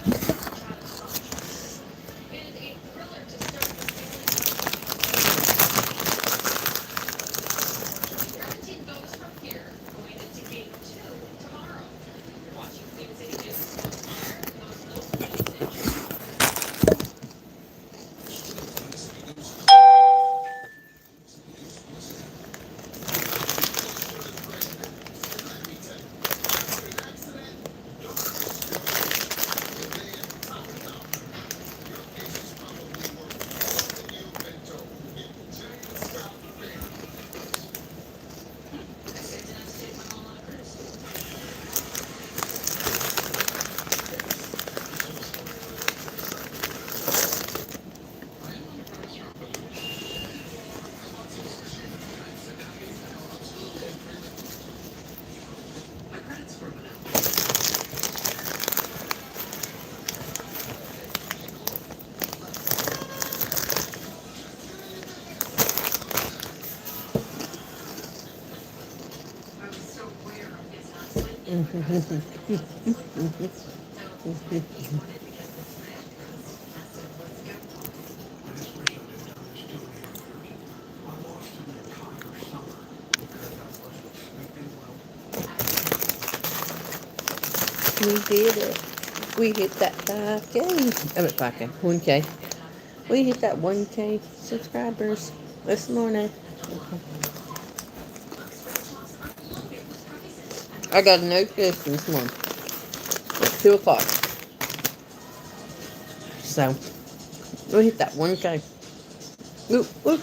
We did it. We hit that 5K. I mean 5K, 1K. We hit that 1K subscribers this morning. I got a notification this morning at 2 o'clock. So, we hit that 1K. Whoop, whoop.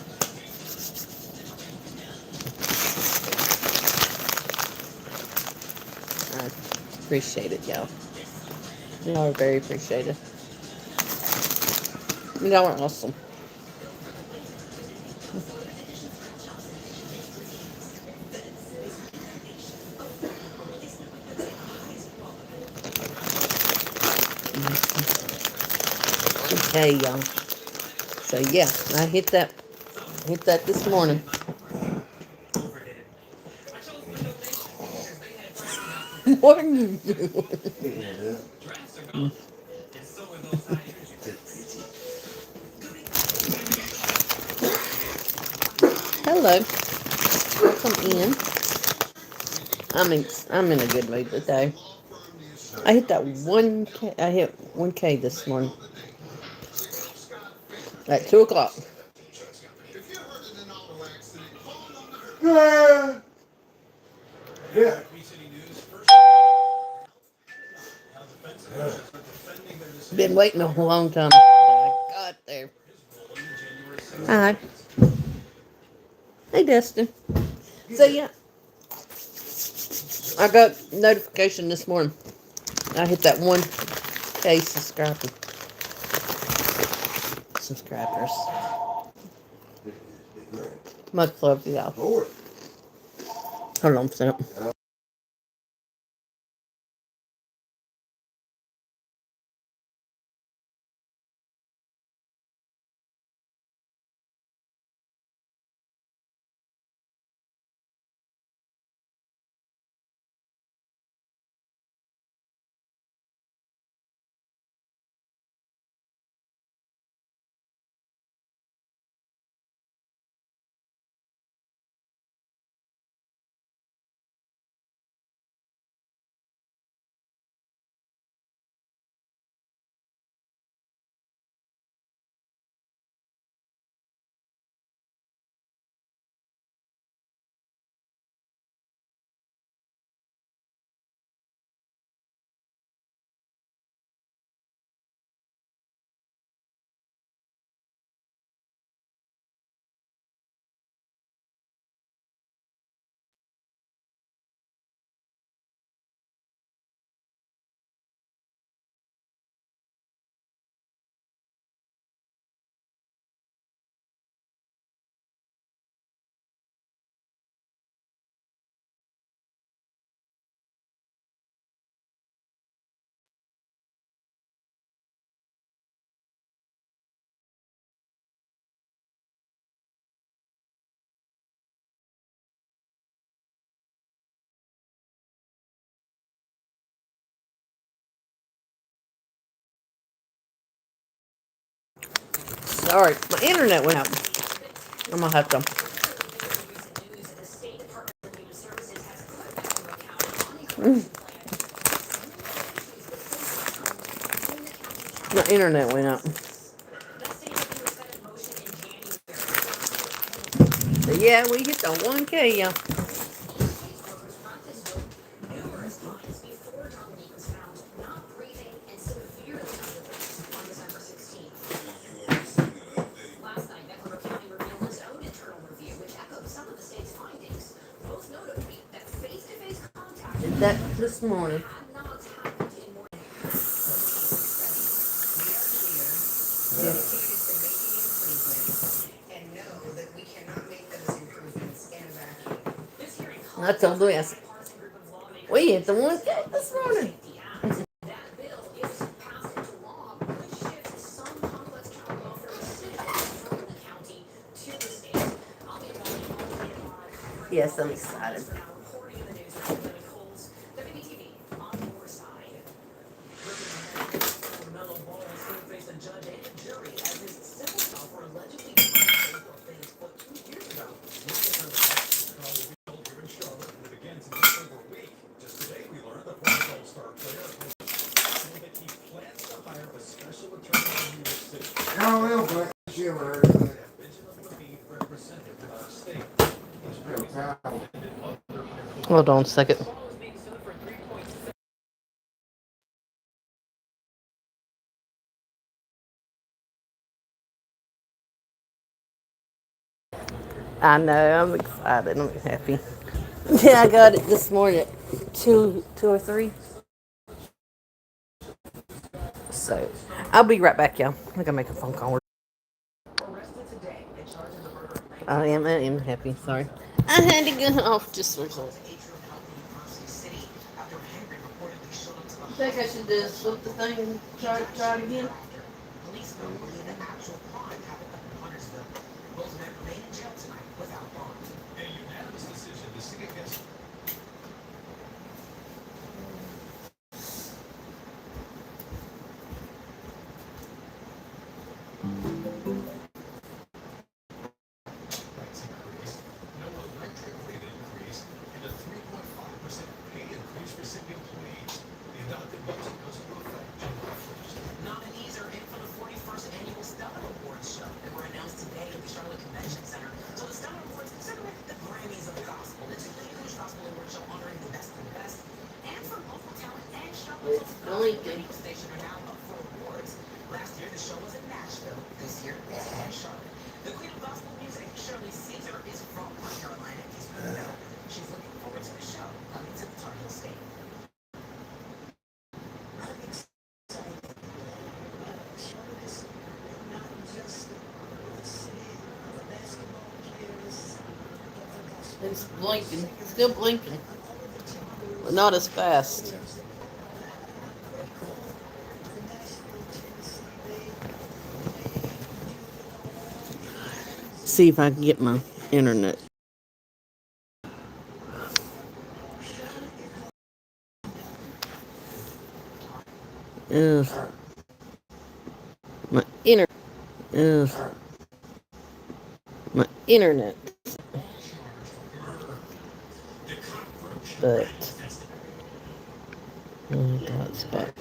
I appreciate it, y'all. Y'all are very appreciated. Y'all are awesome. Okay, y'all. So yeah, I hit that this morning. What are you doing? Hello, welcome in. I'm in a good mood today. I hit that 1K. I hit 1K this morning at 2 o'clock. Yeah. Been waiting a long time. I got there. Hi. Hey, Dustin. So yeah, I got notification this morning. I hit that 1K subscribers. Much love to y'all. Hold on a second. Sorry, my internet went out. I'm gonna have to. Mm, my internet went out. But yeah, we hit the 1K, yeah. Did that this morning. Yeah. I told Louis, we hit the 1K this morning. Yes, I'm excited. Oh, well, but you were Hold on a second. I know, I'm excited. I'm happy. Yeah, I got it this morning at two or three. So I'll be right back, y'all. I gotta make a phone call. I am happy. Sorry. I had to get off just for a second. You think I should just flip the thing and try it again? It's blinking. It's blinking. Still blinking. But not as fast. See if I can get my internet. Ugh. My internet. Ugh. My internet. But oh God, it's back.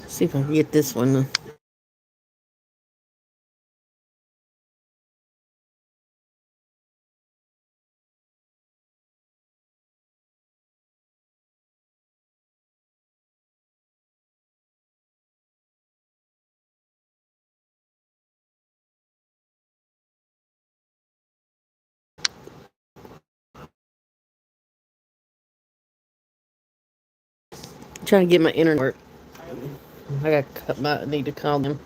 See if I can get this one. I'm trying to get my internet work. I need to call them.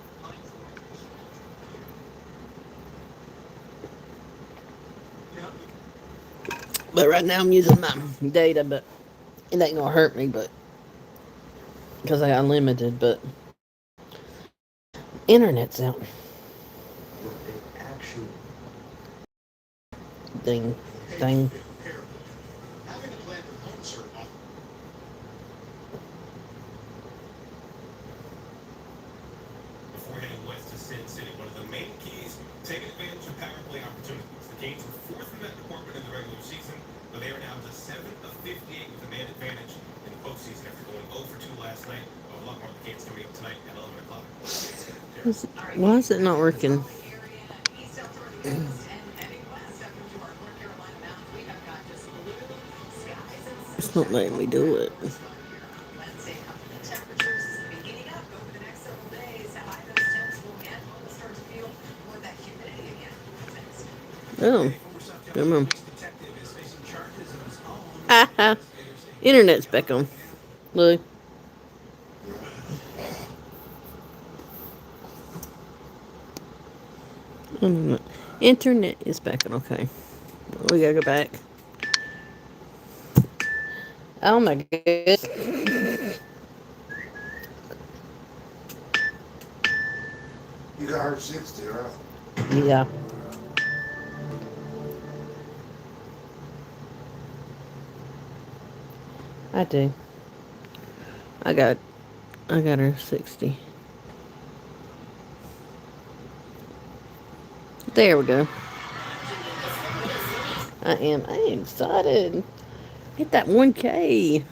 But right now I'm using my data, but it ain't gonna hurt me, but because I got unlimited, but internet's out. thing. Before heading west to Sin City, one of the main keys, taking advantage of power play opportunities. The Canes were fourth in that department in the regular season, but they are now just 7 of 58 with a man advantage in the postseason after going 0 for 2 last night. A lot more of the Canes coming up tonight at 11 o'clock. Why is it not working? It's not letting me do it. Oh, come on. Haha. Internet's back on. Look. Internet is back on. Okay. We gotta go back. Oh my goodness. You got her 60, right? Yeah. I do. I got her 60. There we go. I am excited. Hit that 1K.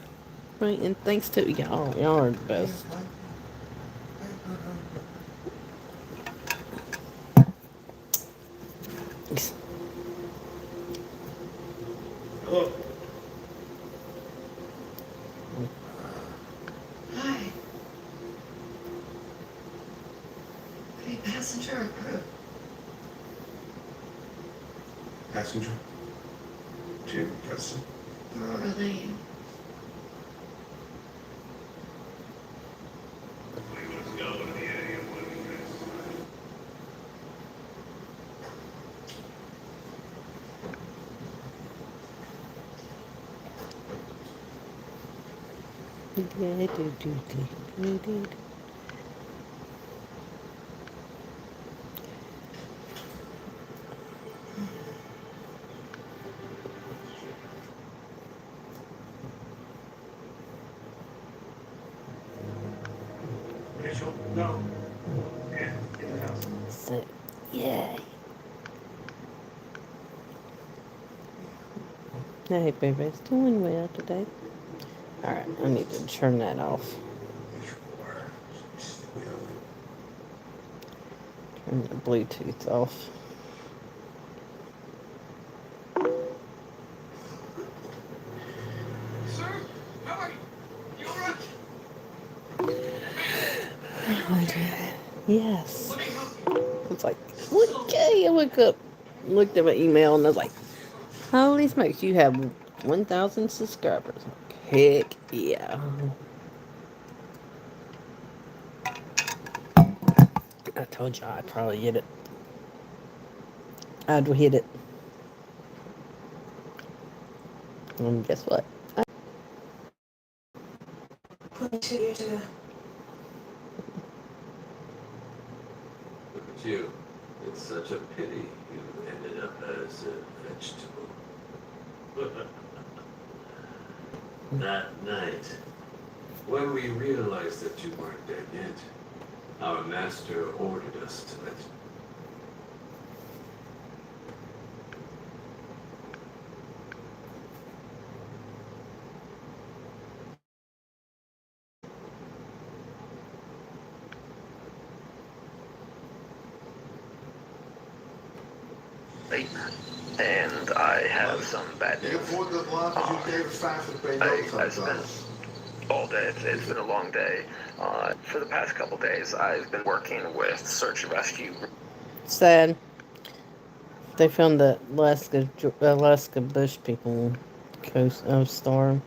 Right, and thanks to y'all. Y'all are the best. Hello. Hi. Hey, passenger or crew? Passenger. Jim Preston. Aurora Lane. Rachel? No. Yeah, in the house. So, yay. Hey, baby's doing well today. Alright, I need to turn that off. Turn the Bluetooth off. Sir? How are you? You alright? Yes. Let me help you. It's like, okay, I woke up, looked at my email, and I was like, holy smokes, you have 1,000 subscribers. Heck yeah. I told you I'd probably hit it. I'd hit it. And guess what? 22 years ago. Look at you. It's such a pity you ended up as a vegetable. That night, when we realized that you weren't dead yet, our master ordered us to let And I have some bad You news. afford the life you gave us time to pay I spent all day. It's been a long day. For the past couple days, I've been working with search and rescue. Sad. They found the Alaska bush people coast of storm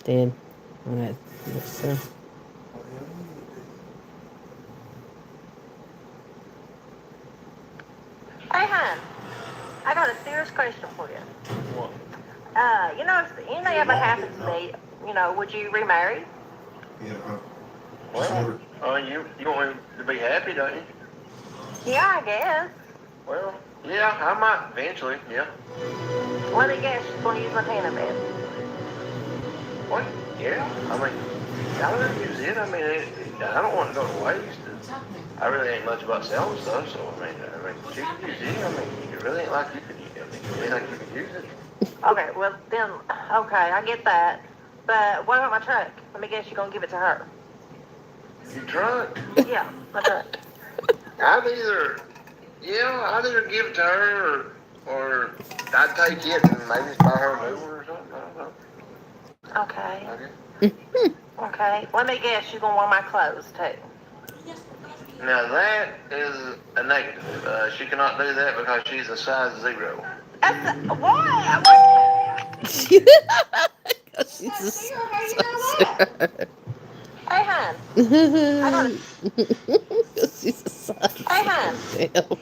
dead. So. Hey, hon, I got a serious question for you. What? If anything ever happened to me, would you remarry? Yeah, Well, You want to be happy, don't you? Yeah, I guess. Well, Yeah, I might eventually. Yeah. Let me guess, she's going to use my tanning bed. What? Yeah. I mean, I don't use it. I mean, I don't want it to go to waste. I really ain't much about selling stuff, so I mean, she could use it. I mean, it really ain't like you could. I mean, it ain't like you could use it. Okay, well then, okay, I get that. But what about my truck? Let me guess, you're going to give it to her. Your truck? Yeah, my truck. I'd either, I'd either give it to her or I'd take it and maybe buy her a new one or something. I don't know. Okay. Okay. Okay, let me guess, she's going to wear my clothes too. Now that is a negative. She cannot do that because she's a size 0. What? She's a Hey, hon. She's a size. Hey, hon. Damn.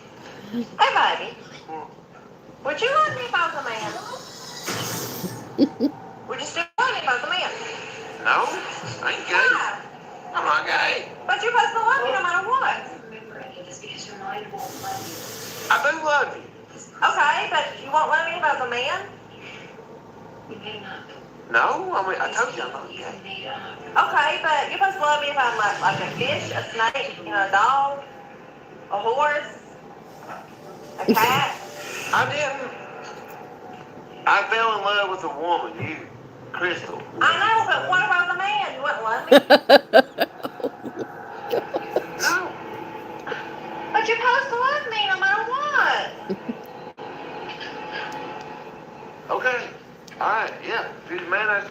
Hey, baby. Would you love me if I was a man? Would you still love me if I was a man? No, I ain't gay. Why? I'm not gay. But you're supposed to love me no matter what. I do love you. Okay, but you won't love me if I was a man? No, I mean, I told you I'm not gay. Okay, but you're supposed to love me if I'm like a fish, a snake, a dog, a horse, a cat. I didn't. I fell in love with a woman, you, Crystal. I know, but what if I was a man? You wouldn't love me? No. But you're supposed to love me no matter what. Okay. All right. Yeah. If you're a man, I.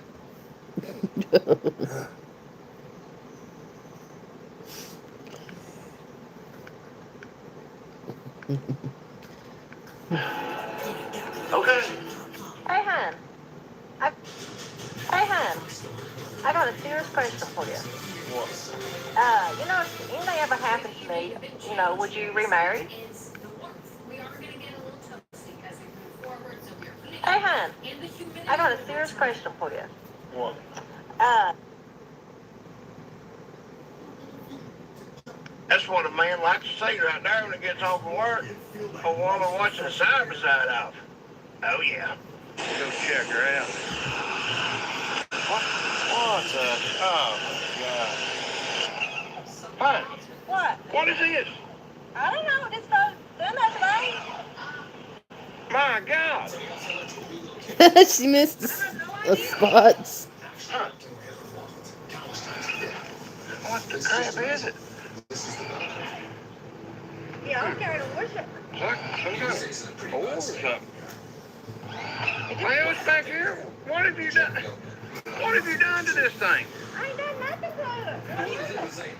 Okay. Hey, hon. Hey, hon. I got a serious question for you. What? If anything ever happened to me, would you remarry? Hey, hon. I got a serious question for you. What? That's what a man likes to say right there when he gets home from work. A woman watching the side by side off. Oh yeah. Go check her out. What the? Oh my God. Hey, What? what is this? I don't know. Just done that My God. She missed the spots. Huh. What the crap is it? today. Yeah, I'm carrying a worship. Some kind of board or something. Well, it's back here. What have you done? What have you done to this thing? I ain't done nothing to it.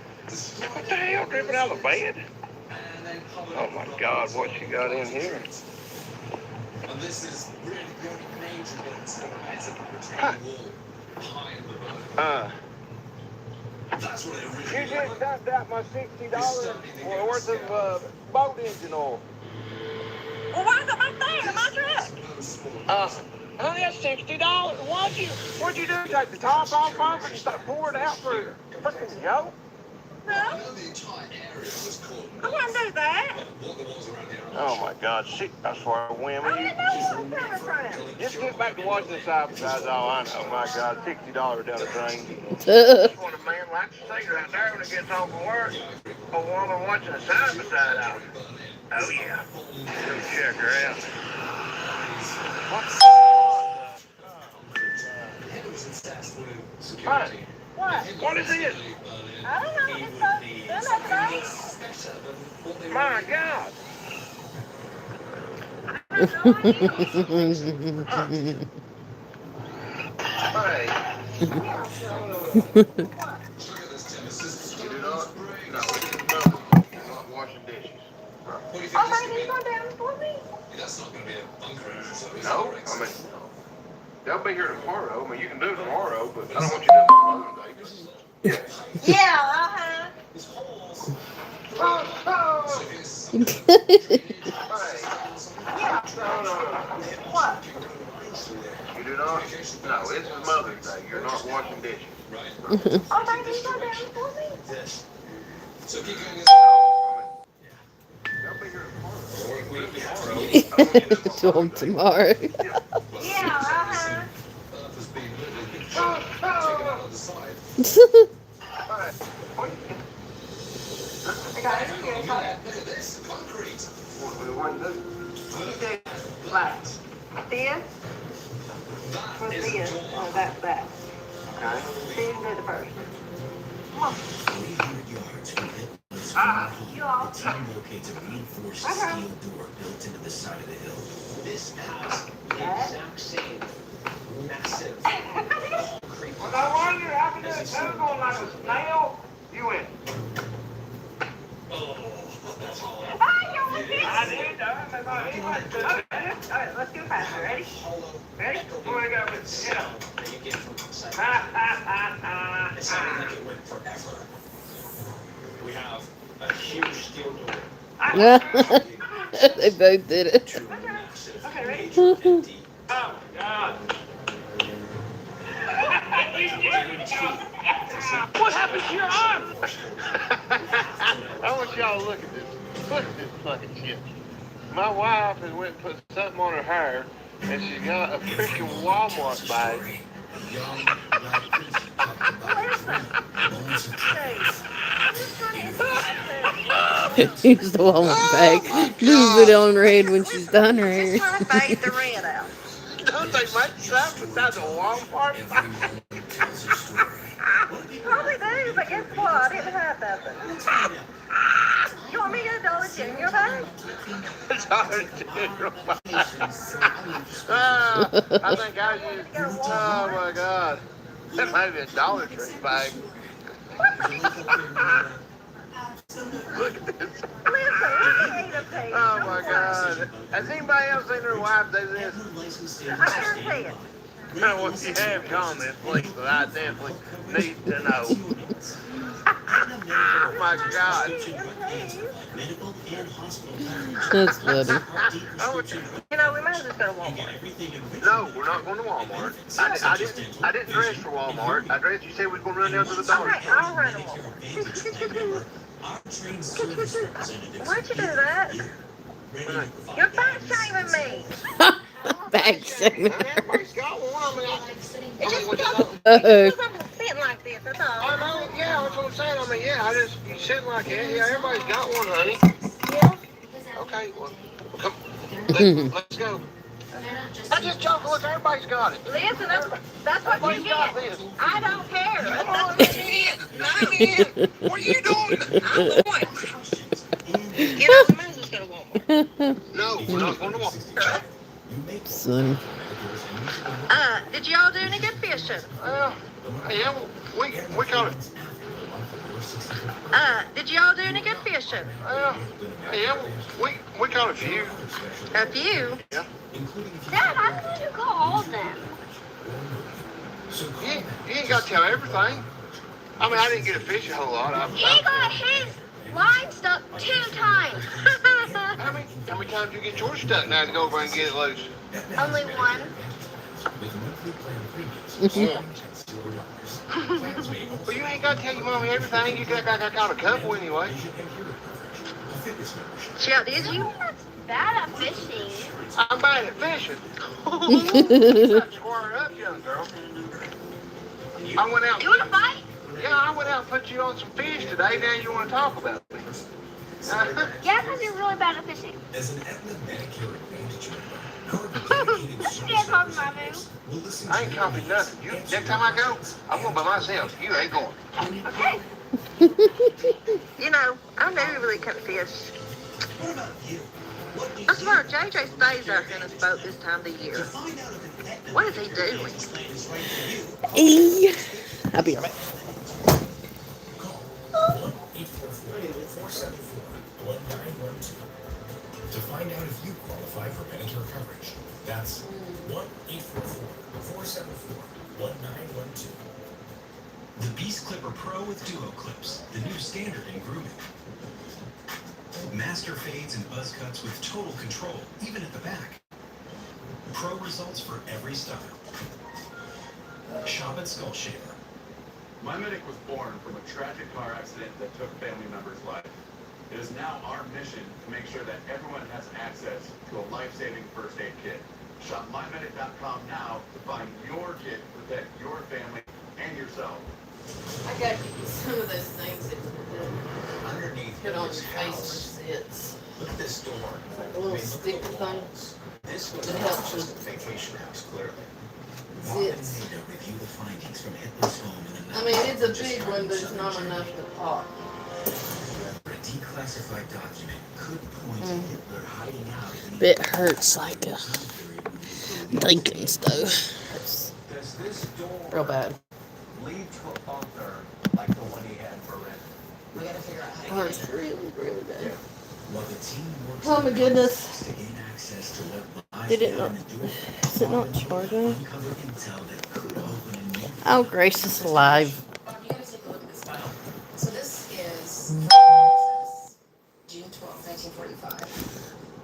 What the hell, dripping out of the bed? Oh my God, what you got in here? And this is really major, but it's a wall behind the boat. That's what it really You just dumped out my $60 worth of boat engine oil. Well, why is it back there in my truck? Honey, that's $60. What'd you do? Take the top off of it and start pouring it out for a freaking joke? Huh? the entire area was caught. I wouldn't do that. What there was around here. Oh my God, shit, I swear I win. I didn't know where it was coming from. Just get back to watching the side by side, all I know. My God, $60 down the drain. That's That's what a man likes to say right there when he gets home from work. A woman watching the side by side off. Oh yeah. Go check her out. What? Hey, What? what is this? I don't know. Just done that today. My God. Hey. You do not? No, you're not washing dishes. Okay, then you go down for me. That's not going to be a bunker engine, so it's No, not I mean, they'll be here tomorrow. I mean, you can do it tomorrow, but I don't want you to do it Monday. Yeah, uh-huh. No. What? You do not? No, it's Mother's Day. You're not washing dishes. Okay, then you go down for me. So keep going. They'll be here tomorrow. To him tomorrow. Yeah, I got it here. This? What's this? Oh, that's that. Okay. See, do the first. Come on. You all. Team locates a reinforced steel door built into the side of the hill. This has the exact same massive concrete. Well, no wonder after that tube going like a snail, you went. Oh, that's all. I did. Alright, let's go faster. Ready? Ready? What I got with sound that you get from outside. It sounded like it went forever. We have a huge steel door. They both did it. Truly massive. Okay, ready? Empty. Oh, God. What happened to your arm? I want y'all to look at this. Look at this fucking shit. My wife has went and put something on her hair, and she's got a freaking Walmart bag. Use the Walmart bag. Move it on red when she's done her hair. Just trying to fade the red out. Don't they make something besides a Walmart bag? Probably do, but guess what? I didn't have nothing. You want me to get a Dollar General bag? It's hard to do. I think I used, oh my God. That might be a Dollar Tree bag. Look at this. Listen, let me eat a piece. Oh my God. Has anybody else seen their wife do this? I guarantee it. Well, if you have comments, please, but I definitely need to know. Oh my God. That's funny. You know, we might as well go to Walmart. No, we're not going to Walmart. I didn't dress for Walmart. I dressed, you said we was going to run down to the dollar Okay, store. I'll run to Walmart. Why'd you do that? You're fat shaming me. Bag shaming. Everybody's got one. It's just because Uh-oh. I'm sitting like this, that's all. I know, yeah, that's what I'm saying. I mean, yeah, you sitting like that. Yeah, everybody's got one, honey. Yeah. Okay, well, come, let's go. I just joking, look, everybody's got it. Listen, that's what you Everybody's got get. this. I don't care. Come on, let me in. I'm in. What are you doing? I'm going. You know, we might as well go to Walmart. No, we're not going to Walmart. Son. Did y'all do any good fishing? Well, yeah, we caught it. Did y'all do any good fishing? Well, yeah, we caught a few. A few? Yeah. Dad, how did you call all of them? You ain't got to tell everything. I mean, I didn't get to fish a whole lot. He got his line stuck 2 times. How many times you get yours stuck now to go over and get it loose? Only one. Well, you ain't got to tell your mommy everything. You got a couple anyway. She outdid you? Bad at fishing. I'm bad at fishing. Square up, young girl. I went out. You want to fight? Yeah, I went out and put you on some fish today. Now you want to talk about me? Yeah, because you're really bad at fishing. As an Aetna Medicare Advantage member, our Let's get on my move. will listen I ain't copied nothing. Next time I go, I'm going by myself. You ain't going. Okay. You know, I knew you really couldn't fish. What about you? I swear, JJ stays out in his boat this time of the year. What is he doing? I'll be alright. Call 1-844-474-1912 to find out if you qualify for Medicare coverage. That's 1-844-474-1912. The Beast Clipper Pro with Duo Clips, the new standard in grooming. Master fades and buzz cuts with total control, even at the back. Pro results for every style. Shop at Skull Shaver. My medic was born from a tragic car accident that took a family member's life. It is now our mission to make sure that everyone has access to a life-saving first aid kit. Shop MyMedic.com now to find your kit to protect your family and yourself. I got some of those things that Underneath put on this your face house, when it sits. look at this door. Like a little sticker thing. This was It not helps just a with vacation house, clearly. sits. Review the findings from Hitler's home in the I mean, it's a big one, but it's not enough to pop. A declassified document could point to Hitler hiding out. It hurts like a Lincoln stove. It's Does this door real bad. lead to a bunker like the one he had for rent? We gotta figure out how It to hurts really, really bad. While the team works Oh my goodness. to gain access to what lies Did it not? behind the door, Is it not charging? uncover intel that could open a new Oh, gracious alive. You gotta take a look at this file. So this is June 12th, 1945.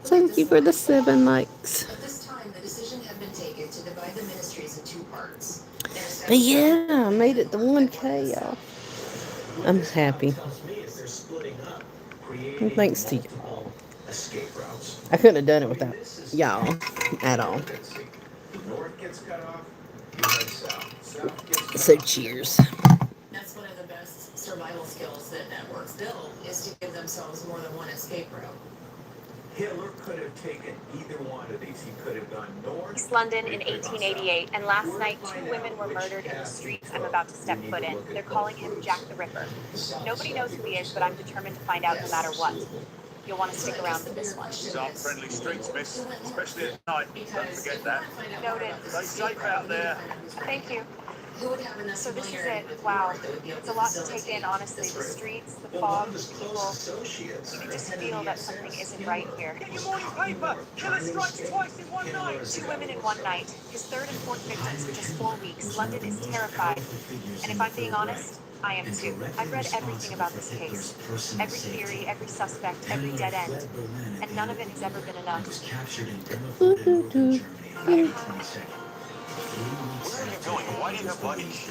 Thank you for the 7 likes. At this time, the decision had been taken to divide the ministries in 2 parts. But yeah, I made it to 1K, y'all. I'm happy. And thanks to y'all. I couldn't have done it without y'all at all. North gets cut off, you head south. South gets cut So off. cheers. That's one of the best survival skills that networks build, is to give themselves more than one escape route. Hitler could have taken either one of these. He could have gone north. East London in 1888, and last night 2 women were murdered in the streets I'm about to step foot in. They're calling him Jack the Ripper. Nobody knows who he is, but I'm determined to find out no matter what. You'll want to stick around for this one. These aren't friendly streets, miss. Especially at night. Don't forget that. Noted. Stay safe out there. Thank you. Who would have enough So this is familiarity it. with Wow. war that would be able It's to a lot to take facilitate in, honestly. this The route? streets, the fog, the people. You can just feel that something isn't right here. Get your morning paper. Killer strikes twice in one night. 2 women in one night. His 3rd and 4th victims in just 4 weeks. London is terrified. And if I'm being honest, I am too. I've read everything about this case. Every theory, every suspect, every dead end. And none of it has ever been enough. Where are you going? Why do you have luggage?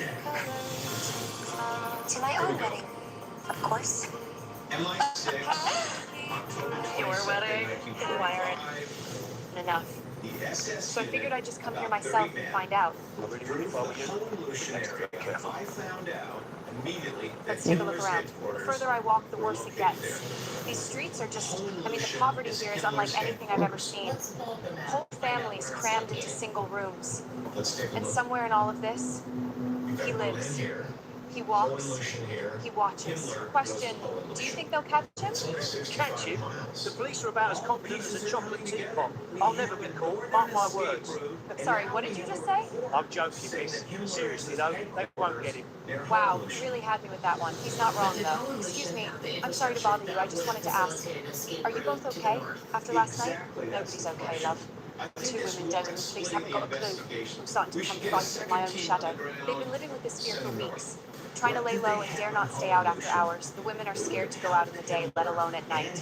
To my own wedding, of course. Your wedding? Wired. Enough. So I figured I'd just come here myself and find out. I really wouldn't follow you. Be careful. I found out immediately. Let's take a look around. The further I walk, the worse it gets. These streets are just, I mean, the poverty here is unlike anything I've ever seen. Whole families crammed into single rooms. And somewhere in all of this, he lives. He walks. He watches. Question, do you think they'll catch him? Catch him? The police are about as competent as a chocolate teapot. I'll never be caught. Mark my words. Sorry, what did you just say? I'm joking, miss. Seriously, though, they won't get him. Wow, you really had me with that one. He's not wrong, though. Excuse me. I'm sorry to bother you. I just wanted to ask. Are you both okay after last night? Nobody's okay, love. 2 women dead and the police haven't got a clue. I'm starting to become frightened of my own shadow. They've been living with this fear for weeks. Trying to lay low and dare not stay out after hours. The women are scared to go out in the day, let alone at night.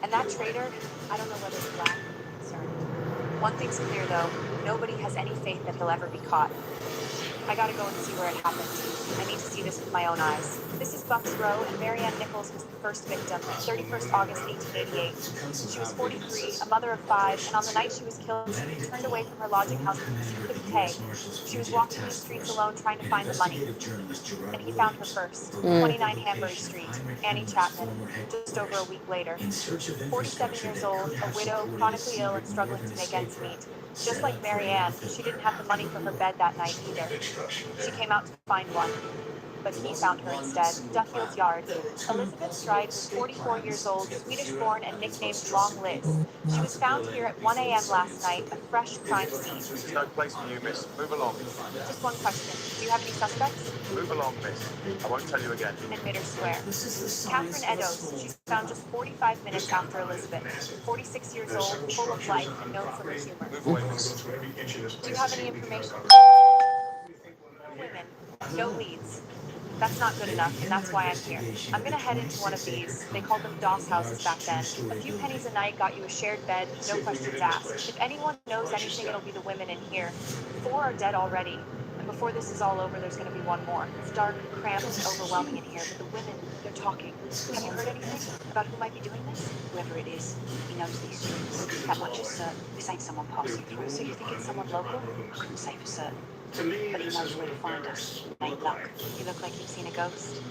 And that traitor, I don't know whether it's black or concerned. One thing's clear, though. Nobody has any faith that he'll ever be caught. I gotta go and see where it happened. I need to see this with my own eyes. This is Bucks Row, and Marianne Nichols was the first victim, 31st August 1888. She was 43, a mother of 5, and on the night she was killed, she turned away from her lodging house because she couldn't pay. She was walking the streets alone trying to find the money. And he found her first, 29 Hanbury Street, Annie Chapman, just over a week later. 47 years old, a widow, chronically ill and struggling to make ends meet. Just like Marianne, she didn't have the money for her bed that night either. She came out to find one, but he found her instead. Duffield's Yard. Elizabeth Stride was 44 years old, Swedish-born and nicknamed Long Liz. She was found here at 1 a.m. last night, a fresh crime scene. There's no place for you, miss. Move along. Just one question. Do you have any suspects? Move along, miss. I won't tell you again. And Midder Square. Catherine Eddowes. She's found just 45 minutes after Elizabeth. 46 years old, full of life, and known for her humor. Move away, miss. Do you have any information? Women. No leads. That's not good enough, and that's why I'm here. I'm gonna head into one of these. They called them doss houses back then. A few pennies a night got you a shared bed, no questions asked. If anyone knows anything, it'll be the women in here. 4 are dead already. A Before this is all over, there's going to be one more. It's dark, cramped, and overwhelming in here, but the women, they're talking. Have you heard anything about who might be doing this? Whoever it is, he knows these streets. That much is certain. This ain't someone passing through. So you think it's someone local? I couldn't say for certain. But he knows where to find us. Ain't luck. You look like you've seen a ghost.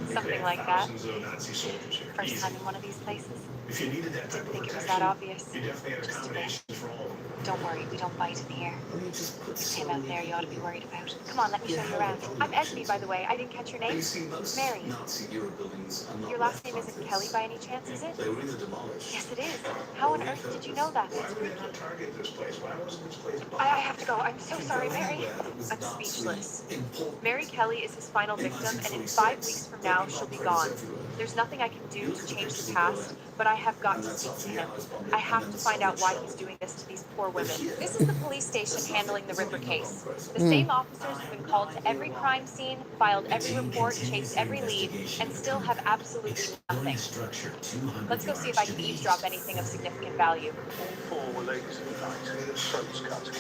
Something like that. First time in one of these places? If you needed that type Didn't of think it was protection, that obvious. you definitely had Just a bit. accommodations for all of them. Don't worry, we don't bite in here. It's him out there you ought to be worried about. Come on, let me show you around. I'm Esme, by the way. I didn't catch your name. Mary. Your last name isn't Kelly by any chance, is it? They were either demolished. Yes, it is. How on earth did you know that? Why would they not target this place? Why wasn't this place bombed? I have to go. I'm so sorry, Mary. I'm speechless. Mary Kelly is his final victim, and in 5 weeks from now, she'll be gone. There's nothing I can do to change the past, but I have got to speak to him. I have to find out why he's doing this to these poor women. This is the police station handling the Ripper case. The same officers have been called to every crime scene, filed every report, chased every lead, and still have absolutely nothing. Let's go see if I can eavesdrop anything of significant value. All four were ladies of the night, throats cut.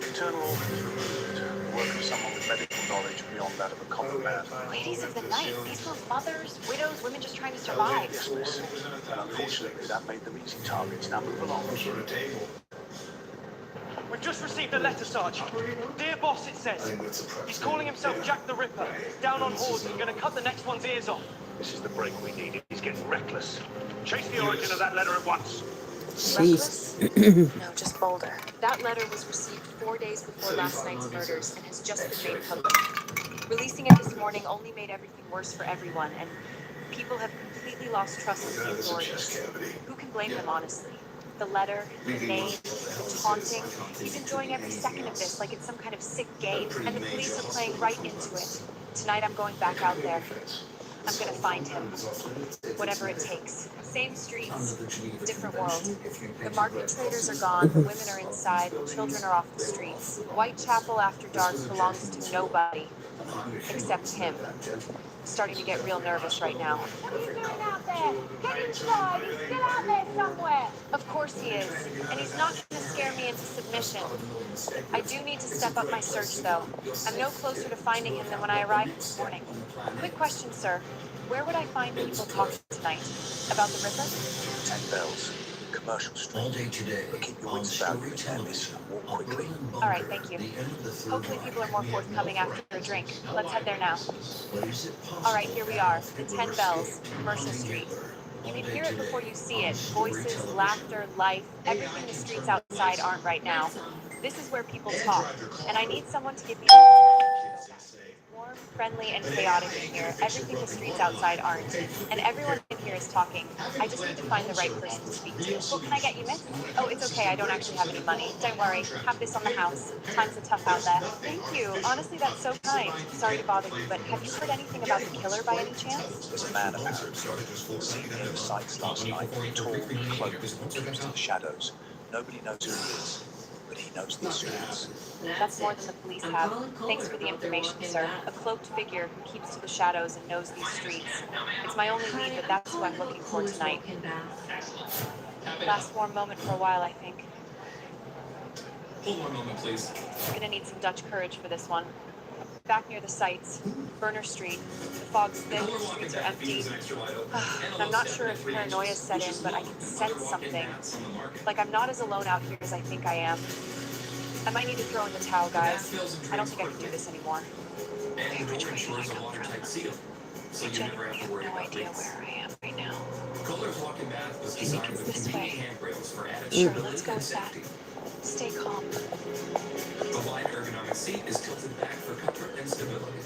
Internal organs removed. Work of someone with medical knowledge beyond that of a common man. Ladies of the night. These were mothers, widows, women just trying to survive. Yes, miss. And unfortunately, that made them easy targets. Now move along. We've just received a letter, Sarge. Dear boss, it says. He's calling himself Jack the Ripper. Down on horse and gonna cut the next one's ears off. This is the break we needed. He's getting reckless. Chase the origin of that letter at once. Reckless? No, just bolder. That letter was received 4 days before last night's murders and has just been made public. Releasing it this morning only made everything worse for everyone, and people have completely lost trust in the authorities. Who can blame them, honestly? The letter, the name, the taunting. He's enjoying every second of this like it's some kind of sick game, and the police are playing right into it. Tonight I'm going back out there. I'm gonna find him. Whatever it takes. Same streets, different world. The market traders are gone, the women are inside, the children are off the streets. Whitechapel after dark belongs to nobody. Except him. Starting to get real nervous right now. What are you doing out there? Get inside! He's still out there somewhere! Of course he is, and he's not gonna scare me into submission. I do need to step up my search, though. I'm no closer to finding him than when I arrived this morning. Quick question, sir. Where would I find people talking tonight? About the Ripper? 10 bells. Commercial Street. All day today, Keep your on wits about you, storytelling, Miss. Walk quickly. All right, thank you. Hopefully people are more forthcoming after a drink. Let's head there now. All right, here we are. The 10 Bells, Commercial Street. You can hear it before you see it. Voices, laughter, life, everything the streets outside aren't right now. This is where people talk, and I need someone to give me warm, friendly, and chaotic in here. Everything the streets outside aren't. And everyone in here is talking. I just need to find the right person to speak to. What can I get you, miss? Oh, it's okay. I don't actually have any money. Don't worry. Have this on the house. Times are tough out there. Thank you. Honestly, that's so kind. Sorry to bother you, but have you heard anything about the killer by any chance? There's a man apparently seen near the sights last night. Tall, cloaked, keeps in the shadows. Nobody knows who he is, but he knows these streets. That's more than the police have. Thanks for the information, sir. A cloaked figure who keeps to the shadows and knows these streets. It's my only lead, but that's who I'm looking for tonight. Last warm moment for a while, I think. Hold on a moment, please. I'm gonna need some Dutch courage for this one. Back near the sites, Burner Street. The fog's thick, the streets are empty. I'm not sure if paranoia set in, but I can sense something. Like I'm not as alone out here as I think I am. I might need to throw in the towel, guys. I don't think I can do this anymore. And which way did I come from? So I genuinely have no idea where I am right now. Kohler's walking path was I think designed it's with this way. convenient handrails for added Sure, stability let's go and with that. safety. Stay calm. The wide ergonomic seat is tilted back for comfort and stability.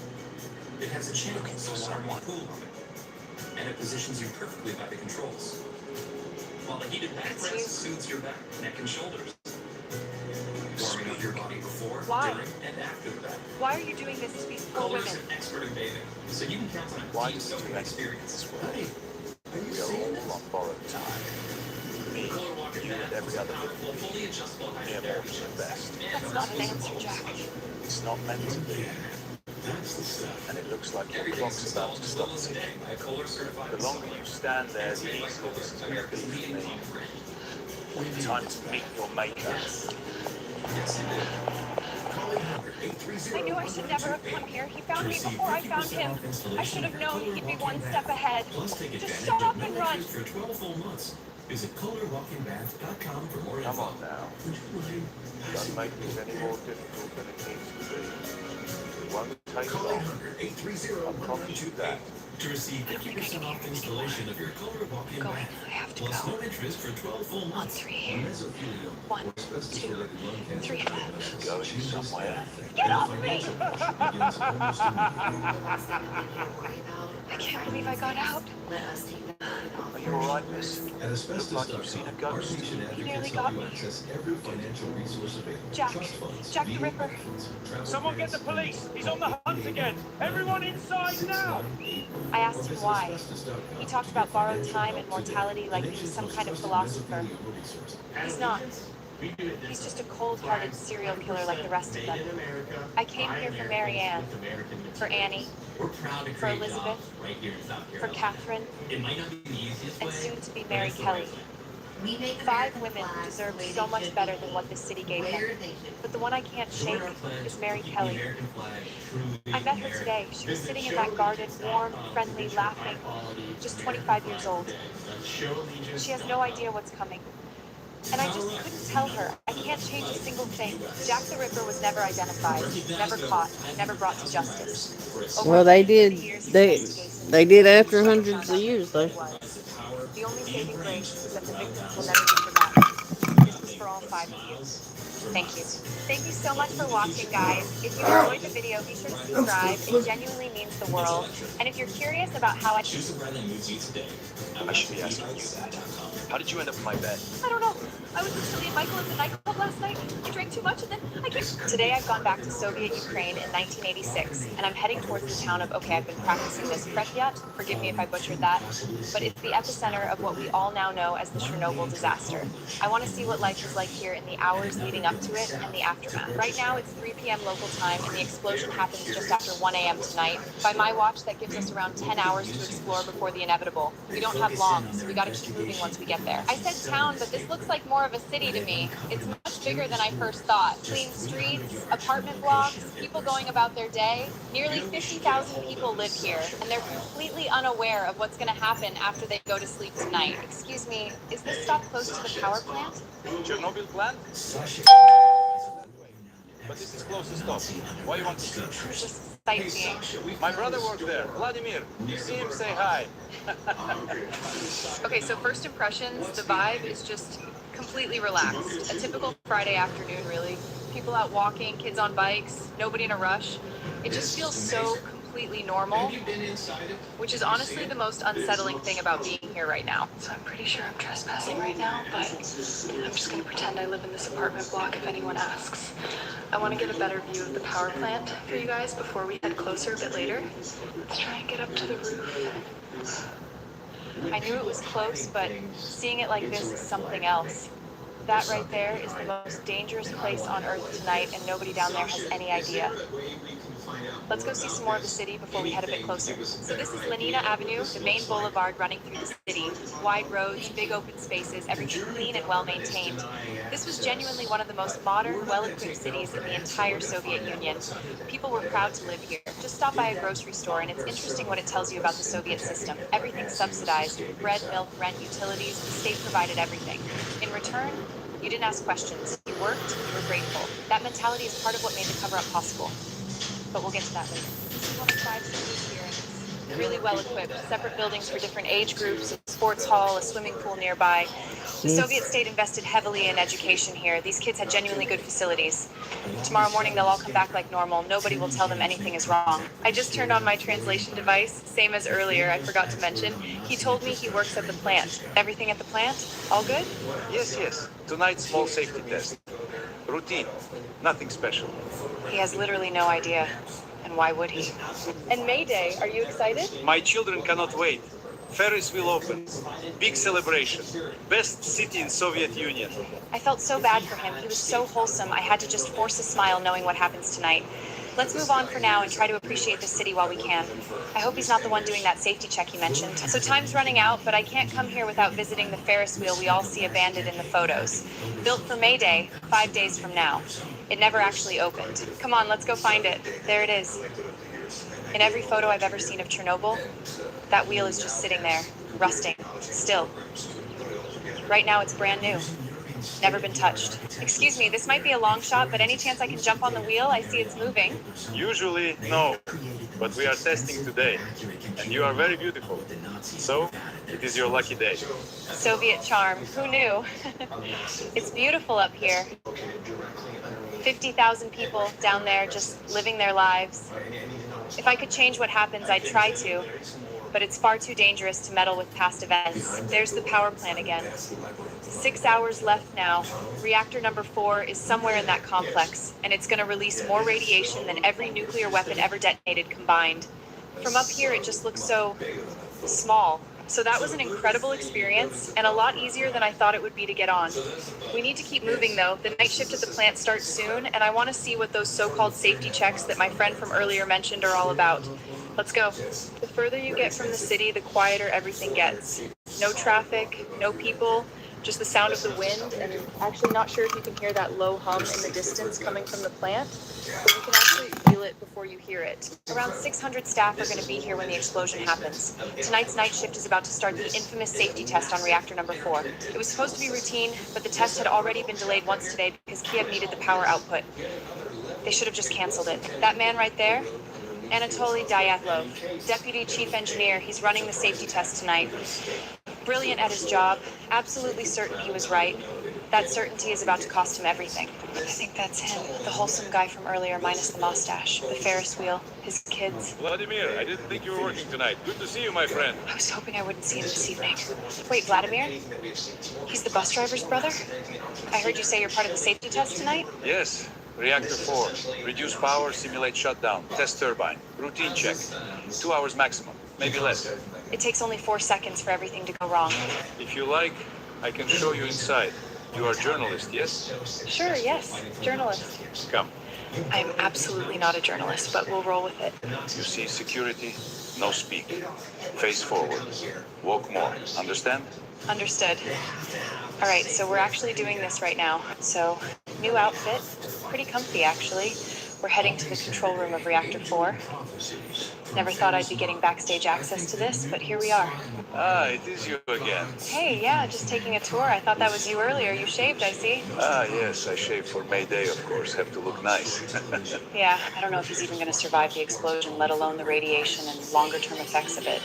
It has a channel so water won't pool on it, and it positions you perfectly by the controls. While the heated backrest soothes your back, neck, and shoulders. Warming up your body before, Why? during, and after the bath. Why are you doing this to these poor Kohler's women? an expert in bathing, so you can count on a Why deep do you soaking do experience. We are all on borrowed time. Me, Kohler walking you, and path every is a other powerful, fully adjustable near more than the best. That's not an answer, Jack. It's not meant to be. That's the stuff. And it looks like your Everything's clock's about installed to as stop well as a ticking. day by a Kohler certified The longer you stand there, the easier this is going to be for me. Time to meet your maker. Yes, you did. I knew I should never have come here. He found me before I found him. I should have known he'd be one step ahead. Just shut up and run. For 12 full months. Visit colorwalkingbath.com for more info. Come on now. Don't make this any more difficult than it needs to be. It won't take Call long. 800-830-1228 I promise you that. to receive 50% off installation of your color walk-in Going. bath. I have to Plus go. no interest for 12 full months. 1, 2, 3. Going somewhere. Get off me! I can't believe I got out. Are you alright, miss? Looks like you've seen a ghost. He nearly got me. Jack the Ripper. Someone get the police. He's on the hunt again. Everyone inside now. I asked him why. He talked about borrowed time and mortality like he's some kind of philosopher. He's not. He's just a cold-hearted serial killer like the rest of them. I came here for Mary Ann, for Annie, for Elizabeth, for Catherine, and soon to be Mary Kelly. 5 women who deserve so much better than what this city gave them. But the one I can't shake is Mary Kelly. I met her today. She was sitting in that garden, warm, friendly, laughing, just 25 years old. She has no idea what's coming. And I just couldn't tell her. I can't change a single thing. Jack the Ripper was never identified, never caught, never brought to justice. Well, they did. They did after hundreds of years, though. The only saving grace is that the victims will never be forgotten. This was for all 5 of you. Thank you. Thank you so much for watching, guys. If you enjoyed the video, be sure to subscribe. It genuinely means the world. And if you're curious about how I should be asking you that. How did you end up in my bed? I don't know. I was with Silly and Michael at the nightclub last night. I drank too much and then I came. Today I've gone back to Soviet Ukraine in 1986, and I'm heading towards the town of, okay, I've been practicing this, Pripyat. Forgive me if I butchered that. But it's the epicenter of what we all now know as the Chernobyl disaster. I want to see what life is like here in the hours leading up to it and the aftermath. Right now it's 3 p.m. local time, and the explosion happens just after 1 a.m. tonight. By my watch, that gives us around 10 hours to explore before the inevitable. We don't have long, so we gotta keep moving once we get there. I said town, but this looks like more of a city to me. It's much bigger than I first thought. Clean streets, apartment blocks, people going about their day. Nearly 50,000 people live here, and they're completely unaware of what's gonna happen after they go to sleep tonight. Excuse me, is this stop close to the power plant? Chernobyl plant? But this is close to stop. Why you want to see? Just sightseeing. My brother works there. Vladimir, you see him, say hi. Okay, so first impressions, the vibe is just completely relaxed. A typical Friday afternoon, really. People out walking, kids on bikes, nobody in a rush. It just feels so completely normal, which is honestly the most unsettling thing about being here right now. So I'm pretty sure I'm trespassing right now, but I'm just gonna pretend I live in this apartment block if anyone asks. I want to get a better view of the power plant for you guys before we head closer a bit later. Let's try and get up to the roof. I knew it was close, but seeing it like this is something else. That right there is the most dangerous place on Earth tonight, and nobody down there has any idea. Let's go see some more of the city before we head a bit closer. So this is Lenina Avenue, the main boulevard running through the city. Wide roads, big open spaces, everything clean and well maintained. This was genuinely one of the most modern, well-equipped cities in the entire Soviet Union. People were proud to live here. Just stop by a grocery store and it's interesting what it tells you about the Soviet system. Everything's subsidized. Bread, milk, rent, utilities, the state provided everything. In return, you didn't ask questions. You worked, you were grateful. That mentality is part of what made the cover-up possible. But we'll get to that later. This is one of 5 cities here, and it's really well equipped. Separate buildings for different age groups, a sports hall, a swimming pool nearby. The Soviet state invested heavily in education here. These kids had genuinely good facilities. Tomorrow morning they'll all come back like normal. Nobody will tell them anything is wrong. I just turned on my translation device, same as earlier, I forgot to mention. He told me he works at the plant. Everything at the plant? All good? Yes. Tonight, small safety test. Routine. Nothing special. He has literally no idea. And why would he? And May Day, are you excited? My children cannot wait. Ferris will open. Big celebration. Best city in Soviet Union. I felt so bad for him. He was so wholesome. I had to just force a smile knowing what happens tonight. Let's move on for now and try to appreciate the city while we can. I hope he's not the one doing that safety check you mentioned. So time's running out, but I can't come here without visiting the Ferris wheel we all see abandoned in the photos. Built for May Day, 5 days from now. It never actually opened. Come on, let's go find it. There it is. In every photo I've ever seen of Chernobyl, that wheel is just sitting there, rusting, still. Right now it's brand new. Never been touched. Excuse me, this might be a long shot, but any chance I can jump on the wheel? I see it's moving. Usually, no. But we are testing today. And you are very beautiful. So, it is your lucky day. Soviet charm. Who knew? It's beautiful up here. 50,000 people down there just living their lives. If I could change what happens, I'd try to. But it's far too dangerous to meddle with past events. There's the power plant again. 6 hours left now. Reactor number 4 is somewhere in that complex, and it's going to release more radiation than every nuclear weapon ever detonated combined. From up here, it just looks so small. So that was an incredible experience, and a lot easier than I thought it would be to get on. We need to keep moving, though. The night shift at the plant starts soon, and I want to see what those so-called safety checks that my friend from earlier mentioned are all about. Let's go. The further you get from the city, the quieter everything gets. No traffic, no people, just the sound of the wind, and actually not sure if you can hear that low hum in the distance coming from the plant, but you can actually feel it before you hear it. Around 600 staff are going to be here when the explosion happens. Tonight's night shift is about to start the infamous safety test on reactor number 4. It was supposed to be routine, but the test had already been delayed once today because Kiev needed the power output. They should have just canceled it. That man right there, Anatoly Dyatlov, Deputy Chief Engineer, he's running the safety test tonight. Brilliant at his job, absolutely certain he was right. That certainty is about to cost him everything. I think that's him, the wholesome guy from earlier, minus the mustache, the Ferris wheel, his kids. Vladimir, I didn't think you were working tonight. Good to see you, my friend. I was hoping I wouldn't see him this evening. Wait, Vladimir? He's the bus driver's brother? I heard you say you're part of the safety test tonight? Yes. Reactor 4. Reduce power, simulate shutdown. Test turbine. Routine check. 2 hours maximum. Maybe less. It takes only 4 seconds for everything to go wrong. If you like, I can show you inside. You are a journalist, yes? Sure, yes. Journalist. Come. I'm absolutely not a journalist, but we'll roll with it. You see security, no speak. Face forward. Walk more. Understand? Understood. All right, so we're actually doing this right now. So, new outfit. Pretty comfy, actually. We're heading to the control room of Reactor 4. Never thought I'd be getting backstage access to this, but here we are. Ah, it is you again. Hey, yeah, just taking a tour. I thought that was you earlier. You shaved, I see. Ah, yes, I shaved for May Day, of course. Have to look nice. Yeah, I don't know if he's even going to survive the explosion, let alone the radiation and longer-term effects of it.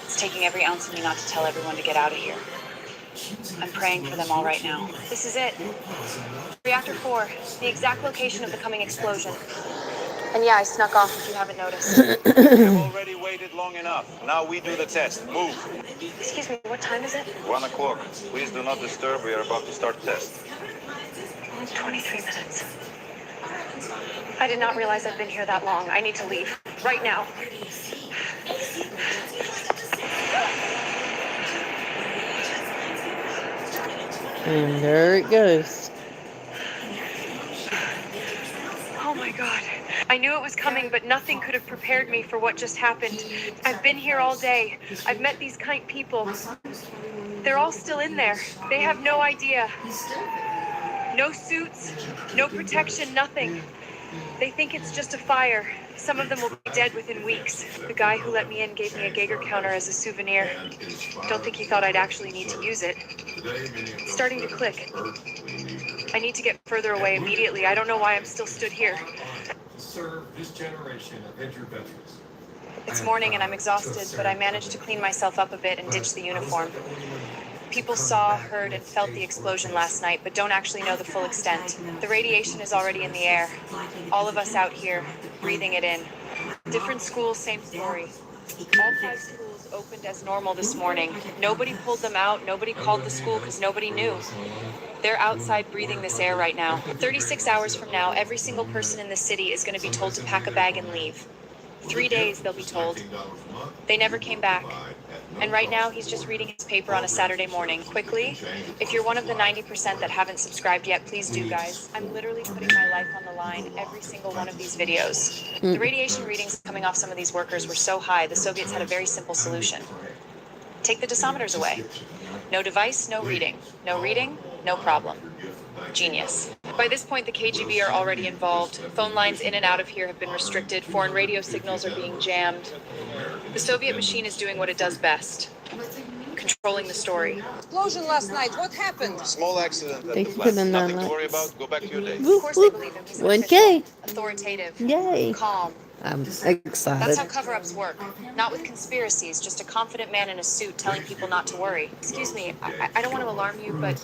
It's taking every ounce of me not to tell everyone to get out of here. I'm praying for them all right now. This is it. Reactor 4, the exact location of the coming explosion. And yeah, I snuck off if you haven't noticed. We've already waited long enough. Now we do the test. Move. Excuse me, what time is it? 1 o'clock. Please do not disturb. We are about to start test. 23 minutes. I did not realize I'd been here that long. I need to leave. Right now. And there it goes. Oh my God. I knew it was coming, but nothing could have prepared me for what just happened. I've been here all day. I've met these kind people. They're all still in there. They have no idea. No suits, no protection, nothing. They think it's just a fire. Some of them will be dead within weeks. The guy who let me in gave me a Geiger counter as a souvenir. Don't think he thought I'd actually need to use it. It's starting to click. I need to get further away immediately. I don't know why I'm still stood here. To serve this generation of injured veterans. It's morning and I'm exhausted, but I managed to clean myself up a bit and ditch the uniform. People saw, heard, and felt the explosion last night, but don't actually know the full extent. The radiation is already in the air. All of us out here, breathing it in. Different schools, same story. All 5 schools opened as normal this morning. Nobody pulled them out, nobody called the school because nobody knew. They're outside breathing this air right now. 36 hours from now, every single person in the city is going to be told to pack a bag and leave. 3 days, they'll be told. They never came back. And right now, he's just reading his paper on a Saturday morning. Quickly, if you're one of the 90% that haven't subscribed yet, please do, guys. I'm literally putting my life on the line every single one of these videos. The radiation readings coming off some of these workers were so high, the Soviets had a very simple solution. Take the dosimeters away. No device, no reading. No reading, no problem. Genius. By this point, the KGB are already involved. Phone lines in and out of here have been restricted. Foreign radio signals are being jammed. The Soviet machine is doing what it does best, controlling the story. Explosion last night. What happened? Small accident at Thank the you for plant. the Nothing to 9 worry likes. about. Go back to your day. Of course they believe him. He's an 1K. official, authoritative, Yay. calm. I'm That's excited. how cover-ups work. Not with conspiracies, just a confident man in a suit telling people not to worry. Excuse me, I don't want to alarm you, but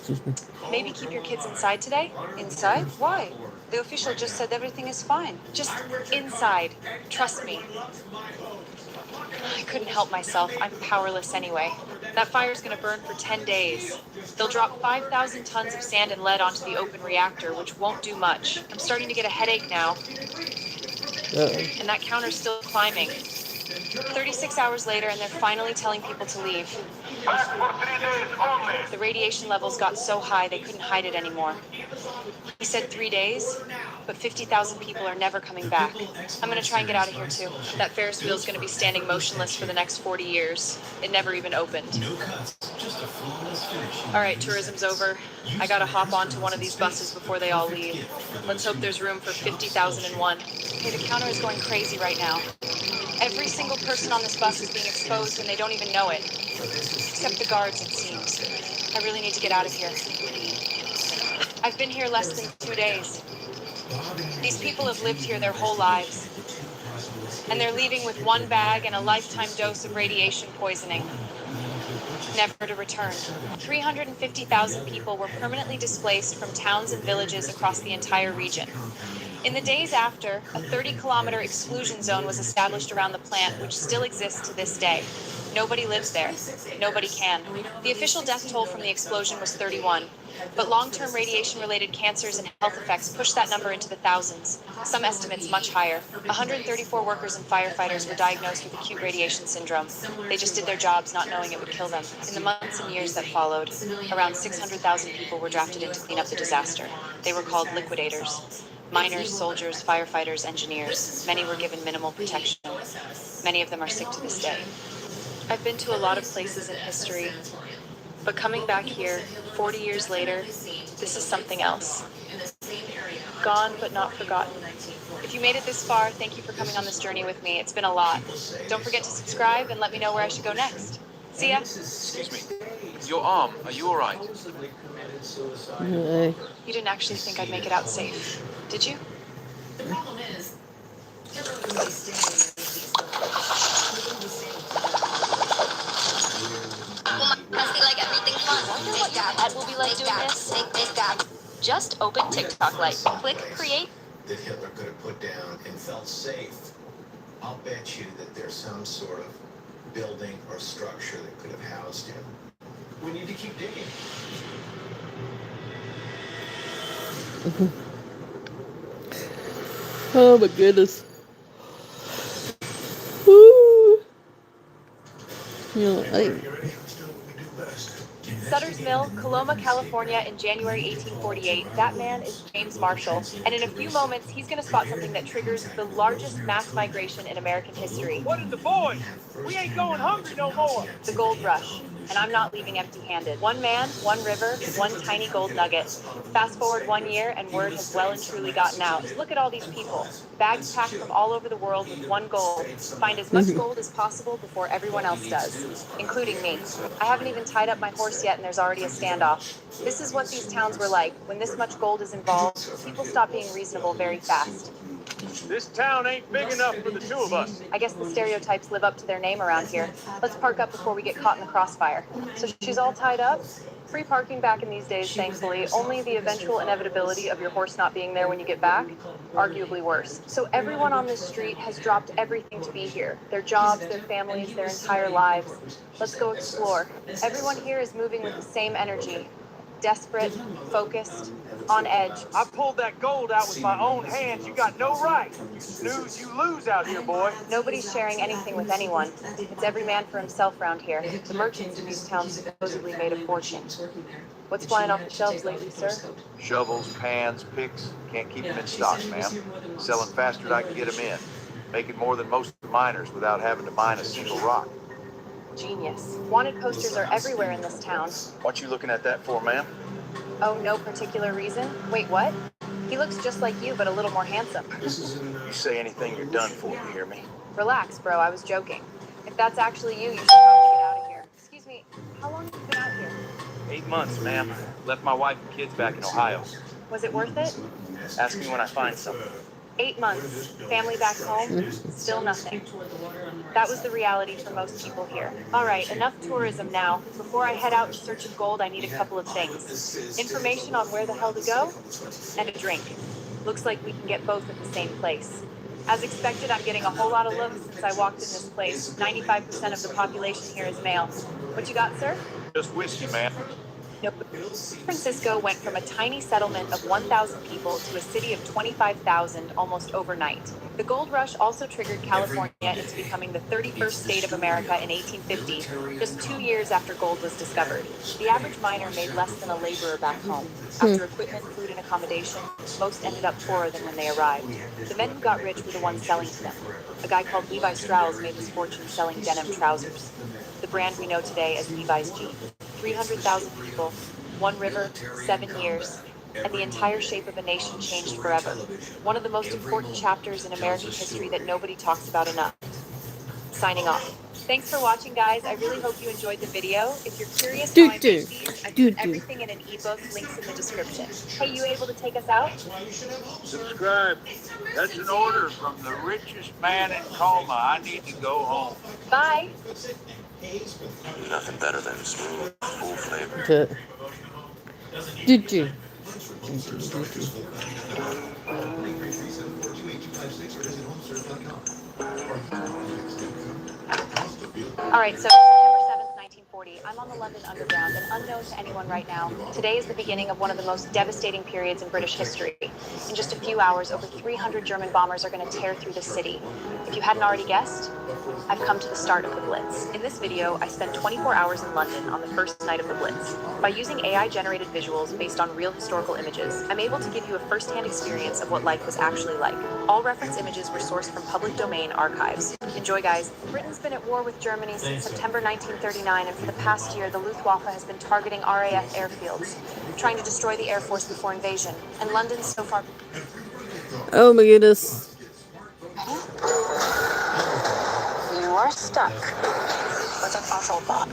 maybe keep your kids inside today? Inside? Why? The official just said everything is fine. Just inside. Trust me. I couldn't help myself. I'm powerless anyway. That fire's gonna burn for 10 days. They'll drop 5,000 tons of sand and lead onto the open reactor, which won't do much. I'm starting to get a headache now. And that counter's still climbing. 36 hours later, and they're finally telling people to leave. The radiation levels got so high they couldn't hide it anymore. He said 3 days, but 50,000 people are never coming back. I'm gonna try and get out of here too. That Ferris wheel's gonna be standing motionless for the next 40 years. It never even opened. All right, tourism's over. I gotta hop onto one of these buses before they all leave. Let's hope there's room for 50,001. Hey, the counter is going crazy right now. Every single person on this bus is being exposed and they don't even know it. Except the guards, it seems. I really need to get out of here. I've been here less than 2 days. These people have lived here their whole lives. And they're leaving with one bag and a lifetime dose of radiation poisoning. Never to return. 350,000 people were permanently displaced from towns and villages across the entire region. In the days after, a 30-kilometer exclusion zone was established around the plant, which still exists to this day. Nobody lives there. Nobody can. The official death toll from the explosion was 31, but long-term radiation-related cancers and health effects pushed that number into the thousands, some estimates much higher. 134 workers and firefighters were diagnosed with acute radiation syndrome. They just did their jobs not knowing it would kill them. In the months and years that followed, around 600,000 people were drafted in to clean up the disaster. They were called liquidators. Miners, soldiers, firefighters, engineers. Many were given minimal protection. Many of them are sick to this day. I've been to a lot of places in history, but coming back here, 40 years later, this is something else. Gone but not forgotten. If you made it this far, thank you for coming on this journey with me. It's been a lot. Don't forget to subscribe and let me know where I should go next. See ya. Excuse me. Your arm, are you alright? No. You didn't actually think I'd make it out safe, did you? The problem is, Must be like everything fun. I wonder what Dad will be like doing this. Just open TikTok Lite. Click create. That Hitler could have put down and felt safe. I'll bet you that there's some sort of building or structure that could have housed him. We need to keep digging. Oh my goodness. Woo. You know, Sutter's Mill, Coloma, California in January 1848. That man is James Marshall. And in a few moments, he's going to spot something that triggers the largest mass migration in American history. What is the boys? We ain't going hungry no more. The gold rush. And I'm not leaving empty-handed. One man, one river, one tiny gold nugget. Fast forward 1 year and word has well and truly gotten out. Look at all these people. Bags packed from all over the world with one goal. Find as much gold as possible before everyone else does, including me. I haven't even tied up my horse yet and there's already a standoff. This is what these towns were like. When this much gold is involved, people stop being reasonable very fast. This town ain't big enough for the two of us. I guess the stereotypes live up to their name around here. Let's park up before we get caught in the crossfire. So she's all tied up? Free parking back in these days, thankfully. Only the eventual inevitability of your horse not being there when you get back. Arguably worse. So everyone on this street has dropped everything to be here. Their jobs, their families, their entire lives. Let's go explore. Everyone here is moving with the same energy. Desperate, focused, on edge. I pulled that gold out with my own hands. You got no right. You snooze, you lose out here, boy. Nobody's sharing anything with anyone. It's every man for himself around here. The merchants in these towns supposedly made a fortune. What's flying off the shelves lately, sir? Shovels, pans, picks. Can't keep them in stock, ma'am. Selling faster than I can get them in. Making more than most miners without having to mine a single rock. Genius. Wanted posters are everywhere in this town. What you looking at that for, ma'am? Oh, no particular reason? Wait, what? He looks just like you, but a little more handsome. You say anything, you're done for, you hear me? Relax, bro, I was joking. If that's actually you, you should probably get out of here. Excuse me, how long have you been out here? 8 months, ma'am. Left my wife and kids back in Ohio. Was it worth it? Ask me when I find something. 8 months, family back home, still nothing. That was the reality for most people here. All right, enough tourism now. Before I head out in search of gold, I need a couple of things. Information on where the hell to go, and a drink. Looks like we can get both at the same place. As expected, I'm getting a whole lot of looks since I walked in this place. 95% of the population here is male. What you got, sir? Just whiskey, ma'am. Nope. San Francisco went from a tiny settlement of 1,000 people to a city of 25,000 almost overnight. The gold rush also triggered California into becoming the 31st state of America in 1850, just 2 years after gold was discovered. The average miner made less than a laborer back home. After equipment, food, and accommodation, most ended up poorer than when they arrived. The men who got rich were the ones selling to them. A guy called Levi Strauss made his fortune selling denim trousers, the brand we know today as Levi's jeans. 300,000 people, one river, 7 years, and the entire shape of a nation changed forever. One of the most important chapters in American history that nobody talks about enough. Signing off. Thanks for watching, guys. I really hope you enjoyed the video. If you're curious how I make these, I put everything in an ebook, links in the description. Hey, you able to take us out? Subscribe. That's an order from the richest man in Colma. I need to go home. Bye. Nothing better than smooth, full flavor. Did you? All right, so September 7th, 1940, I'm on the London Underground, and unknown to anyone right now, today is the beginning of one of the most devastating periods in British history. In just a few hours, over 300 German bombers are going to tear through the city. If you hadn't already guessed, I've come to the start of the Blitz. In this video, I spent 24 hours in London on the first night of the Blitz. By using AI-generated visuals based on real historical images, I'm able to give you a first-hand experience of what life was actually like. All reference images were sourced from public domain archives. Enjoy, guys. Britain's been at war with Germany since September 1939, and for the past year, the Luftwaffe has been targeting RAF airfields, trying to destroy the Air Force before invasion. And London so far... Oh my goodness. You are stuck with an awful bot.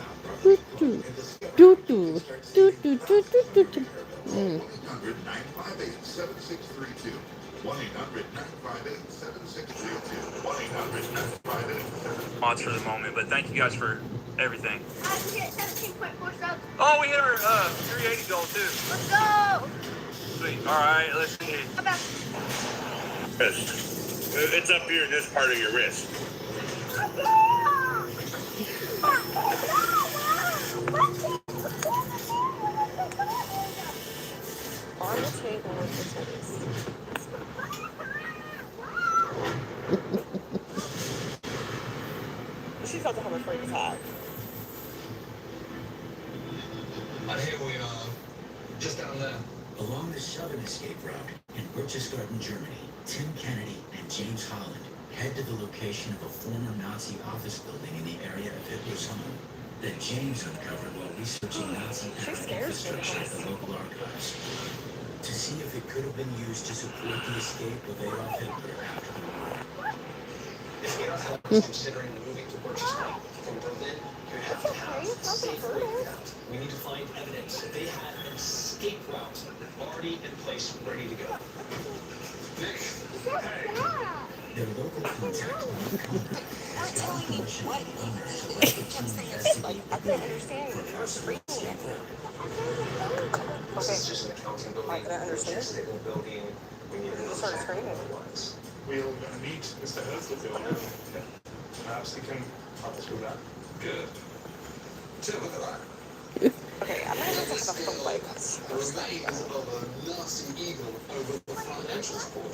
Mods for the moment, but thank you guys for everything. We hit 17.4 subs. Oh, we hit our 380 goal too. Let's go. Sweet. All right, let's see. How about It's up here in this part of your wrist. On the table with the titties. She's about to have a freak attack. And here we are, just down there. Along the southern escape route in Berchtesgaden, Germany, Tim Kennedy and James Holland head to the location of a former Nazi office building in the area of Hitler's home that James uncovered while researching Nazi infrastructure at the local archives to see if it could have been used to support the escape of Adolf Hitler after the war. If we are considering moving to Berchtesgaden from Berlin, you have to have a safe way out. We need to find evidence that they had an escape route already in place, ready to go. Nick, hey. Their local contact I'm telling you what. I can't understand you. You're screaming at me. This is just an accounting building. I can understand. Stable building. We need You started screaming. We're going to meet Mr. Herzl now. Perhaps he can help us with that. Good. So look at that. Okay, I'm gonna have to have a like this. The remains of a nasty eagle over the financial support.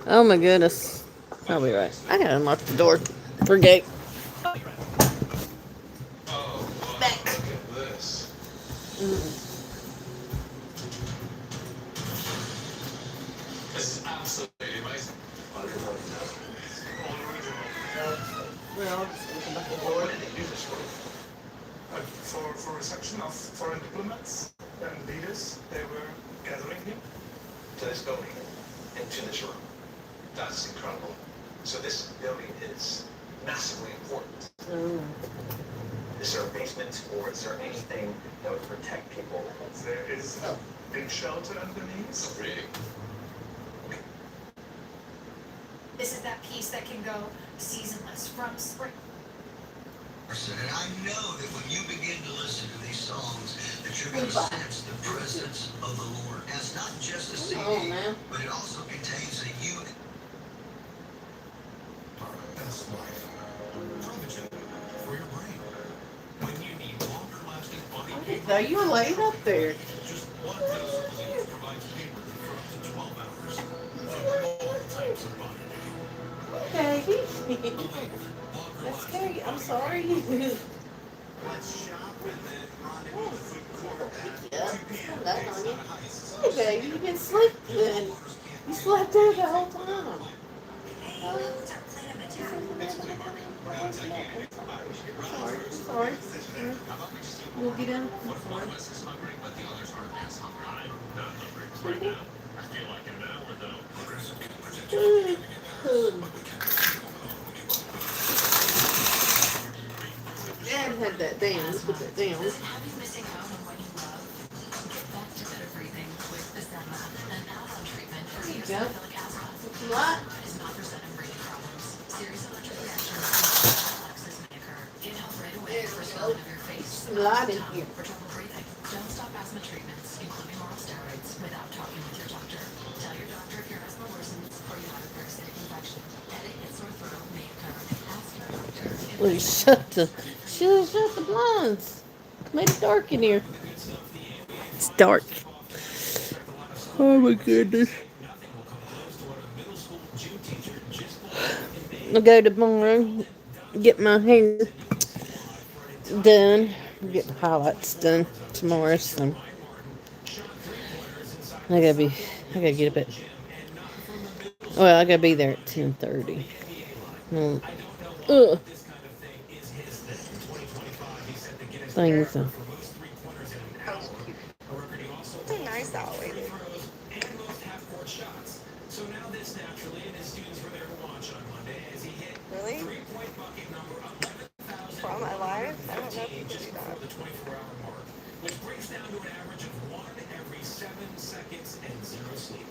Oh my goodness. I'll be right. I gotta unlock the door. Forget. Oh, look at this. This is absolutely amazing. For reception of foreign diplomats. and leaders, they were gathering here? To this building and to this room. That's incredible. So this building is massively important. Is there a basement or is there anything that would protect people? There is a big shelter underneath. Really? This is that piece that can go seasonless from spring. And I know that when you begin to listen to these songs, that you're going to sense the presence of the Lord. And it's not just a CD, but it also contains a unit. Best life. Prevagen for your brain. When you need longer lasting body pain. Now you're laid up there. Just one dose of Aleve provides pain relief for up to 12 hours. For all types of body pain. Okay. That's scary. I'm sorry. Let's shop and then rendezvous the food court at 2 p.m. Hey, baby, you've been sleeping. You slept there the whole time. Sorry. We'll get in. One of us is hungry, but the others aren't as hungry. I'm not hungry right now. I feel like in an hour, though. Aggressive Dad had that down. Let's put that down. Missing out on what you love? Get back to better breathing with Asthma, an at-home treatment for There you go. eosinophilic asthma. What? Is not presenting breathing problems. Serious electric reactions and reflexes may occur. Get help right away for swelling of your face. Light in here. For trouble breathing. Don't stop asthma treatments, including oral steroids, without talking with your doctor. Tell your doctor if your asthma worsens or you have a parasitic infection. Headache and sore throat may occur. Ask your doctor. Well, shut the blinds. Made it dark in here. It's dark. Oh my goodness. I'll go tomorrow, get my hair done, get the highlights done tomorrow. So I gotta get up at. Well, I gotta be there at 10:30. Things. They're nice always. Really? From my life? I don't know if you can do that. Which breaks down to an average of 1 every 7 seconds and 0 sleep.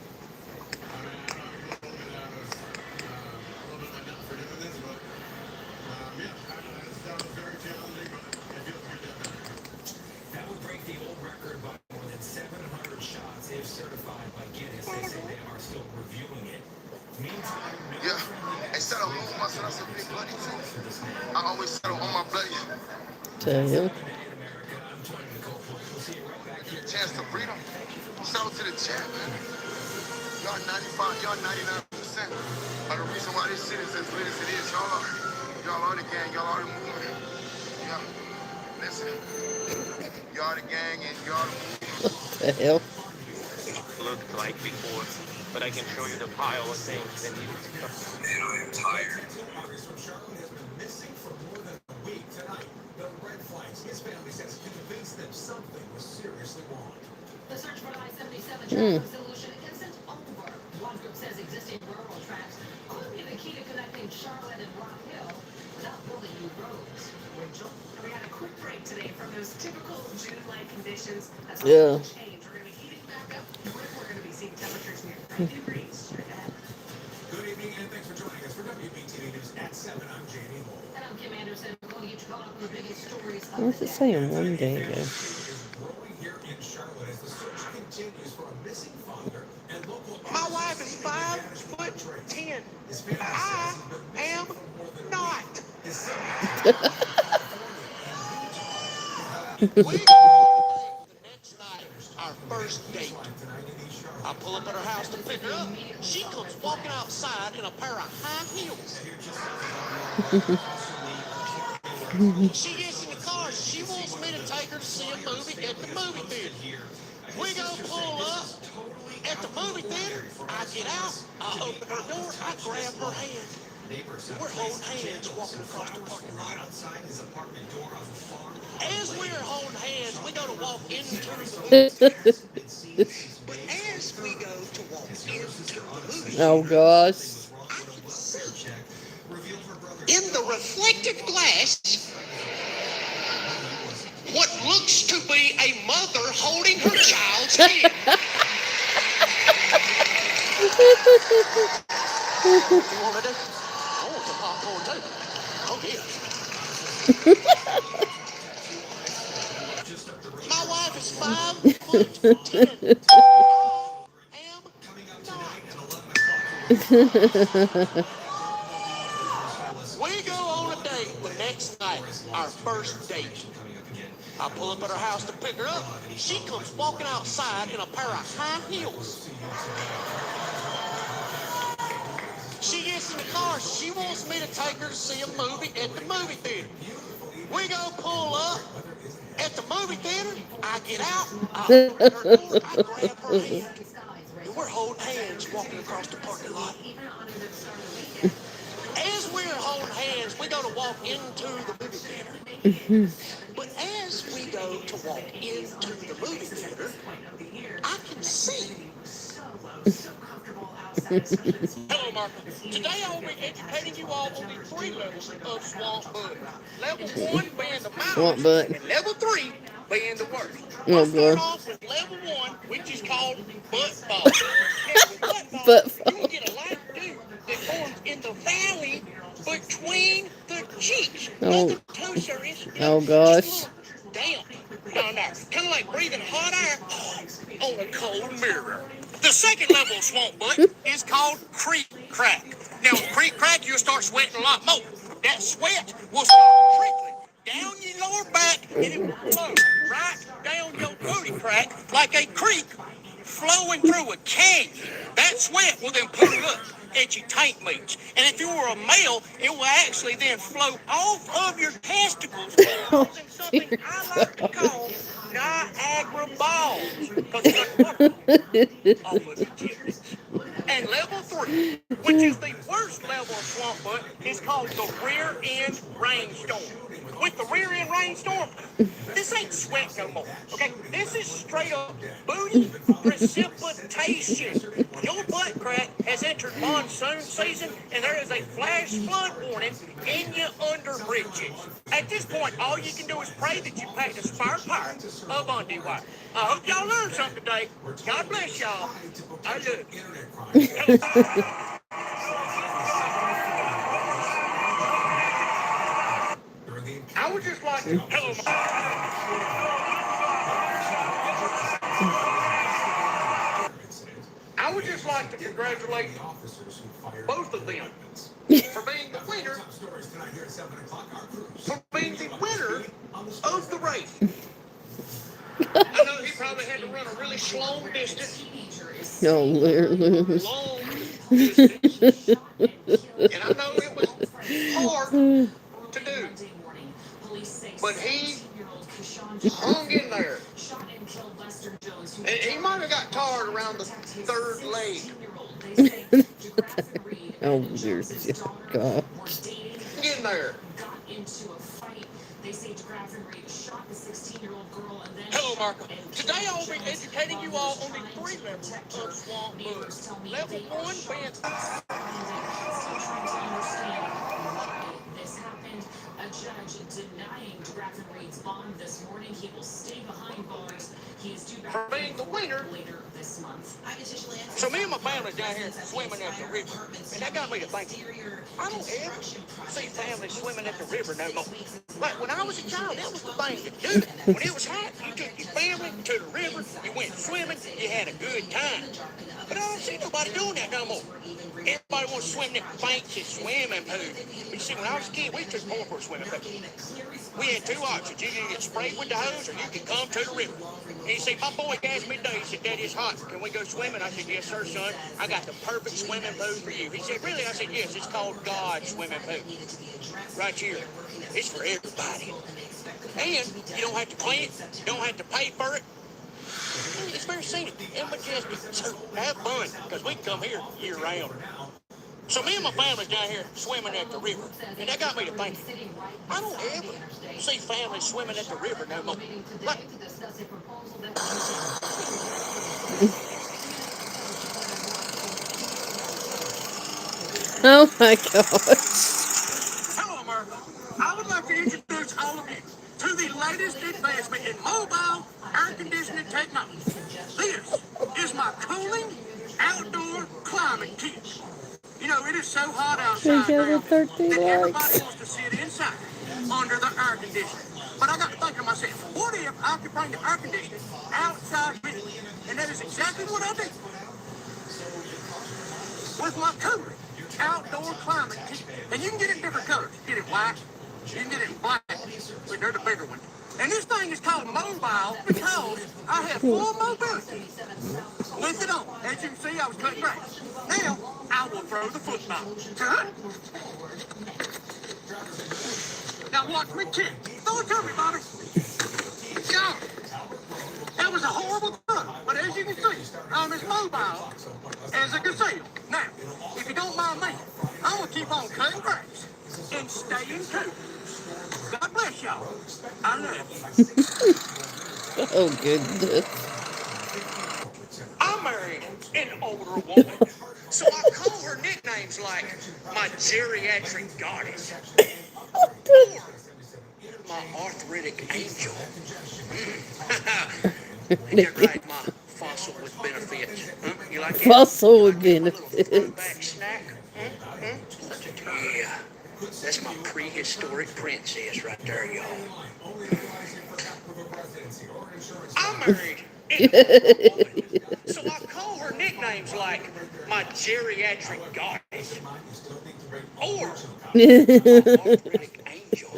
That would break the old record by more than 700 shots if certified by Guinness. They say they are still reviewing it. Meantime, Hey, settle on my son. That's a big bloody too. I always settle on my bloody. Tail. Chance to freedom. Settle to the champ, man. Y'all 95, y'all 99% of the reason why this shit is as lit as it is. Y'all are the gang, y'all are the movement. Yeah. Listen. Y'all the gang and y'all the movement. What the hell? Looked like before, but I can show you the pile of things that needed to come. Man, I am tired. The search for I-77 traffic solution isn't over. One group says existing rural tracks could be the key to connecting Charlotte and Rock Hill without building new roads. Rachel, we had a quick break today from those typical June-like conditions. That's all change. We're going to be heating back up. We're going to be seeing temperatures near 90 degrees straight ahead. Good evening and thanks for joining us for WBTV News at 7. I'm Jamie Hall. And I'm Kim Anderson. We're going to get you caught up on the biggest stories of What's it saying? One day ago. My wife is 5'10". I am not. The next night, our first date. I pull up at her house to pick her up. She comes walking outside in a pair of high heels. She gets in the car. She wants me to take her to see a movie at the movie theater. We go pull up at the movie theater. I get out. I open her door. I grab her hand. We're holding hands walking across the parking lot. As we're holding hands, we go to walk into the movie theater. But as we go to walk into the movie theater, Oh gosh. I can see in the reflective glass what looks to be a mother holding her child's hand. What you want to do? I want some popcorn too. Oh yeah. My wife is 5'10". We go on a date the next night, our first date. I pull up at her house to pick her up. She comes walking outside in a pair of high heels. She gets in the car. She wants me to take her to see a movie at the movie theater. We go pull up at the movie theater. I get out. I open her door. I grab her hand. And we're holding hands walking across the parking lot. As we're holding hands, we go to walk into the movie theater. But as we go to walk into the movie theater, I can see. Hello, Martha. Today I'll be educating you all on the 3 levels of swamp butt. Level 1 being the mildest, and level 3 being the worst. We'll start off with level 1, which is called butt ball. Now, with butt ball, you will get a light dew that forms in the valley between the cheeks. Nothing too serious. Oh gosh. Just a little damp down there. Kind of like breathing hot air on a cold mirror. The second level of swamp butt is called creek crack. Now, with creek crack, you'll start sweating a lot more. That sweat will start trickling down your lower back, and it will flow right down your booty crack like a creek flowing through a canyon. That sweat will then pool up at your tank meats. And if you were a male, it will actually then flow off of your testicles, causing something I like to call Niagara balls. Because it's like water off of your tits. And level 3, which is the worst level of swamp butt, is called the rear end rainstorm. With the rear end rainstorm, this ain't sweat no more. Okay, this is straight up booty precipitation. Your butt crack has entered monsoon season, and there is a flash flood warning in your under bridges. At this point, all you can do is pray that you packed a spare pair of underwear. I hope y'all learned something today. God bless y'all. I love you. I would just like to I would just like to congratulate both of them for being the winner, of the race. I know he probably had to run a really slow distance. No, lose. Long distance. And I know it was hard to do. But he hung in there. And he might have got tired around the third leg. Oh, dear God. Get in there. Hello, Marco. Today I'll be educating you all on the 3 levels of swamp butt. Level 1 being... This happened. A judge denying Draven Reed's bond this morning. He will stay behind bars. He is due back for being the winner later this month. So me and my family down here swimming at the river, and that got me to thinking, I don't ever see families swimming at the river no more. Like when I was a child, that was the thing to do. When it was hot, you took your family to the river, you went swimming, you had a good time. But I don't see nobody doing that no more. Everybody wants to swim in that fancy swimming pool. But you see, when I was a kid, we took more for a swimming pool. We had 2 options. You can get sprayed with the hose, or you can come to the river. And you see, my boy asked me today, he said, Daddy, it's hot. Can we go swimming? I said, yes, sir, son. I got the perfect swimming pool for you. He said, really? I said, yes, it's called God's swimming pool. Right here. It's for everybody. And you don't have to clean it. You don't have to pay for it. It's very scenic and majestic. So have fun, because we can come here year round. So me and my family's down here swimming at the river, and that got me to thinking. I don't ever see families swimming at the river no more. Like, Oh my gosh. hello, America. I would like to introduce all of you to the latest advancement in mobile air conditioning technology. This is my cooling outdoor climate kit. You know, it is so hot We outside got now a 30 that everybody likes. wants to sit inside under the air conditioner. But I got to think to myself, what if I could bring the air conditioning outside with me? And that is exactly what I did with my cooling outdoor climate kit. And you can get it in different colors. You can get it white, you can get it in black, but they're the bigger one. And this thing is called mobile because I have full mobility with it on. As you can see, I was cutting grass. Now, I will throw the football. Now watch me kick. Throw it to me, Bobby. Yeah. That was a horrible throw, but as you can see, I'm as mobile as I can see. Now, if you don't mind me, I'm going to keep on cutting grass and staying cool. God bless y'all. I love you. Oh goodness. I married an older woman, so I call her nicknames like my geriatric goddess or my arthritic angel. Ain't that right, my fossil with benefits? Huh? You like it? Fossil You with like it, my little throwback benefits. snack? Yeah, that's my prehistoric princess right there, y'all. I married an older woman, so I call her nicknames like my geriatric goddess or my arthritic angel.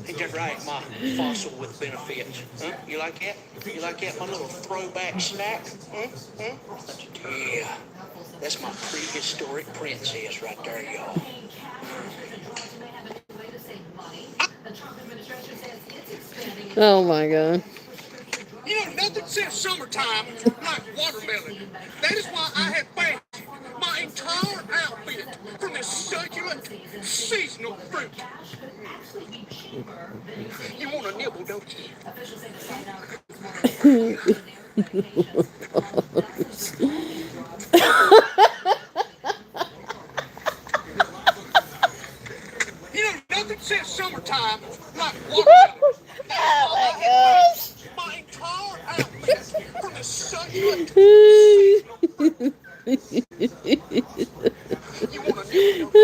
Ain't that right, my fossil with benefits? Huh? You like that? You like that, my little throwback snack? Yeah, that's my prehistoric princess right there, y'all. Oh my god. You know, nothing says summertime like watermelon. That is why I have fashioned my entire outfit from this succulent seasonal fruit. You want a nibble, don't you? You know, nothing says summertime like watermelon. That is why I have fashioned my entire outfit from this succulent seasonal fruit. You want a nibble,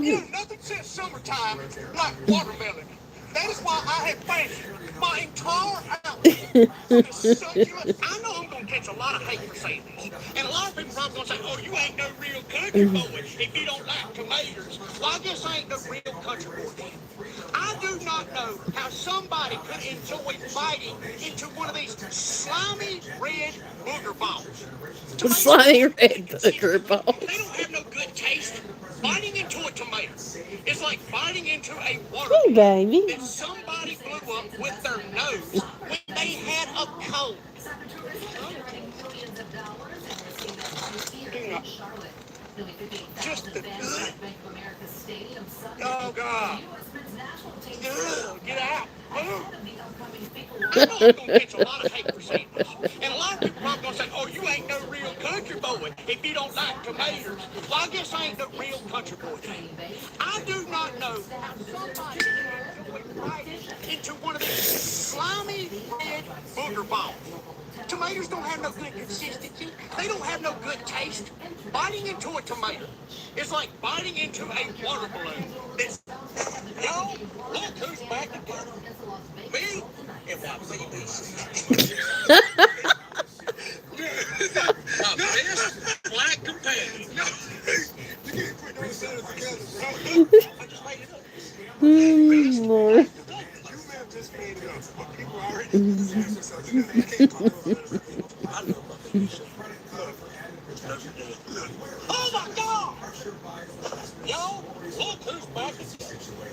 You know, nothing says summertime like watermelon. That is why I have fashioned my entire outfit from this succulent. I know I'm going to catch a lot of hate for saying this. And a lot of people probably going to say, oh, you ain't no real country boy if you don't like tomatoes. Well, I guess I ain't no real country boy. I do not know how somebody could enjoy biting into one of these slimy red booger balls. Slimy red booger balls. They don't have no good taste. Biting into a tomato is like biting into a water Hey baby. that somebody blew up with their nose when they had a cold. Just the good. Oh God. Get out. I know I'm going to catch a lot of hate for saying this. And a lot of people are going to say, oh, you ain't no real country boy if you don't like tomatoes. Well, I guess I ain't no real country boy. I do not know how somebody can enjoy biting into one of these slimy red booger balls. Tomatoes don't have no good consistency. They don't have no good taste. Biting into a tomato is like biting into a water balloon. Yo, look who's back together. Me and my baby. My best black companion. You can't put those letters together. I just made it up. Lord. You may have just made it up, but people already attach themselves to that. I can't put those letters together. I love my baby so much. Oh my God! Yo, look who's back together.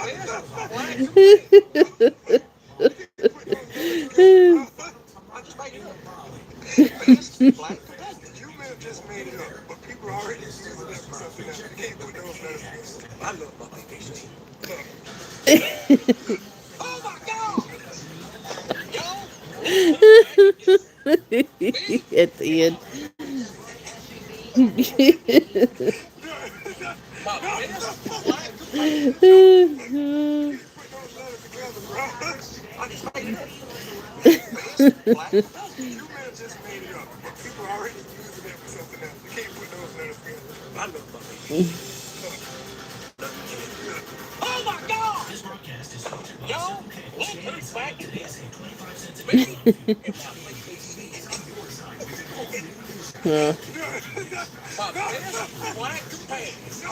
You may have just made it up, but people are already using that for something else. You can't put those letters together. I love my BBC. Oh my God! At the end. I just made it up. You may have just made it up, but people are already using that for something else. You can't put those letters together. I love my BBC. Oh my God! Y'all, look back. Uh, My best black pants. You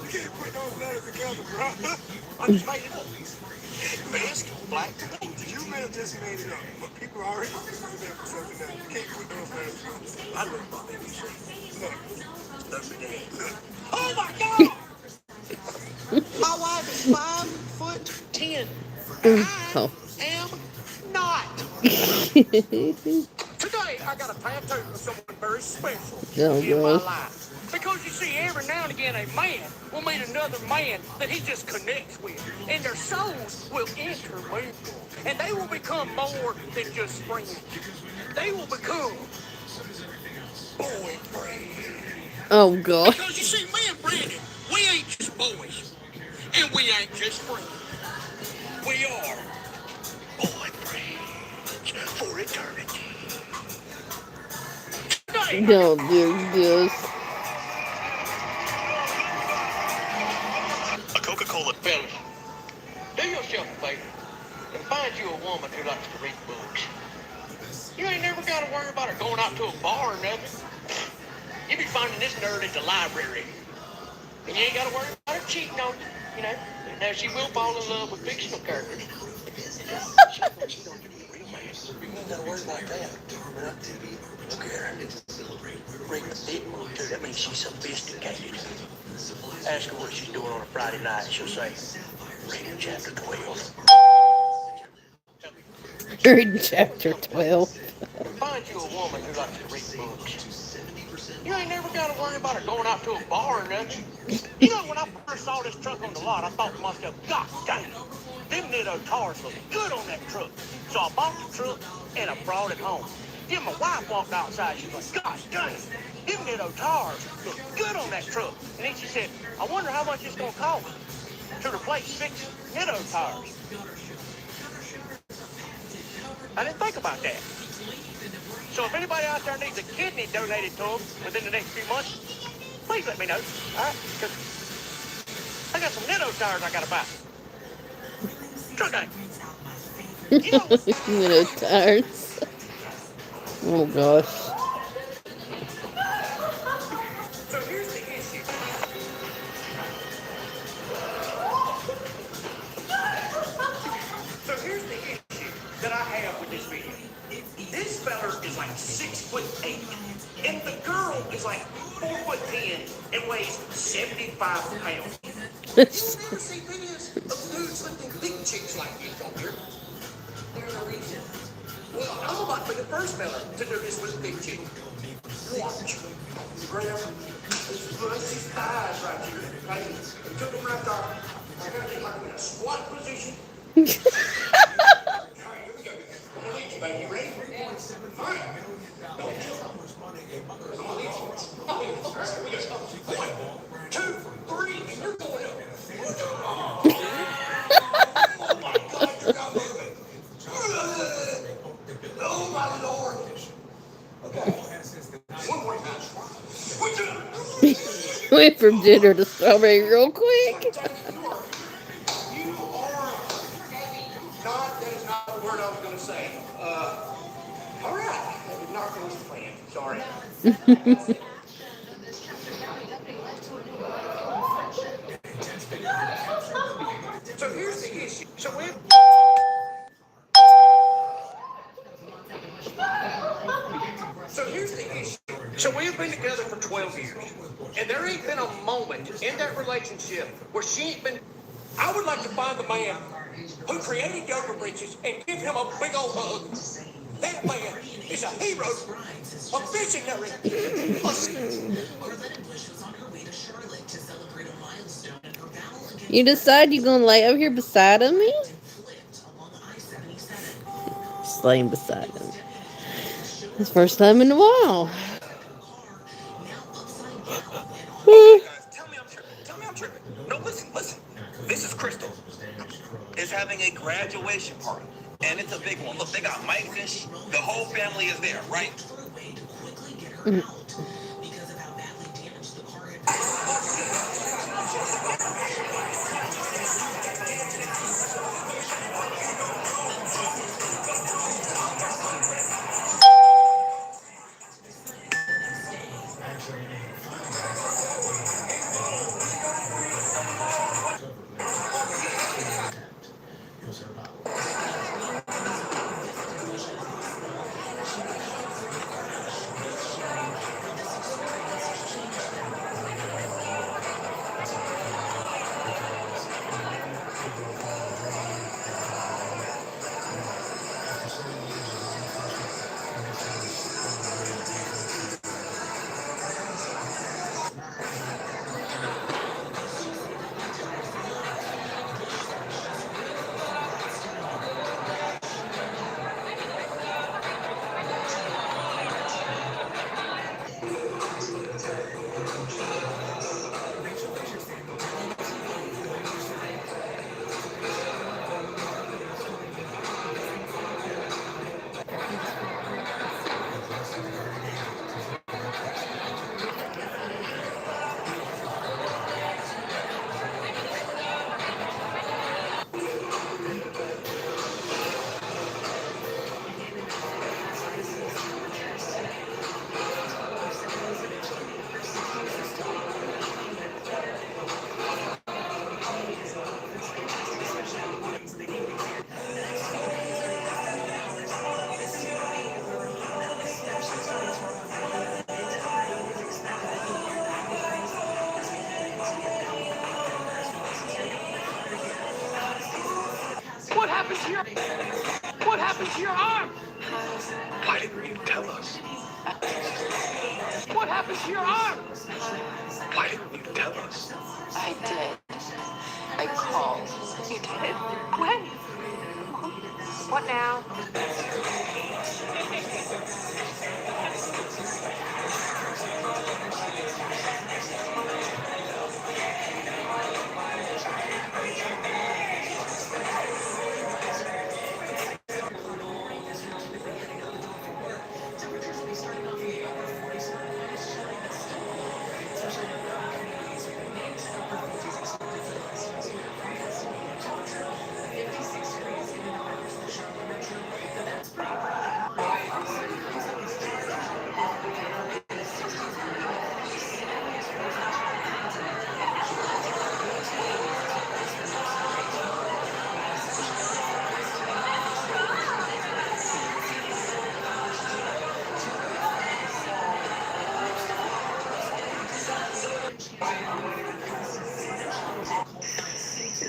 can't put those letters together, bro. I just made it up. Best black pants. You may have just made it up, but people are already using that for something else. You can't put those letters together. I love my BBC. Look. Oh my God! My wife is 5'10". oh. I am not. Today, I got a tattoo for someone very special in my gosh. life. Because you see, every now and again, a man will meet another man that he just connects with. And their souls will intermingle. And they will become more than just friends. They will become boyfriends. Oh gosh. Because you see, me and Brandon, we ain't just boys. And we ain't just friends. We are boyfriends for eternity. Don't do this. A Coca-Cola. Fellas, do yourself a favor and find you a woman who likes to read books. You ain't never got to worry about her going out to a bar or nothing. You be finding this nerd at the library. And you ain't got to worry about her cheating on you, know. Now, she will fall in love with fictional characters. She won't cheat on you with real man. You ain't got to worry about that. Look at her. Reading a big book, too. That means she's sophisticated. Ask her what she's doing on a Friday night. She'll say, reading chapter 12. Read chapter 12. Find you a woman who likes to read books. You ain't never got to worry about her going out to a bar or nothing. You know, when I first saw this truck on the lot, I thought to myself, God dang, them Nitto tires look good on that truck. So I bought the truck and I brought it home. Then my wife walked outside. She was like, God dang, them Nitto tires look good on that truck. And then she said, I wonder how much it's going to cost to replace 6 Nitto tires. I didn't think about that. So if anybody out there needs a kidney donated to them within the next few months, please let me know. All right? Because I got some Nitto tires I got to buy. Sure thing. Tires. Oh gosh. So here's the issue. So here's the issue that I have with this video. This feller is like 6'8", and the girl is like 4'10" and weighs 75 pounds. You never see videos of dudes lifting big chicks like this on here. There's a reason. Well, I'm about to be the first fella to do this with a big chick. Watch. Grab these thighs right here. Right? And took them right there. I gotta get like in a squat position. All right, here we go. I'm gonna lead you, baby. You ready? All right. Don't jump. I'm gonna lead you. All right, here we go. 1, 2, 3, and you're going up. Oh my God, you're not moving. Oh my Lord. Okay. One more time. Went from ginger to strawberry real quick. You are not, that is not the word I was going to say. All right. I did not finish the plan. Sorry. So here's the issue. So we've been together for 12 years. And there ain't been a moment in that relationship where she ain't been I would like to find the man who created yoga britches and give him a big old hug. That man is a hero, a visionary. You decide you're gonna lay over here beside of me? Just laying beside him. It's the first time in a while. Tell me I'm tripping. Tell me I'm tripping. No, listen. This is Crystal. Is having a graduation party. And it's a big one. Look, they got mics in. The whole family is there, right? What happened to your... What happened to your arm? Why didn't you tell us? What happened to your arm? Why didn't you tell us? I did. I called. You did? When? What now?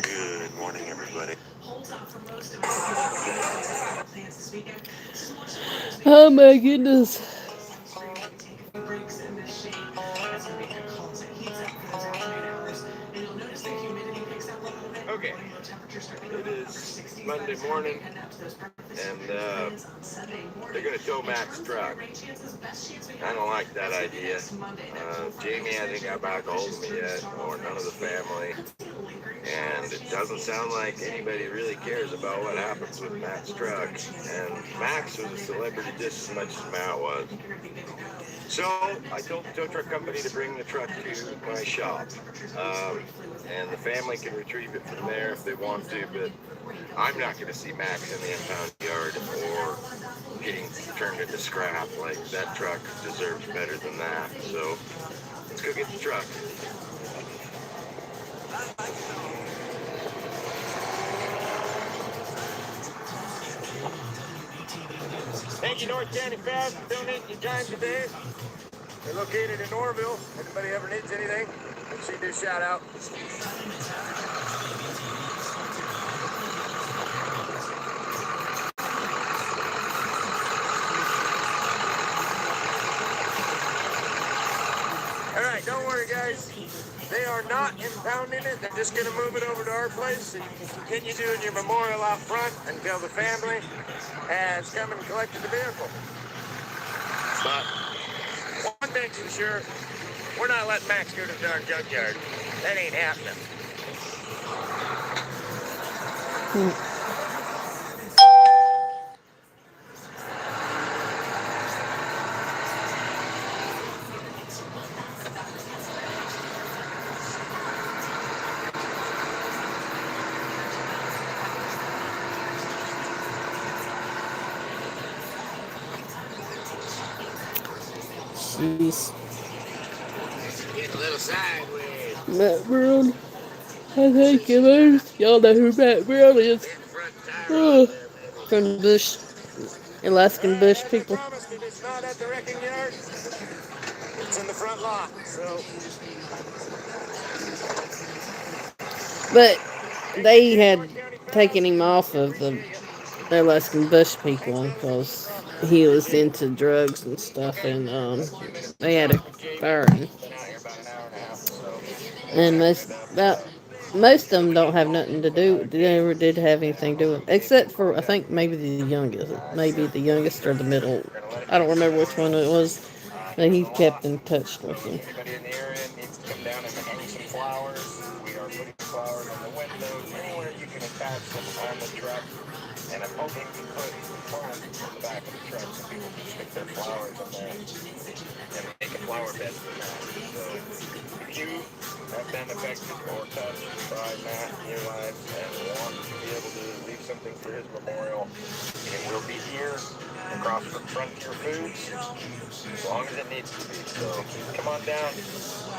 Good morning, everybody. Oh my goodness. Okay. It is Monday morning, and they're going to tow Mac's truck. I don't like that idea. Jamie hasn't got back a hold of me yet, or none of the family. And it doesn't sound like anybody really cares about what happens with Matt's truck. And Max was a celebrity just as much as Matt was. So I told the tow truck company to bring the truck to my shop. And the family can retrieve it from there if they want to, but I'm not going to see Max in the impound yard or getting turned into scrap. Like, that truck deserves better than that. So let's go get the truck. Thank you, North County Fast, for donating your time today. They're located in Orville. Anybody ever needs anything, make sure you do shout out. guys, they are not impounding it. They're just going to move it over to our place so you can continue doing your memorial out front until the family has come and collected the vehicle. But one thing's for sure, we're not letting Max go to the darn junkyard. That ain't happening. Jeez. Getting a little sideways. Matt Brown. I think it is. Y'all know who Matt Brown is. From the Bush, Alaskan Bush people. Promised, if it's not at the wrecking yard, it's in the front lot. So But they had taken him off of the Alaskan Bush people because he was into drugs and stuff, and they had a firing. And most of them don't have nothing to do. They never did have anything to do with, except for I think maybe the youngest or the middle. I don't remember which one it was. But he kept in touch with him. anybody in the area needs to come down and hang some flowers. We are putting flowers on the windows, anywhere you can attach them on the truck. And I'm hoping to put plants in the back of the truck so people can stick their flowers in there and make a flower bed for Matt. So if you have been affected or touched by Matt in your life and want to be able to leave something for his memorial, it will be here across from Frontier Foods as long as it needs to be. So come on down,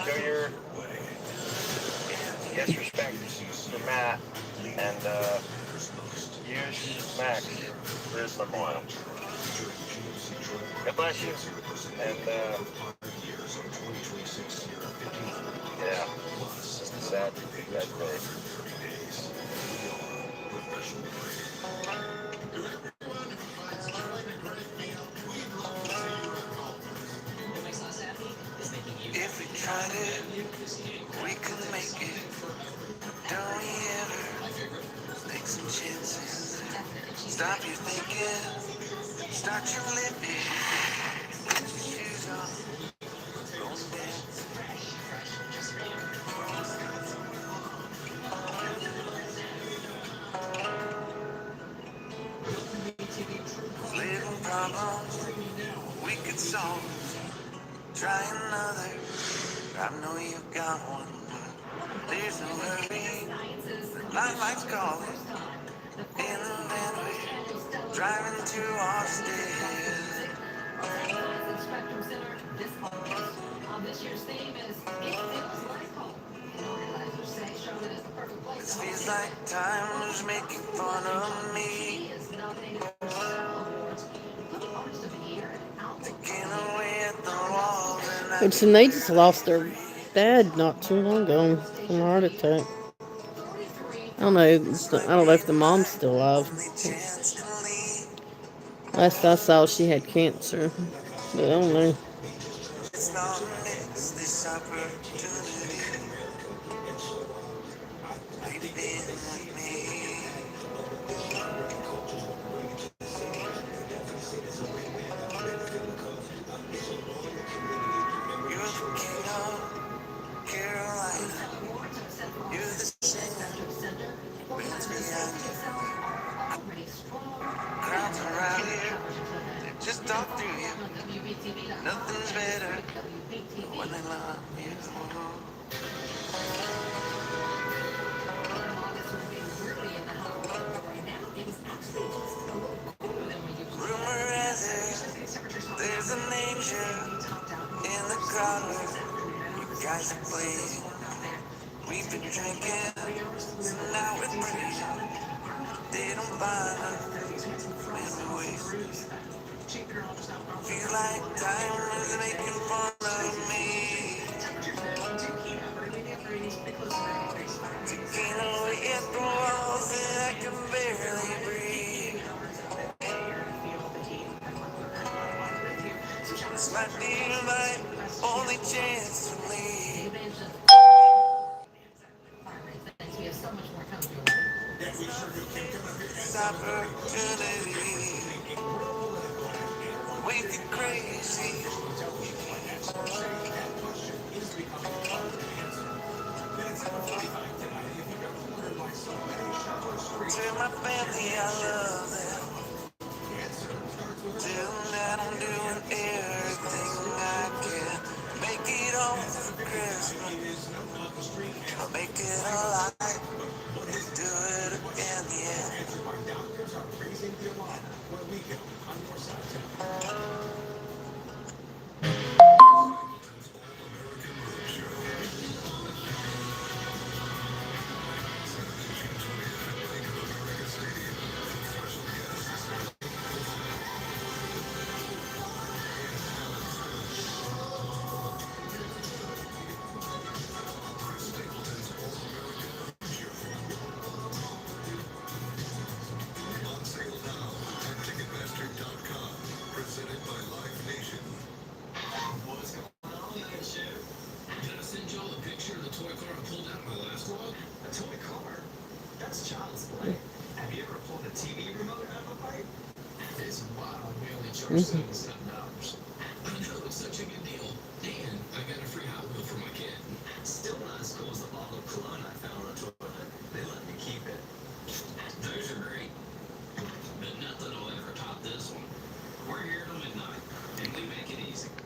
show your respect for Matt, and use Max for his memorial. God bless you. And yeah, sad day. If we tried it, we could make it. Don't we ever take some chances? Stop your thinking, start your living. Put your shoes on, go and dance. Little problems we could solve. Try another. I know you've got one. There's no hurry. Life likes calling. In the van we're driving to Austin. This feels like time is making fun of me. Taking away at the walls and I Which, and they just lost their dad not too long ago from a heart attack. I don't know. I don't know if the mom's still alive. Last I saw, she had cancer. But I don't know. it's not miss this opportunity. You've been with me. You're the king of Carolina. You're the singer. Winds behind you. Crowds around you. They just talk through you. Nothing's better when they love you. Rumor has it, there's an angel in the crowd where you guys are playing. We've been drinking, and now we're praying. They don't find us, and we waste. Feel like time is making fun of me. Taking away at the walls and I can barely breathe. This might be my only chance to leave. Missed opportunity. We get crazy. Tell my family I love them. Tell them that I'm doing everything I can. Make it home for Christmas. I'll make it alright. Do it again, yeah.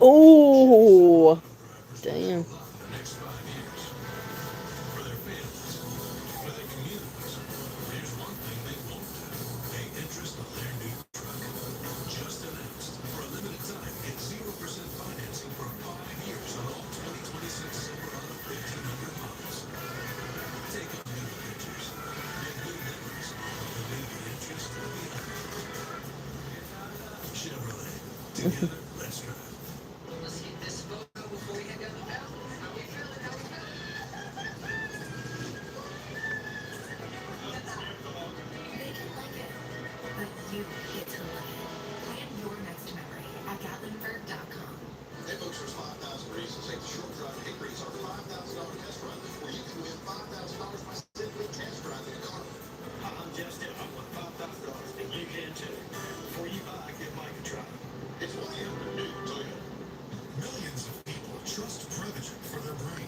Oh, damn. Hey folks, there's 5,000 reasons. Take the short drive to Hickory. It's our $5,000 test run, where you can win $5,000 by simply test driving a car. I'm Justin. I won $5,000, and you can too. Before you buy, give Mike a try. It's why I'm a new Toyota. Millions of people trust Prevagen for their brain.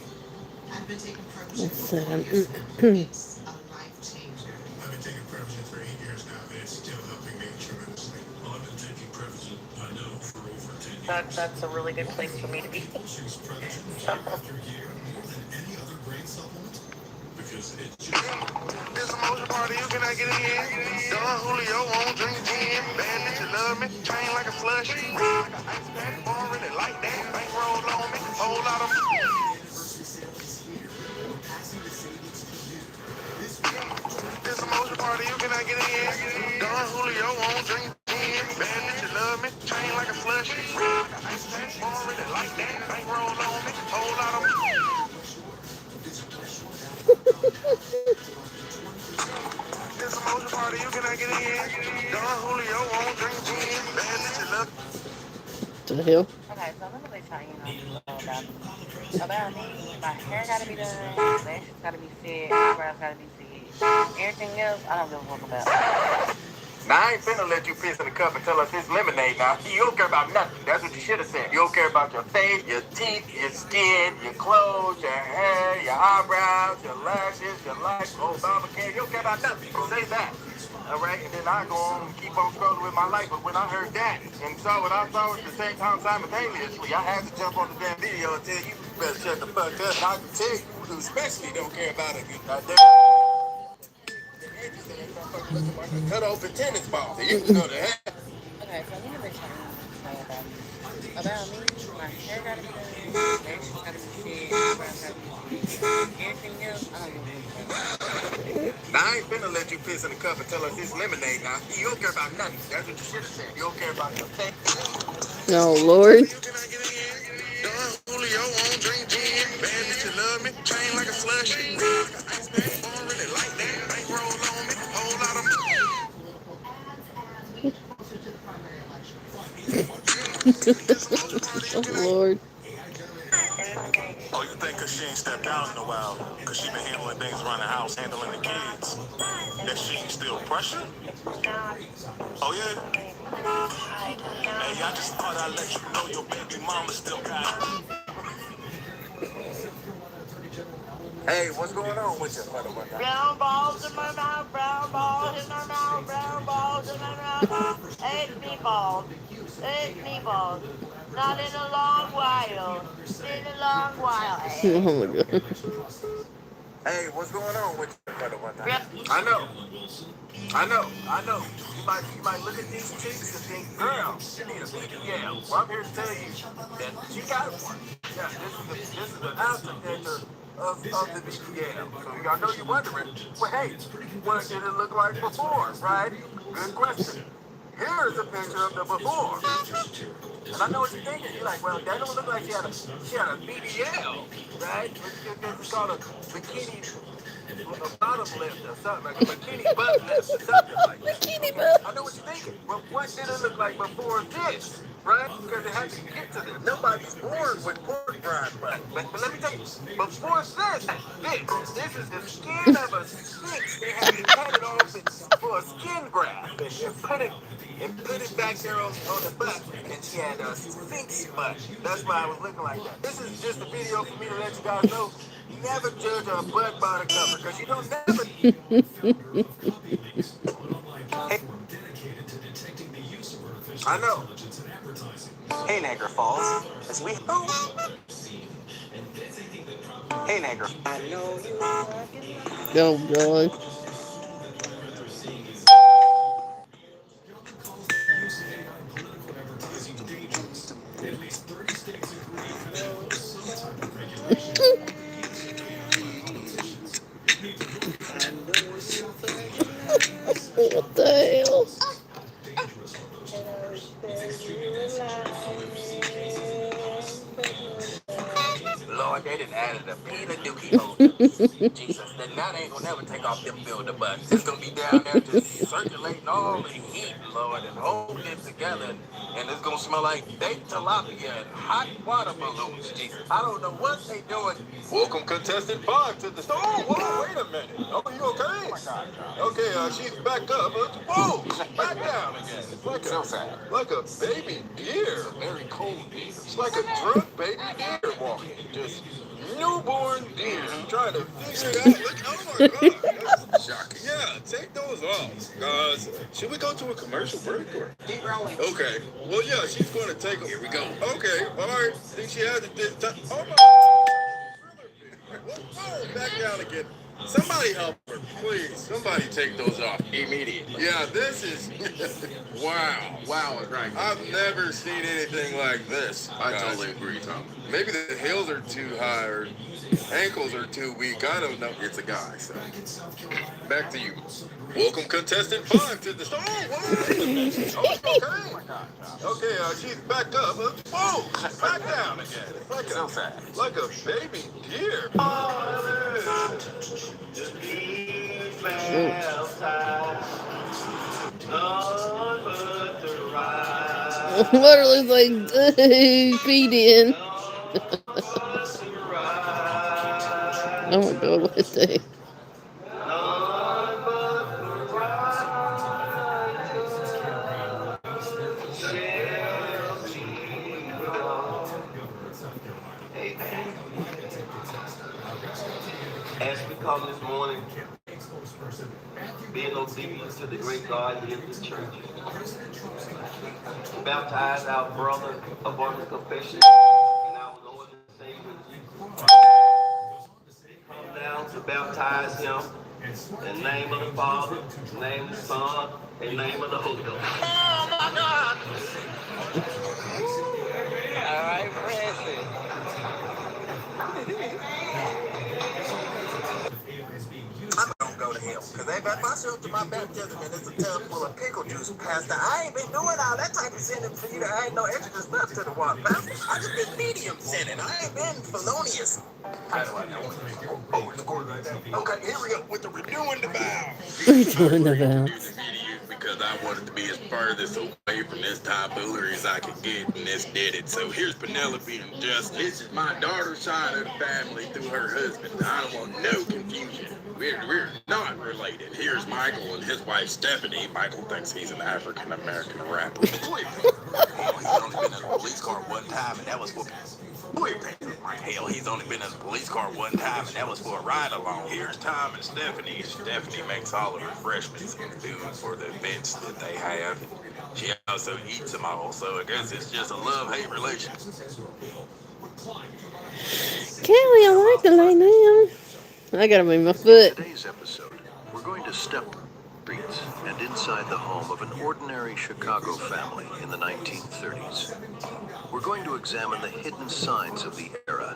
I've been taking Prevagen Let's for 4 see. years now. It's a life changer. I've been taking Prevagen for 8 years now, and it's still helping me tremendously. Well, I've been taking Prevagen, I know, for over 10 years. That's a really good place for me to be. People choose Prevagen year after year more than any other brain supplement because it just. This emotion party, you cannot get in. Don Julio won't drink gin. Bad bitch, you love me. Chain like a slushie. Like an ice pack, bar really like that. Bankroll on me. Whole lot of. This emotion party, you cannot get in. Don Julio won't drink gin. Bad bitch, you love me. Chain like a slushie. Like an ice pack, bar really like that. Bankroll on me. Whole lot of. This emotion party, you cannot get in. Don Julio won't drink gin. Bad bitch, you love. To the hill. Okay, so let me tell you about me. My hair gotta be done, lashes gotta be set, eyebrows gotta be set. Everything else, I don't give a fuck about. Now, I ain't finna let you piss in the cup and tell us it's lemonade now. You don't care about nothing. That's what you should have said. You don't care about your face, your teeth, your skin, your clothes, your hair, your eyebrows, your lashes, your life, Obamacare. You don't care about nothing. Say that. All right? And then I go on and keep on scrolling with my life. But when I heard that and saw what I saw at the same time simultaneously, I had to jump on the damn video and tell you, you better shut the fuck up. And I can tell you who especially don't care about it. Cut open tennis balls. You can go to hell. Okay, so let me tell you about me. About me, my hair gotta be done, lashes gotta be set, eyebrows gotta be set. Everything else, I don't give a fuck. Now, I ain't finna let you piss in the cup and tell us it's lemonade now. You don't care about nothing. That's what you should have said. You don't care about your face. Oh, Lord. Don Julio won't drink gin. Bad bitch, you love me. Chain like a slushie. Like an ice pack, bar really like that. Bankroll on me. Whole lot of. Oh, Lord. Oh, you think because she ain't stepped out in a while, because she been handling things around the house, handling the kids, that she ain't still pressure? Oh, yeah? Hey, I just thought I'd let you know your baby mama still got it. Hey, what's going on with you, mother? Brown balls in my mouth, brown balls in my mouth, brown balls in my mouth. Eight meatballs, eight meatballs. Not in a long while, in a long while. Oh my god. Hey, what's going on with you, mother? I know. I know. You might look at these chicks and think, girl, you need a BBL. Well, I'm here to tell you that she got one. Yeah, this is an after picture of the BBL. So I know you're wondering, well, hey, what did it look like before, right? Good question. Here's a picture of the before. And I know what you're thinking. You're like, well, that don't look like she had a BBL, right? It's called a bikini bottom lift or something, like a bikini butt lift or something like that. Okay, I know what you're thinking. Well, what did it look like before this, right? Because it had to get to this. Nobody's born with pork fried butt. But let me tell you, before this is the skin of a sphinx. They had to cut it off for a skin graft and put it back there on the butt. And she had a sphinx butt. That's why I was looking like that. This is just a video for me to let you guys know. Never judge a butt by the cover, because you don't never. I know. Hey, Niagara Falls. As we. Hey, Niagara. I know you are. Oh god. What the hell? Lord, they done added a Peter Dookie emoji. Jesus, then now they ain't gonna never take off them builder butts. It's gonna be down there just circulating all the heat, Lord, and holding it together. And it's gonna smell like baked tilapia and hot water balloons. Jesus, I don't know what they doing. Welcome, contestant 5 to the. Oh, whoa, wait a minute. Oh, you okay? Oh my God. Okay, she's back up. Whoa, back down again. It's like so sad. Like a baby deer. A very cold deer. It's like a drunk baby deer walking. Just newborn deer trying to figure it out. Look, oh my God. That's shocking. Yeah, take those off. Should we go to a commercial break or? Keep rolling. Okay. Well, yeah, she's going to take them. Here we go. Okay. All right. Think she has it this time. Oh my. Whoa, back down again. Somebody help her, please. Somebody take those off immediately. Yeah, this is. Wow. Wow is right. I've never seen anything like this. I totally agree, Tom. Maybe the heels are too high or ankles are too weak. I don't know. It's a guy, so. Back to you. Welcome, contestant 5 to the. Oh, whoa. Oh, okay. Okay, she's back up. Whoa, back down again. It's like so sad. Like a baby deer. Literally like feed in. Oh my god, what is that? As we come this morning, being obedient to the great God in this church, baptize our brother upon the confession in our Lord and Savior Jesus. Come down to baptize him in the name of the Father, in the name of the Son, in the name of the Holy Ghost. Oh my God! All right, Francis. I'm gonna go to hell. Because if I show up to my baptism and it's a tub full of pickle juice, Pastor, I ain't been doing all that type of sinning for you to add no extra stuff to the water, Pastor. I just been medium sinning. I ain't been felonious. How do I know? Oh, it's going right there. Okay, here we go with the renewing the vow. Renewing the vow. Because I I wanted to be as furthest away from this tomfoolery as I could get, and this did it. So here's Penelope and Justin. This is my daughter's side of the family through her husband. I don't want no confusion. We're not related. Here's Michael and his wife Stephanie. Michael thinks he's an African American rapper. Hell, he's only been in a police car one time, and that was for Hell, he's only been in a police car one time, and that was for a ride along. Here's Tom and Stephanie. Stephanie makes all the refreshments and food for the events that they have. She also eats them all, so I guess it's just a love-hate relationship. Kelly, I like to lay down. I gotta move my foot. Today's episode, we're going to step streets and inside the home of an ordinary Chicago family in the 1930s. We're going to examine the hidden signs of the era.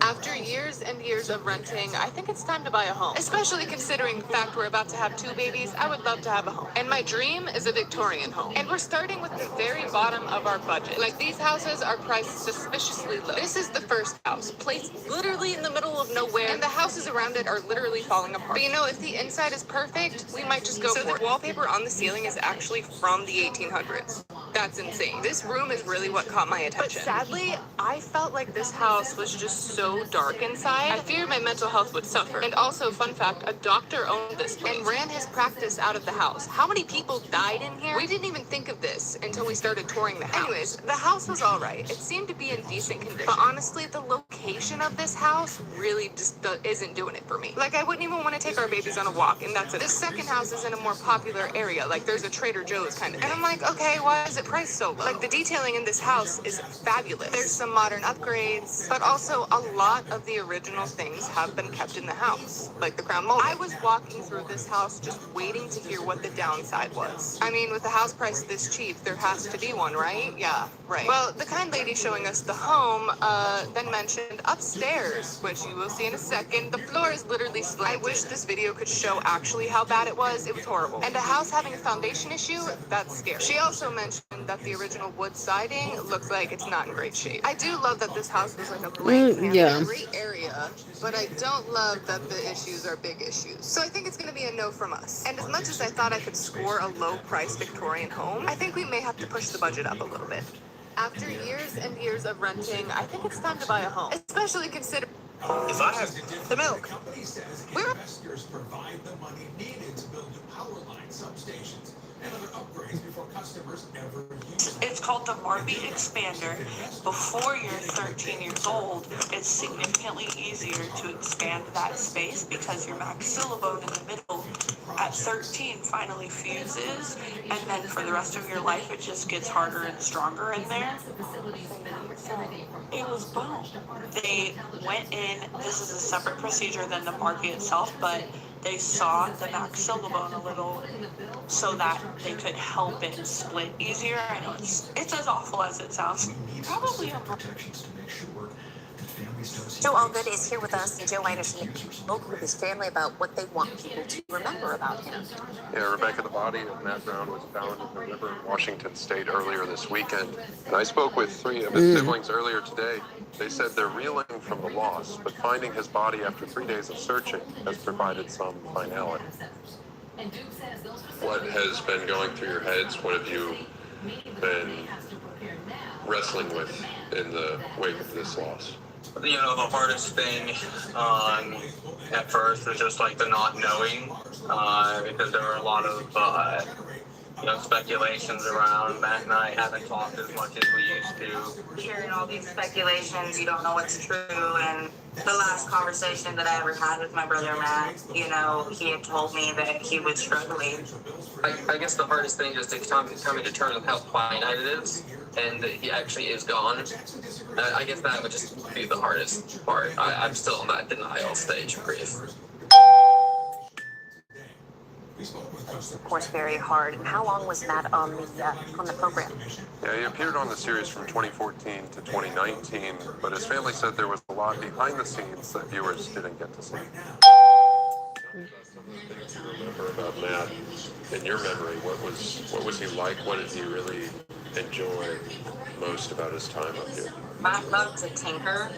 After years and years of renting, I think it's time to buy a home. Especially considering the fact we're about to have 2 babies, I would love to have a home. And my dream is a Victorian home. And we're starting with the very bottom of our budget. Like, these houses are priced suspiciously low. This is the first house, placed literally in the middle of nowhere, and the houses around it are literally falling apart. But you know, if the inside is perfect, we might just go for it. So the wallpaper on the ceiling is actually from the 1800s. That's insane. This room is really what caught my attention. But sadly, I felt like this house was just so dark inside. I feared my mental health would suffer. And also, fun fact, a doctor owned this place and ran his practice out of the house. How many people died in here? We didn't even think of this until we started touring the house. Anyways, the house was all right. It seemed to be in decent condition. But honestly, the location of this house really just isn't doing it for me. Like, I wouldn't even want to take our babies on a walk, and that's it. This second house is in a more popular area. Like, there's a Trader Joe's kind of thing. And I'm like, okay, why is it priced so low? Like, the detailing in this house is fabulous. There's some modern upgrades, but also a lot of the original things have been kept in the house, like the crown molding. I was walking through this house just waiting to hear what the downside was. I mean, with the house price this cheap, there has to be one, right? Yeah, right. Well, the kind lady showing us the home then mentioned upstairs, which you will see in a second. The floor is literally slanted. I wish this video could show actually how bad it was. It was horrible. And a house having a foundation issue, that's scary. She also mentioned that the original wood siding looks like it's not in great shape. I do love that this house was like a blank canvas. Yeah. Great area, but I don't love that the issues are big issues. So I think it's gonna be a no from us. And as much as I thought I could score a low-priced Victorian home, I think we may have to push the budget up a little bit. After years and years of renting, I think it's time to buy a home, especially considering if I have the milk. Investors provide the money needed to build new power lines, substations, and other upgrades before customers ever use them. It's called the Heartbeat Expander. Before you're 13 years old, it's significantly easier to expand that space because your maxillobone in the middle at 13 finally fuses, and then for the rest of your life it just gets harder and stronger in there. It was bone. They went in, this is a separate procedure than the Heartbeat itself, but they saw the maxillobone a little so that they could help it split easier. I know it's as awful as it sounds. Probably a Joe Allgood is here with us, and Joe Anderson spoke with his family about what they want people to remember about him. Yeah, Rebecca, the body of Matt Brown was found in the river in Washington State earlier this weekend. And I spoke with 3 of his siblings earlier today. They said they're reeling from the loss, but finding his body after 3 days of searching has provided some finality. What has been going through your heads? What have you been wrestling with in the wake of this loss? You know, the hardest thing at first was just like the not knowing, because there were a lot of speculations around. Matt and I haven't talked as much as we used to. Hearing all these speculations, you don't know what's true. And the last conversation that I ever had with my brother Matt, you know, he had told me that he was struggling. I guess the hardest thing is to coming to terms with how finite it is, and that he actually is gone. I guess that would just be the hardest part. I'm still in that denial stage of grief. Of course, very hard. How long was Matt on the program? Yeah, he appeared on the series from 2014 to 2019, but his family said there was a lot behind the scenes that viewers didn't get to see. Things you remember about Matt in your memory, what was he like? What did he really enjoy most about his time up here? Matt loved to tinker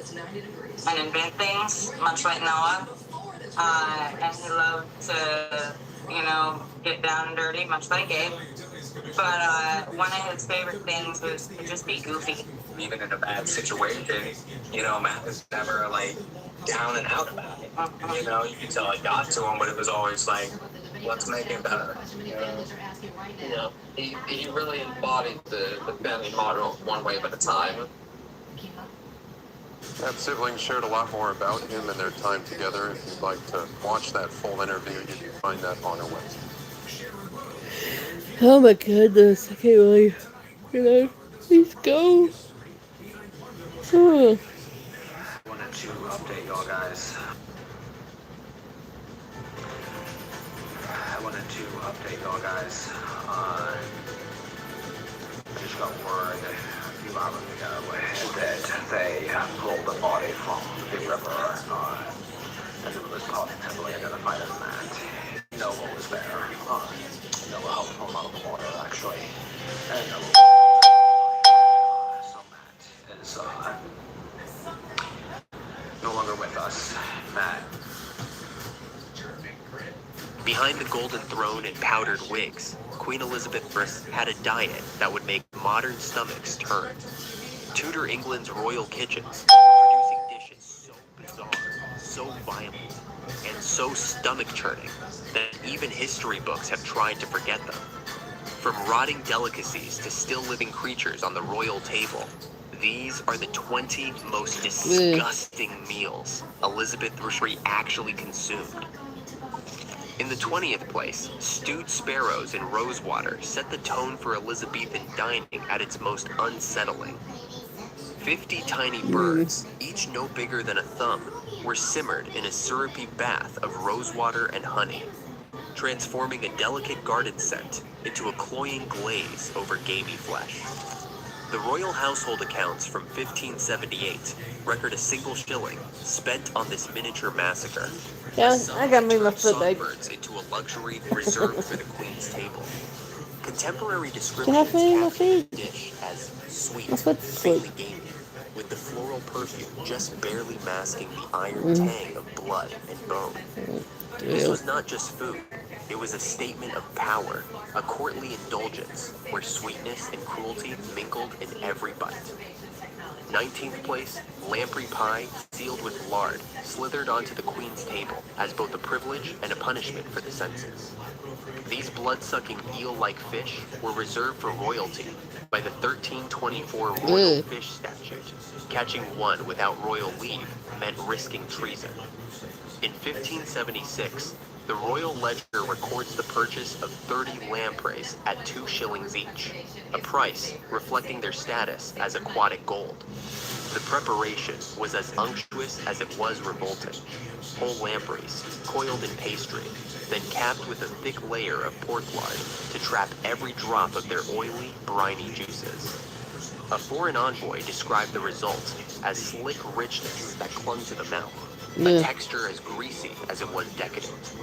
and invent things, much like Noah. And he loved to, get down and dirty, much like Abe. But one of his favorite things was to just be goofy. Even in a bad situation, Matt was never like down and out about it. You could tell it got to him, but it was always like, let's make it better. He really embodied the family motto, one wave at a time. That siblings shared a lot more about him and their time together. If you'd like to watch that full interview, you can find that on our website. Oh my goodness, I can't believe, he's gone. Oh. Wanted to update y'all guys. I just got word a few hours ago that they pulled the body from the river, and it was positively identified as Matt. Noah was there. Noah helped him out of the water, actually. And Noah so Matt is no longer with us. Matt. Behind the golden throne and powdered wigs, Queen Elizabeth I had a diet that would make modern stomachs turn. Tudor England's royal kitchens were producing dishes so bizarre, so violent, and so stomach-churning that even history books have tried to forget them. From rotting delicacies to still-living creatures on the royal table, these are the 20 most disgusting meals Elizabeth III actually consumed. In the 20th place, stewed sparrows in rosewater set the tone for Elizabethan dining at its most unsettling. 50 tiny birds, each no bigger than a thumb, were simmered in a syrupy bath of rosewater and honey, transforming a delicate garden scent into a cloying glaze over gamey flesh. The royal household accounts from 1578 record a single shilling spent on this miniature massacre. Yeah, I gotta move my foot, babe. Songbirds into a luxury reserved for the queen's table. Contemporary Can I descriptions feel my capture the feet? dish as sweet, My foot's asleep. faintly gamey, with the floral perfume just barely masking the iron tang of blood and bone. This was not just food. It was a statement of power, a courtly indulgence where sweetness and cruelty mingled in every bite. 19th place, lamprey pie sealed with lard slithered onto the queen's table as both a privilege and a punishment for the senses. These blood-sucking eel-like fish were reserved for royalty by the 1324 Royal Fish Statute. Catching one without royal leave meant risking treason. In 1576, the royal ledger records the purchase of 30 lampreys at 2 shillings each, a price reflecting their status as aquatic gold. The preparation was as unctuous as it was revolting. Whole lampreys, coiled in pastry, then capped with a thick layer of pork lard to trap every drop of their oily, briny juices. A foreign envoy described the result as slick richness that clung to the mouth, a texture as greasy as it was decadent.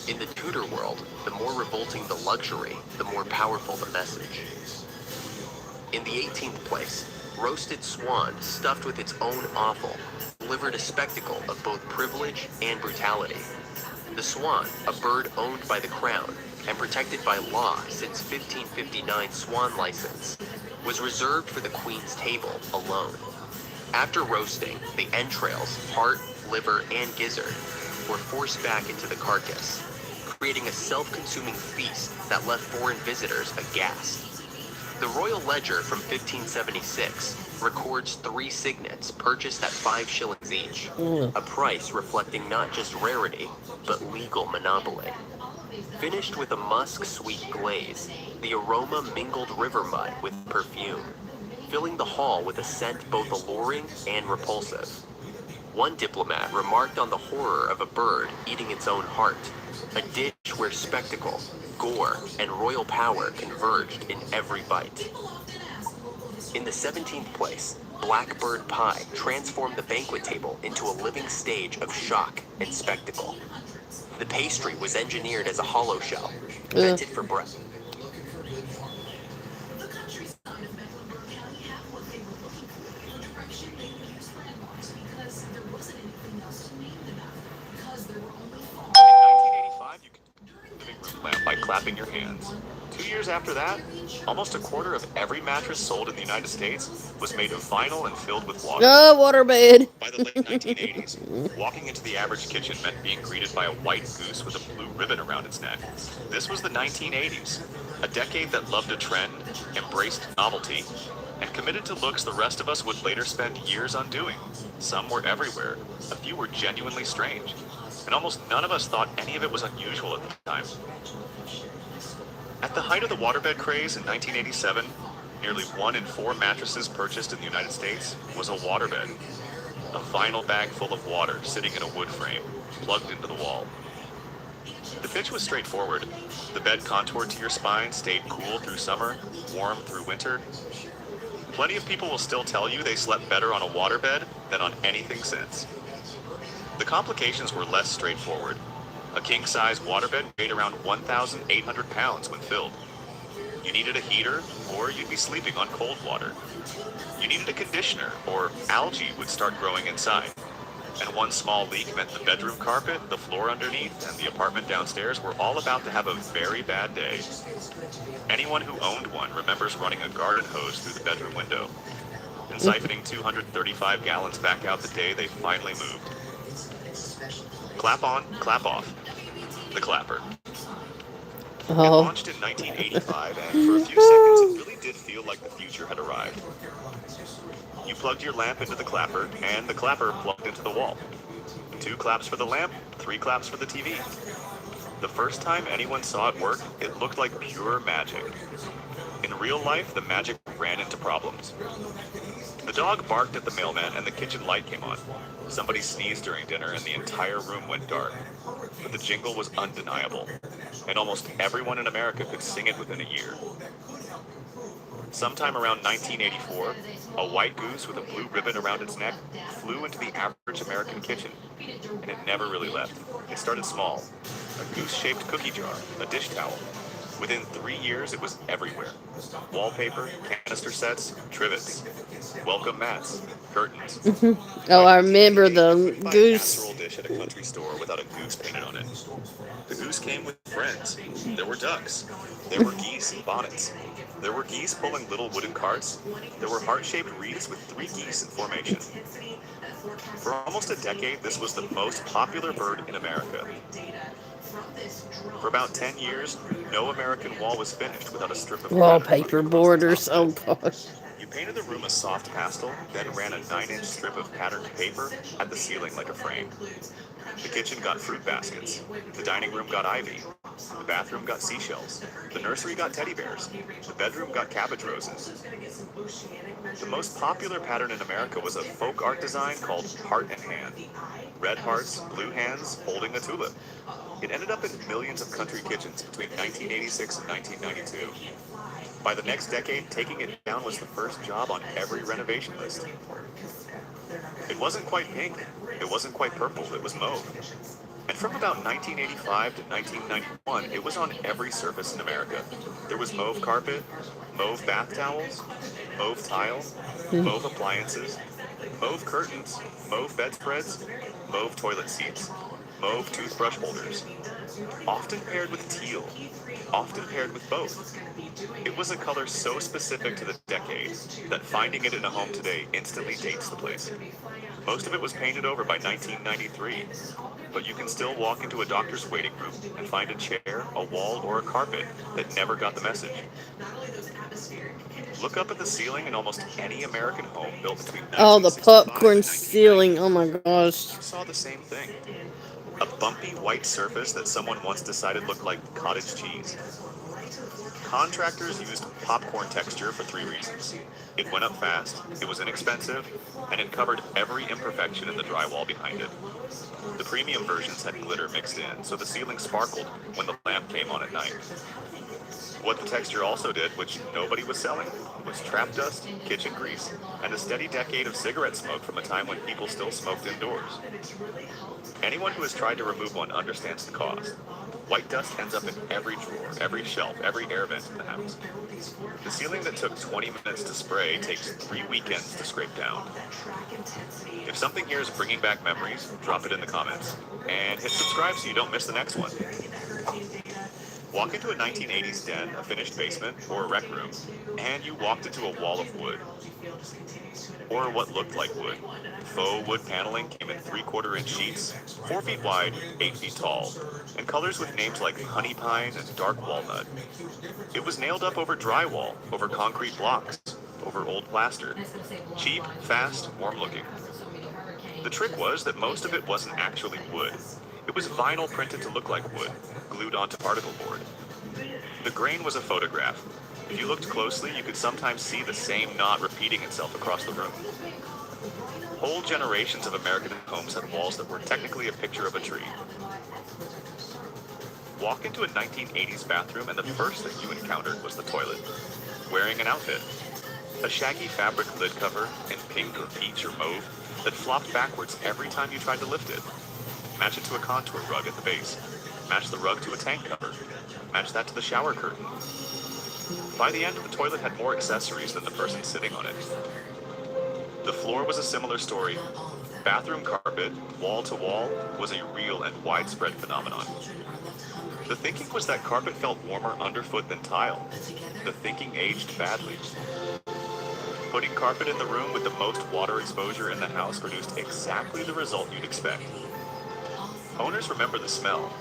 In the Tudor world, the more revolting the luxury, the more powerful the message. In the 18th place, roasted swan stuffed with its own offal delivered a spectacle of both privilege and brutality. The swan, a bird owned by the crown and protected by law since 1559 swan license, was reserved for the queen's table alone. After roasting, the entrails, heart, liver, and gizzard were forced back into the carcass, creating a self-consuming feast that left foreign visitors aghast. The Royal Ledger from 1576 records 3 signets purchased at 5 shillings each, a price reflecting not just rarity, but legal monopoly. Finished with a musk-sweet glaze, the aroma mingled river mud with perfume, filling the hall with a scent both alluring and repulsive. One diplomat remarked on the horror of a bird eating its own heart, a dish where spectacle, gore, and royal power converged in every bite. In the 17th place, blackbird pie transformed the banquet table into a living stage of shock and spectacle. The pastry was engineered as a hollow shell, vented for breath. Because there wasn't anything else to name them after. Because there were only clapping your hands. 2 years after that, almost a quarter of every mattress sold in the United States was made of vinyl and filled with water. Oh, waterbed. By the late 1980s, walking into the average kitchen meant being greeted by a white goose with a blue ribbon around its neck. This was the 1980s, a decade that loved a trend, embraced novelty, and committed to looks the rest of us would later spend years undoing. Some were everywhere, a few were genuinely strange, and almost none of us thought any of it was unusual at the time. At the height of the waterbed craze in 1987, nearly 1 in 4 mattresses purchased in the United States was a waterbed. A vinyl bag full of water sitting in a wood frame, plugged into the wall. The pitch was straightforward. The bed contoured to your spine stayed cool through summer, warm through winter. Plenty of people will still tell you they slept better on a waterbed than on anything since. The complications were less straightforward. A king-size waterbed weighed around 1,800 pounds when filled. You needed a heater, or you'd be sleeping on cold water. You needed a conditioner, or algae would start growing inside. And one small leak meant the bedroom carpet, the floor underneath, and the apartment downstairs were all about to have a very bad day. Anyone who owned one remembers running a garden hose through the bedroom window and siphoning 235 gallons back out the day they finally moved. Clap on, clap off. The clapper. It launched in 1985, and for a few seconds it really did feel like the future had arrived. You plugged your lamp into the clapper, and the clapper plugged into the wall. 2 claps for the lamp, 3 claps for the TV. The first time anyone saw it work, it looked like pure magic. In real life, the magic ran into problems. The dog barked at the mailman and the kitchen light came on. Somebody sneezed during dinner and the entire room went dark. But the jingle was undeniable, and almost everyone in America could sing it within a year. Sometime around 1984, a white goose with a blue ribbon around its neck flew into the average American kitchen, and it never really left. It started small, a goose-shaped cookie jar, a dish towel. Within 3 years, it was everywhere. Wallpaper, canister sets, trivets, welcome mats, curtains. Oh, I remember the Buy a goose. casserole dish at a country store without a goose painted on it. The goose came with friends. There were ducks. There were geese in bonnets. There were geese pulling little wooden carts. There were heart-shaped wreaths with 3 geese in formation. For almost a decade, this was the most popular bird in America. For about 10 years, no American wall was finished without a strip of Wallpaper borders. Oh gosh. You painted the room a soft pastel, then ran a 9-inch strip of patterned paper at the ceiling like a frame. The kitchen got fruit baskets. The dining room got ivy. The bathroom got seashells. The nursery got teddy bears. The bedroom got cabbage roses. The most popular pattern in America was a folk art design called Heart and Hand. Red hearts, blue hands, holding a tulip. It ended up in millions of country kitchens between 1986 and 1992. By the next decade, taking it down was the first job on every renovation list. It wasn't quite pink, it wasn't quite purple, it was mauve. And from about 1985 to 1991, it was on every surface in America. There was mauve carpet, mauve bath towels, mauve tile, mauve appliances, mauve curtains, mauve bedspreads, mauve toilet seats, mauve toothbrush holders. Often paired with teal, often paired with both. It was a color so specific to the decade that finding it in a home today instantly dates the place. Most of it was painted over by 1993, but you can still walk into a doctor's waiting room and find a chair, a wall, or a carpet that never got the message. Look up at the ceiling in almost any American home built between 1965 Oh, the popcorn and 1990. ceiling. Oh my gosh. You saw the same thing. A bumpy white surface that someone once decided looked like cottage cheese. Contractors used popcorn texture for 3 reasons. It went up fast, it was inexpensive, and it covered every imperfection in the drywall behind it. The premium versions had glitter mixed in, so the ceiling sparkled when the lamp came on at night. What the texture also did, which nobody was selling, was trap dust, kitchen grease, and a steady decade of cigarette smoke from a time when people still smoked indoors. Anyone who has tried to remove one understands the cost. White dust ends up in every drawer, every shelf, every air vent in the house. The ceiling that took 20 minutes to spray takes 3 weekends to scrape down. If something here is bringing back memories, drop it in the comments. And hit subscribe so you don't miss the next one. Walk into a 1980s den, a finished basement, or a rec room, and you walked into a wall of wood. Or what looked like wood. Faux wood paneling came in 3/4 inch sheets, 4 feet wide, 8 feet tall, and colors with names like honey pine and dark walnut. It was nailed up over drywall, over concrete blocks, over old plaster. Cheap, fast, warm looking. The trick was that most of it wasn't actually wood. It was vinyl printed to look like wood, glued onto particle board. The grain was a photograph. If you looked closely, you could sometimes see the same knot repeating itself across the room. Whole generations of American homes had walls that were technically a picture of a tree. Walk into a 1980s bathroom and the first thing you encountered was the toilet. Wearing an outfit. A shaggy fabric lid cover in pink or peach or mauve that flopped backwards every time you tried to lift it. Match it to a contour rug at the base. Match the rug to a tank cover. Match that to the shower curtain. By the end, the toilet had more accessories than the person sitting on it. The floor was a similar story. Bathroom carpet, wall to wall, was a real and widespread phenomenon. The thinking was that carpet felt warmer underfoot than tile. The thinking aged badly. Putting carpet in the room with the most water exposure in the house produced exactly the result you'd expect. Owners remember the smell,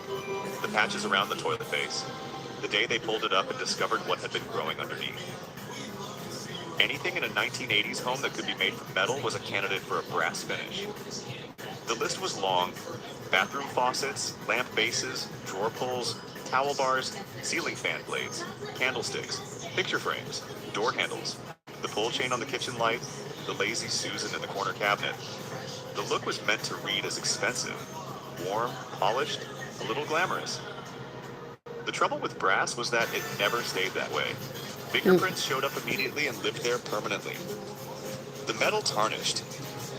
the patches around the toilet base, the day they pulled it up and discovered what had been growing underneath. Anything in a 1980s home that could be made from metal was a candidate for a brass finish. The list was long. Bathroom faucets, lamp bases, drawer pulls, towel bars, ceiling fan blades, candlesticks, picture frames, door handles, the pull chain on the kitchen light, the lazy Susan in the corner cabinet. The look was meant to read as expensive, warm, polished, a little glamorous. The trouble with brass was that it never stayed that way. Fingerprints showed up immediately and lived there permanently. The metal tarnished,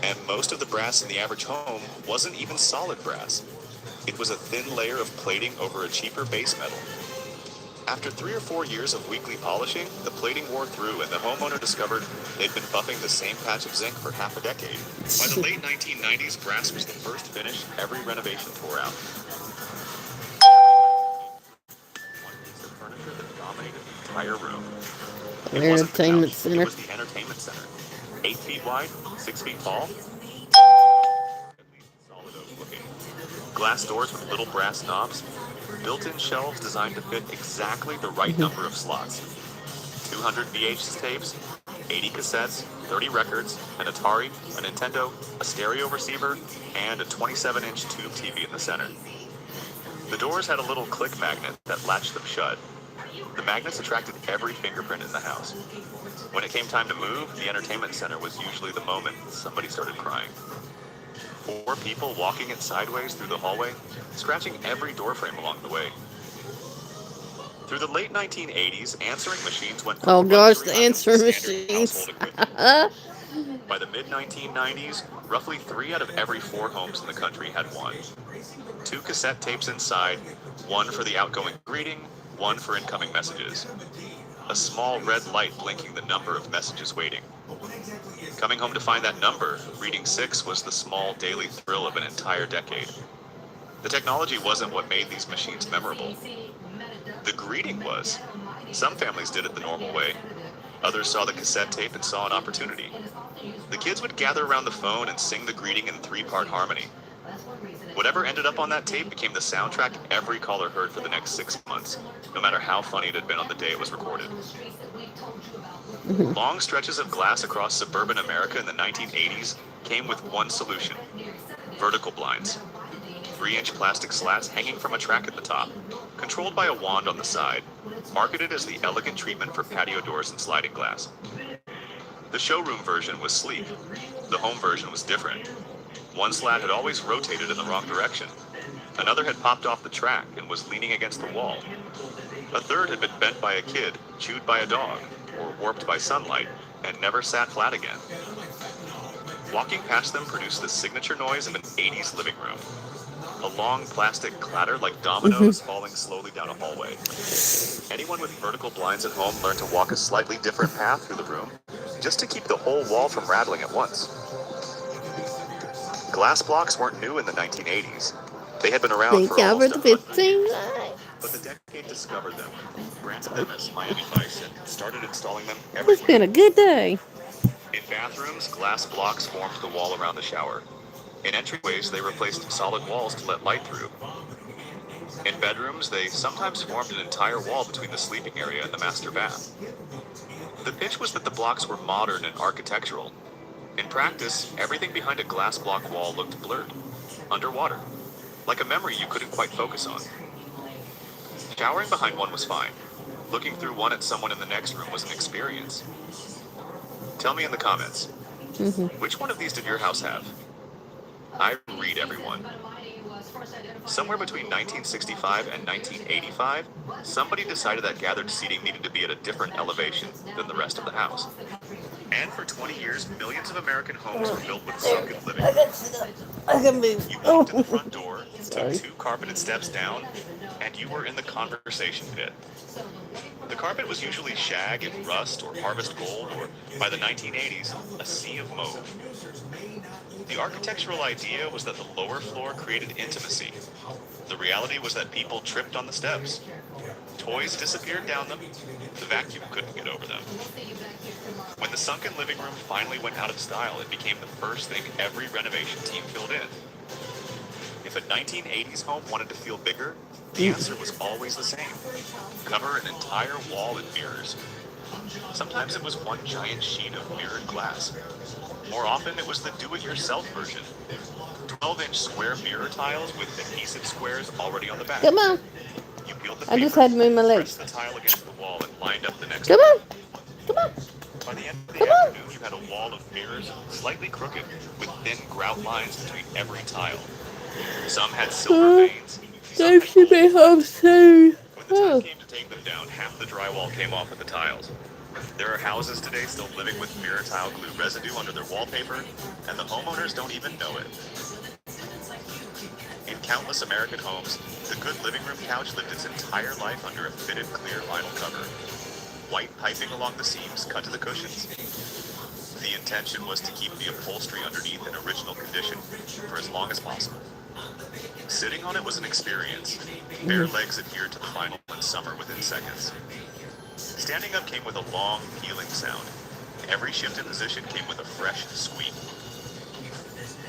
and most of the brass in the average home wasn't even solid brass. It was a thin layer of plating over a cheaper base metal. After 3 or 4 years of weekly polishing, the plating wore through and the homeowner discovered they'd been buffing the same patch of zinc for half a decade. By the late 1990s, brass was the first finish every renovation tore out. One piece of furniture that dominated the entire room. It wasn't the Entertainment couch, it center. was the entertainment center. 8 feet wide, 6 feet tall, at least solid oak looking. Glass doors with little brass knobs, built-in shelves designed to fit exactly the right number of slots. 200 VHS tapes, 80 cassettes, 30 records, an Atari, a Nintendo, a stereo receiver, and a 27-inch tube TV in the center. The doors had a little click magnet that latched them shut. The magnets attracted every fingerprint in the house. When it came time to move, the entertainment center was usually the moment somebody started crying. 4 people walking it sideways through the hallway, scratching every doorframe along the way. Through the late 1980s, answering machines went Oh from gosh, luxury the items answer to standard machines. household equipment. By the mid-1990s, roughly 3 out of every 4 homes in the country had one. 2 cassette tapes inside, one for the outgoing greeting, one for incoming messages. A small red light blinking the number of messages waiting. Coming home to find that number, reading 6 was the small daily thrill of an entire decade. The technology wasn't what made these machines memorable. The greeting was. Some families did it the normal way. Others saw the cassette tape and saw an opportunity. The kids would gather around the phone and sing the greeting in 3-part harmony. Whatever ended up on that tape became the soundtrack every caller heard for the next 6 months, no matter how funny it had been on the day it was recorded. Long stretches of glass across suburban America in the 1980s came with one solution: vertical blinds. 3-inch plastic slats hanging from a track at the top, controlled by a wand on the side, marketed as the elegant treatment for patio doors and sliding glass. The showroom version was sleek. The home version was different. One slat had always rotated in the wrong direction. Another had popped off the track and was leaning against the wall. A third had been bent by a kid, chewed by a dog, or warped by sunlight, and never sat flat again. Walking past them produced the signature noise of an 80s living room. A long plastic clatter like dominoes falling slowly down a hallway. Anyone with vertical blinds at home learned to walk a slightly different path through the room, just to keep the whole wall from rattling at once. Glass blocks weren't new in the 1980s. They had been around Thank for y'all for almost the 100 15 years. likes. but the decade discovered them, branded them as Miami Vice, and started installing them It's been everywhere. a good day. In bathrooms, glass blocks formed the wall around the shower. In entryways, they replaced solid walls to let light through. In bedrooms, they sometimes formed an entire wall between the sleeping area and the master bath. The pitch was that the blocks were modern and architectural. In practice, everything behind a glass block wall looked blurred, underwater, like a memory you couldn't quite focus on. Showering behind one was fine. Looking through one at someone in the next room was an experience. Tell me in the comments, which one of these did your house have? I read everyone. Somewhere between 1965 and 1985, somebody decided that gathered seating needed to be at a different elevation than the rest of the house. And for 20 years, millions of American homes were built with sunken living rooms. I can move. You walked in the front door, took Sorry. 2 carpeted steps down, and you were in the conversation pit. The carpet was usually shag and rust or harvest gold, or by the 1980s, a sea of mauve. The architectural idea was that the lower floor created intimacy. The reality was that people tripped on the steps. Toys disappeared down them. The vacuum couldn't get over them. When the sunken living room finally went out of style, it became the first thing every renovation team filled in. If a 1980s home wanted to feel bigger, the answer was always the same. Cover an entire wall in mirrors. Sometimes it was one giant sheet of mirrored glass. More often, it was the do-it-yourself version. 12-inch square mirror tiles with adhesive squares already on the back. Come on. You peeled the I just paper, had to move my pressed legs. the tile against the wall, and lined up the next Come one. on. Come on. By the end of the Come on. afternoon, you had a wall of mirrors, slightly crooked, with thin grout lines between every tile. Some had silver veins, some Dave had should gold be home markings. soon. When the time came to take them down, half the drywall came off with the tiles. There are houses today still living with mirror tile glue residue under their wallpaper, and the homeowners don't even know it. In countless American homes, the good living room couch lived its entire life under a fitted clear vinyl cover. White piping along the seams cut to the cushions. The intention was to keep the upholstery underneath in original condition for as long as possible. Sitting on it was an experience. Bare legs adhered to the vinyl in summer within seconds. Standing up came with a long, peeling sound. Every shift in position came with a fresh squeak.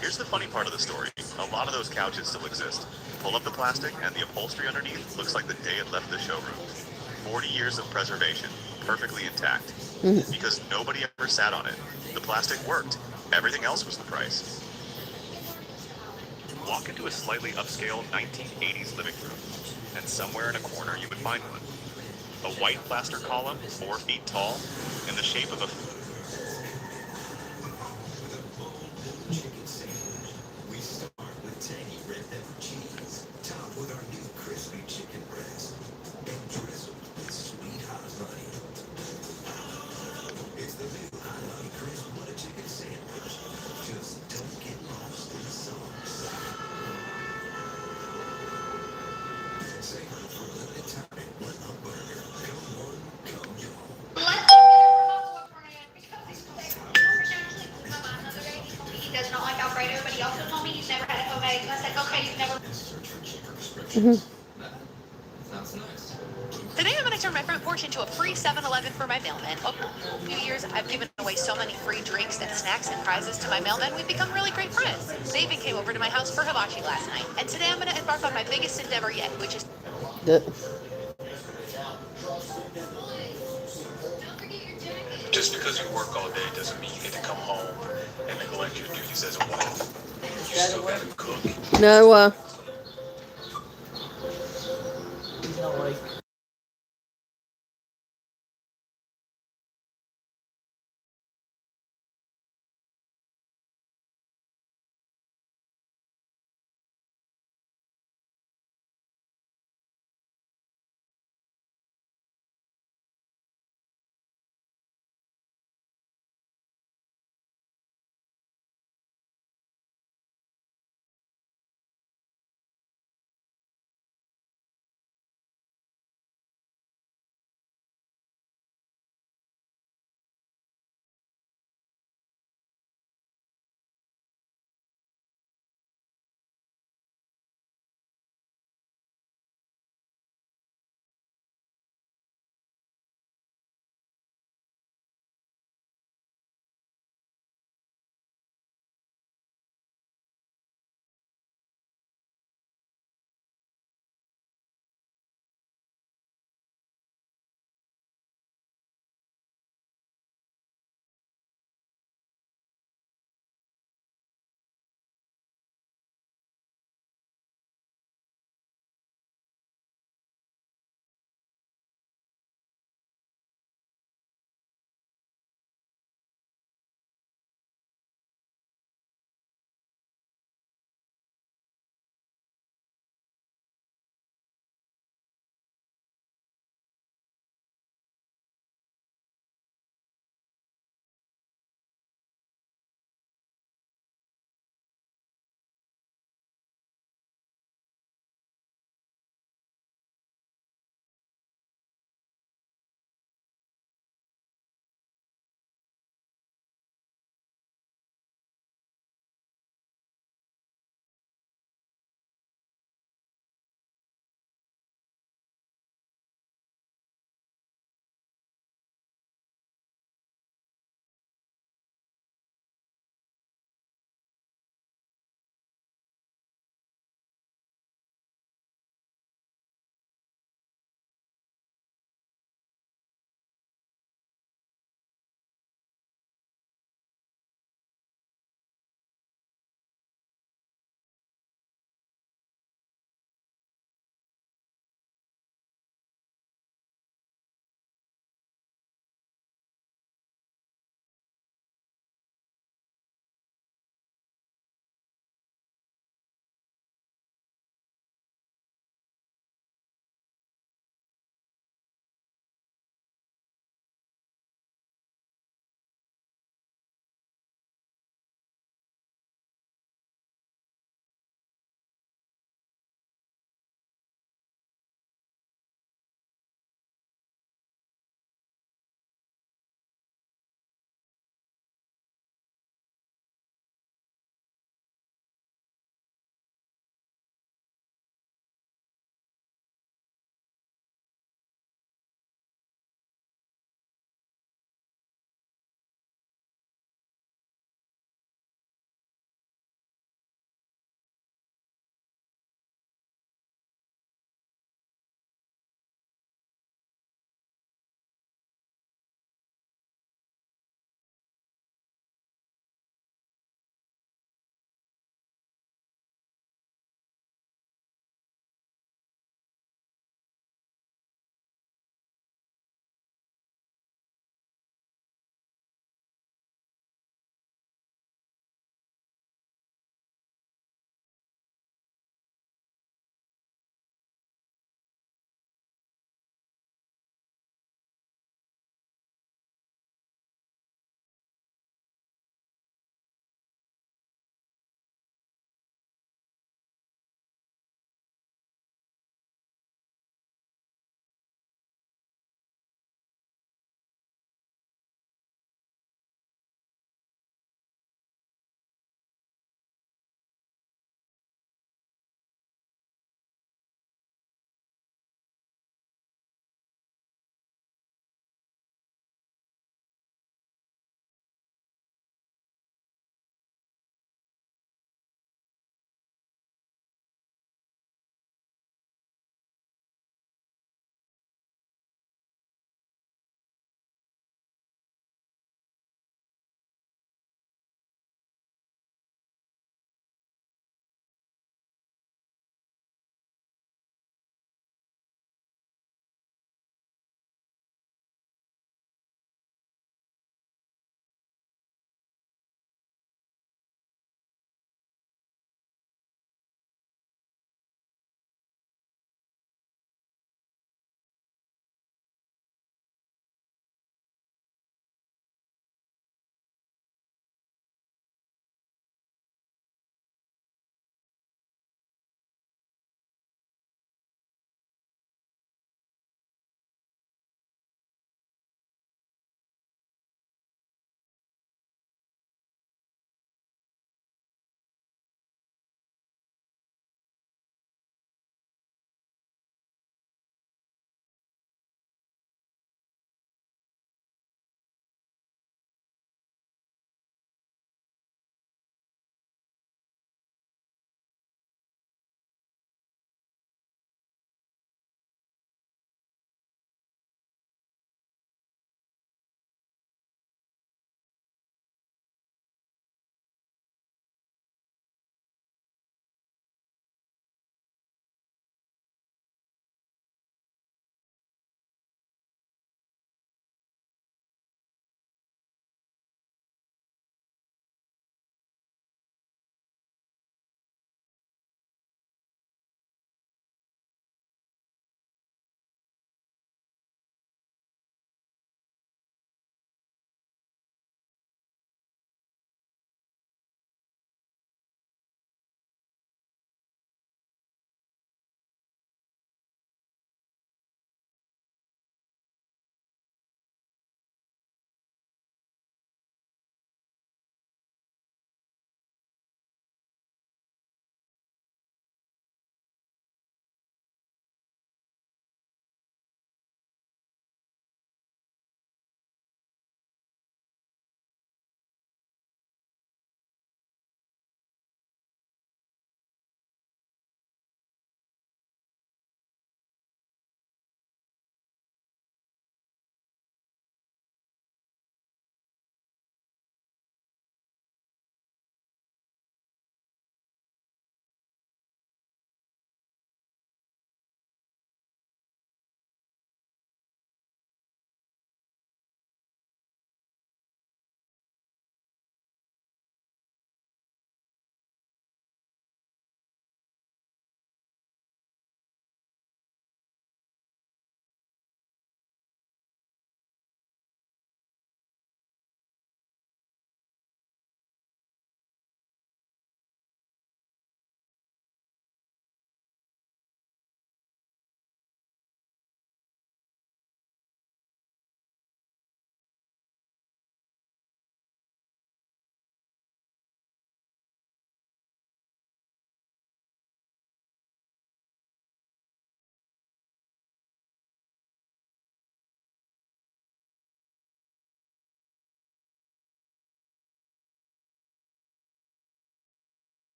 Here's the funny part of the story. A lot of those couches still exist. Pull up the plastic, and the upholstery underneath looks like the day it left the showroom. 40 years of preservation, perfectly intact. Because nobody ever sat on it. The plastic worked. Everything else was the price. Walk into a slightly upscale 1980s living room, and somewhere in a corner you would find one. A white plaster column, 4 feet tall, in the shape of a... We start with tangy red pepper cheese, topped with our new crispy chicken breast, and drizzled with sweet hot honey. It's the new hot honey crisp butter chicken sandwich. Just don't get lost in the sauce. Savor it for a limited time at One Up Burger. Come one, come y'all. He does not like Alfredo, but he also told me he's never had a homemade. And I said, okay, you've never. Today I'm going to turn my front porch into a free 7-Eleven for my mailman. Over a few years, I've given away so many free drinks and snacks and prizes to my mailmen, we've become really great friends. They even came over to my house for hibachi last night. And today I'm going to embark on my biggest endeavor yet, which is... Just because you work all day doesn't mean you get to come home and neglect your duties as a wife. You still gotta cook. No,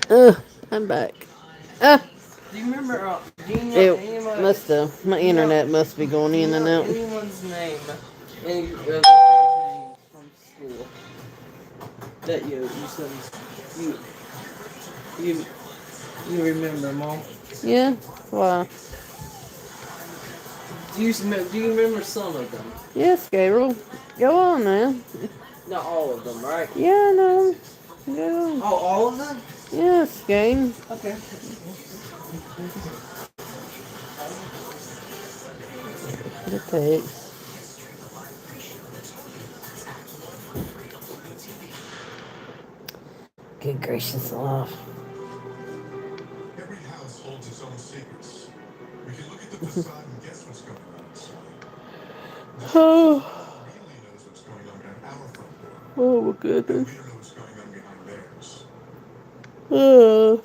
I'm back. Uh, Do you remember? Do you know it anyone? must have. My Do you know? internet must be going Do you in and know out. anyone's name? Any of your friends' names from school that you said you you you remember them all? Yeah. Why? Do you remember some of them? Yes, Gabriel. Go on now. Not all of them, right? Yeah, no. Go. Oh, all of them? Yes, game. Okay. The text. Good gracious alive. Every house holds its own secrets. We can look at the facade and guess what's going on inside. Oh. Really knows what's going on behind our front door. Oh my And goodness. we don't know what's going on behind theirs. Uh.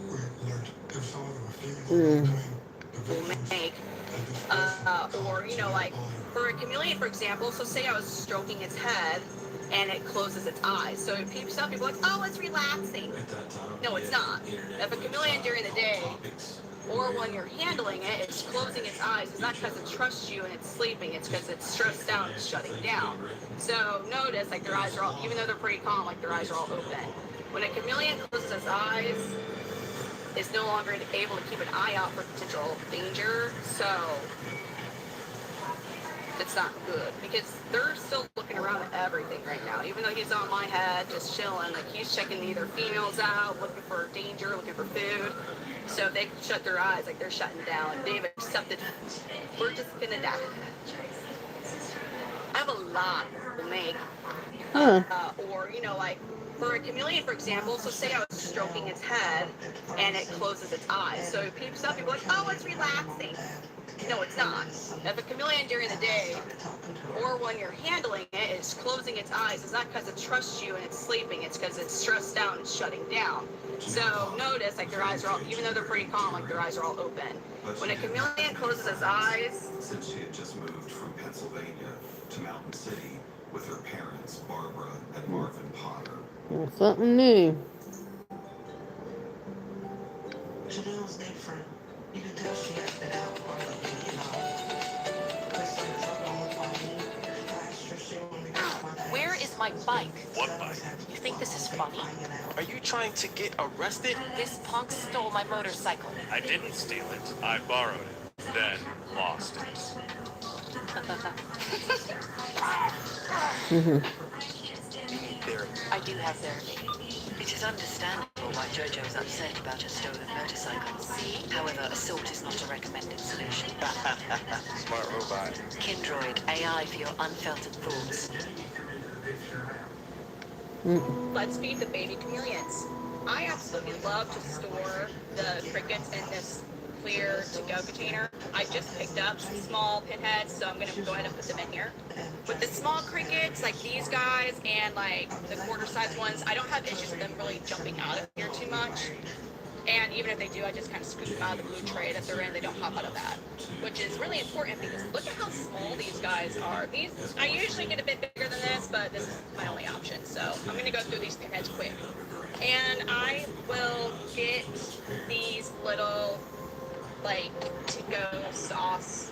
We learned there's someone who refused Mm. Make, or like for a chameleon, for example. So say I was stroking its head, and it closes its eyes, so it peeps up. People are like, oh, it's relaxing. No, it's not. If a chameleon during the day, or when you're handling it, it's closing its eyes. It's not because it trusts you and it's sleeping. It's because it's stressed out and shutting down. So notice, like their eyes are all, even though they're pretty calm, like their eyes are all open. When a chameleon closes its eyes, is no longer able to keep an eye out for potential danger, so it's not good because they're still looking around at everything right now. Even though he's on my head, just chilling, like he's checking either females out, looking for danger, looking for food. So if they shut their eyes, like they're shutting down. They've accepted we're just gonna die. I have a lot to make. Or like for a chameleon, for example. So say I was stroking its head, and it closes its eyes, so it peeps up. People are like, oh, it's relaxing. No, it's not. If a chameleon during the day, or when you're handling it, is closing its eyes, it's not because it trusts you and it's sleeping. It's because it's stressed out and shutting down. So notice, like their eyes are all, even though they're pretty calm, like their eyes are all open. When a chameleon closes its eyes. Since she had just moved from Pennsylvania to Mountain City with her parents, Barbara and Marvin Potter. Well, something new. Chanel's different. You can tell she acted out for Where is my bike? What bike? You think this is funny? Are you trying to get arrested? This punk stole my motorcycle. I didn't steal it. I borrowed it, then lost it. I do have therapy. It is understandable why Jojo is upset about a stolen motorcycle. See? However, assault is not a recommended solution. Smart robot. Kindroid, AI for your unfiltered thoughts. Let's feed the baby chameleons. I absolutely love to store the crickets in this clear to-go container. I just picked up some small pinheads, so I'm going to go ahead and put them in here. With the small crickets, like these guys, and like the quarter-sized ones, I don't have issues with them really jumping out of here too much. And even if they do, I just kind of scoop them out of the blue tray that they're in. They don't hop out of that, which is really important because look at how small these guys are. These, I usually get a bit bigger than this, but this is my only option. So I'm going to go through these pinheads quick. And I will get these little, like, to-go sauce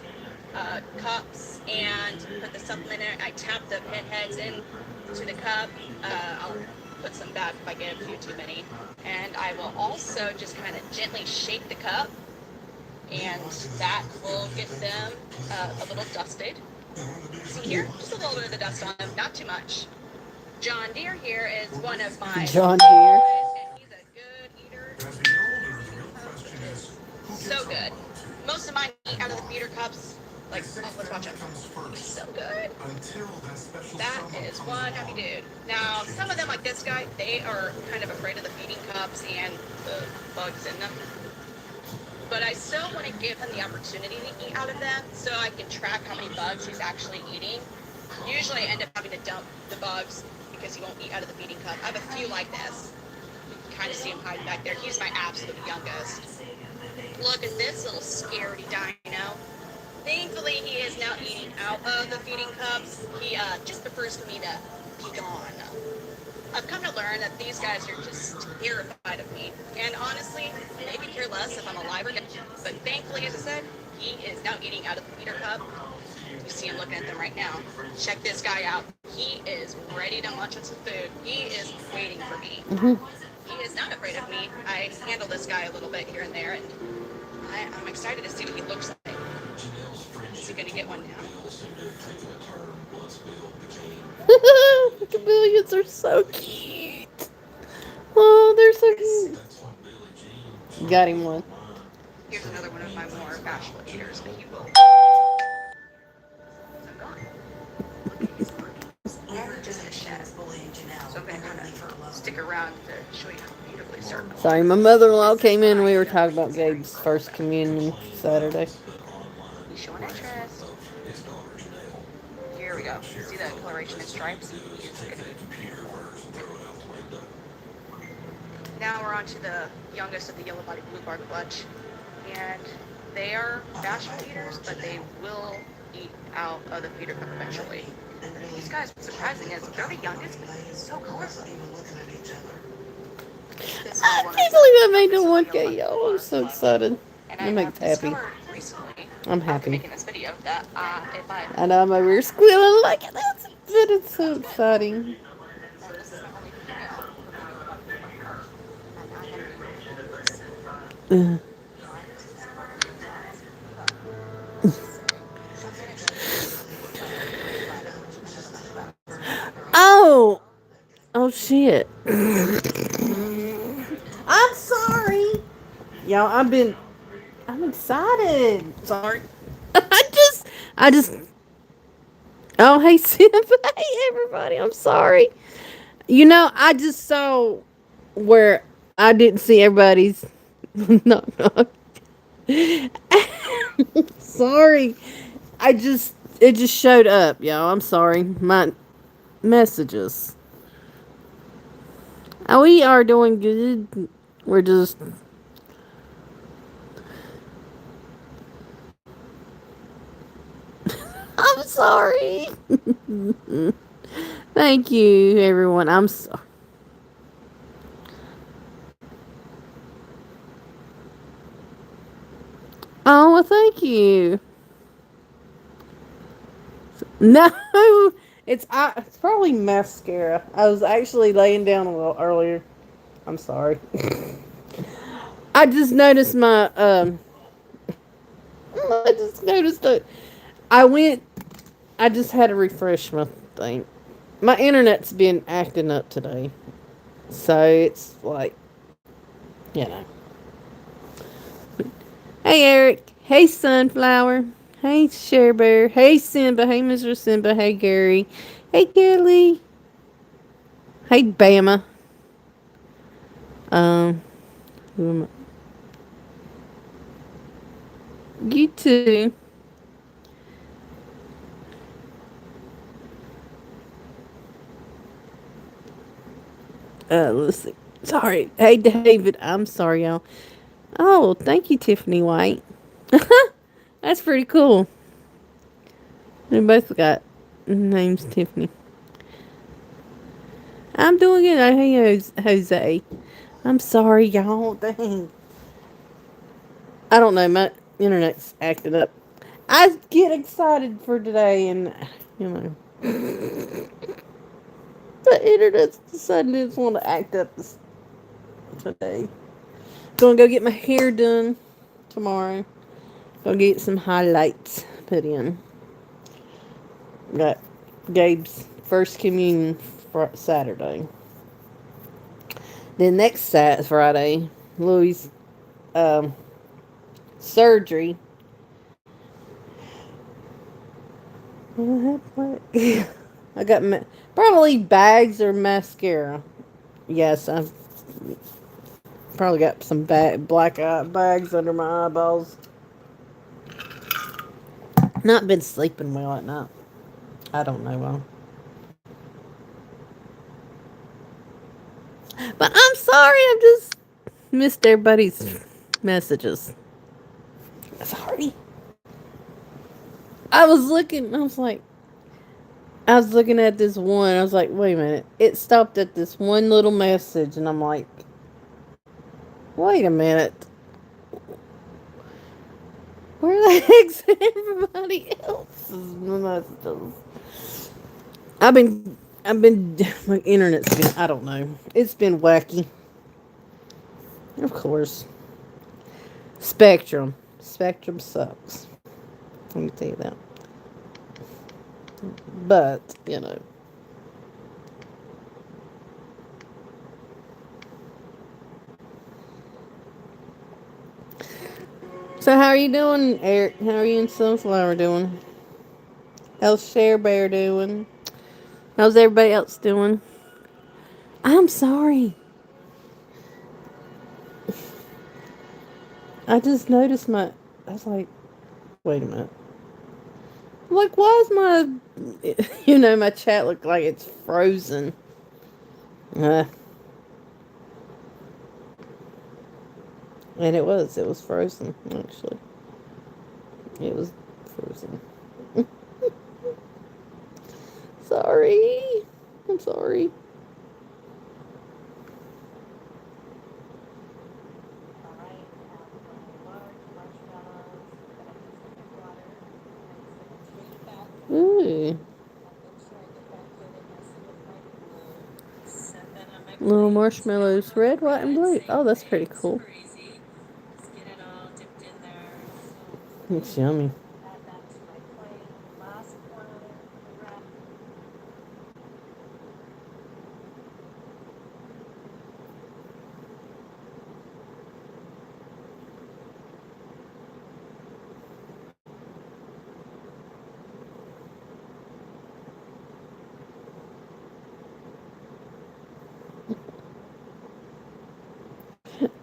cups and put the supplement in it. I tap the pinheads in to the cup. I'll put some back if I get a few too many. And I will also just kind of gently shake the cup, and that will get them a little dusted. See here, just a little bit of the dust on them, not too much. John Deere here is one of my John Deere. and he's a good eater. So good. Most of mine eat out of the feeder cups. Like, oh, let's watch him. He's so good. That is one happy dude. Now, some of them, like this guy, they are kind of afraid of the feeding cups and the bugs in them. But I still want to give him the opportunity to eat out of them so I can track how many bugs he's actually eating. Usually I end up having to dump the bugs because he won't eat out of the feeding cup. I have a few like this. You can kind of see him hiding back there. He's my absolute youngest. Look at this little scaredy dino. Thankfully, he is now eating out of the feeding cups. He just prefers for me to be gone. I've come to learn that these guys are just terrified of me. And honestly, they could care less if I'm alive or dead. But thankfully, as I said, he is now eating out of the feeder cup. You see him looking at them right now. Check this guy out. He is ready to munch on some food. He is waiting for me. He is not afraid of me. I handle this guy a little bit here and there, and I'm excited to see what he looks like. Is he going to get one down? Chameleons are so cute. Oh, they're so cute. Got him one. Here's another one of my more bashful eaters, but he will. I'm gone. Look at his markings. And just a shed. So I'm going to kind of stick around to show you how beautifully served. Sorry, my mother-in-law came in and we were talking about Gabe's first communion Saturday. He's showing interest. Here we go. See the coloration in stripes? Now we're on to the youngest of the yellow-bodied blue-bark clutch. And they are bashful eaters, but they will eat out of the feeder cup eventually. These guys, what's surprising is they're the youngest, but so colorful. I can't believe I made the 1K, y'all. I'm so excited. That makes happy. I'm happy. Making this video that if I know I'm over here squealing like it. But it's so exciting. Oh! Oh shit. I'm sorry. Y'all, I'm excited. Sorry. I just Oh, hey Simba. Hey everybody. I'm sorry. You know, I just saw where I didn't see everybody's knock knock. Sorry. It just showed up, y'all. I'm sorry. My messages. We are doing good. We're just I'm sorry. Thank you, everyone. I'm sorry. Oh, well, thank you. No, it's probably mascara. I was actually laying down a little earlier. I'm sorry. I just noticed my I just noticed it. I went. I just had to refresh my thing. My internet's been acting up today, so it's like, you know. Hey Eric. Hey Sunflower. Hey Share Bear. Hey Simba. Hey Mr. Simba. Hey Gary. Hey Kelly. Hey Bama. Um, who am I? You too. Let's see. Sorry. Hey David. I'm sorry, y'all. Oh, thank you, Tiffany White. That's pretty cool. We both got names Tiffany. I'm doing it. Hey, Jose. I'm sorry, y'all. Dang. I don't know. My internet's acting up. I get excited for today, and you know, the internet's deciding it's want to act up today. Gonna go get my hair done tomorrow. Gonna get some highlights put in. Got Gabe's first communion for Saturday. Then next Friday, Louis' um, surgery. I got probably bags or mascara. Yes, I've probably got some black eye bags under my eyeballs. Not been sleeping well at night. I don't know why. But I'm sorry, I just missed everybody's messages. Sorry. I was looking, I was like, I was looking at this one. I was like, wait a minute. It stopped at this one little message, and I'm like, wait a minute. Where the heck's everybody else's messages? I've been, my internet's been, I don't know. It's been wacky. Of course. Spectrum. Spectrum sucks. Let me tell you that. But, you know. So how are you doing, Eric? How are you and Sunflower doing? How's Share Bear doing? How's everybody else doing? I'm sorry. I just noticed my. I was like, wait a minute. I'm like, why is my. My chat look like it's frozen? Uh, and it was. It was frozen, actually. It was frozen. Sorry. I'm sorry. Ooh. Little marshmallows, red, white, and blue. Oh, that's pretty cool. It's yummy.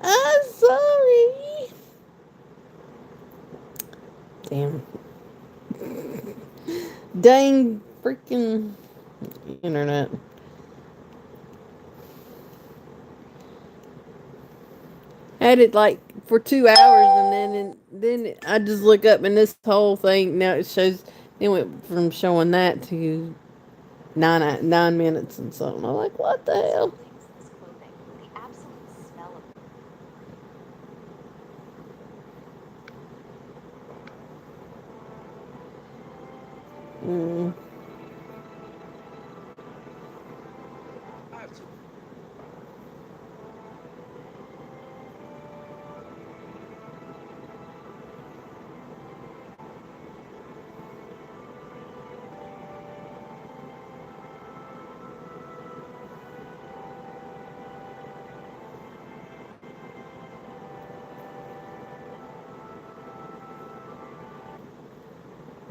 I'm sorry. Damn. Dang freaking internet. Had it like for 2 hours, and then I just look up, and this whole thing now it shows. It went from showing that to 9 minutes and something. I'm like, what the hell? Mm.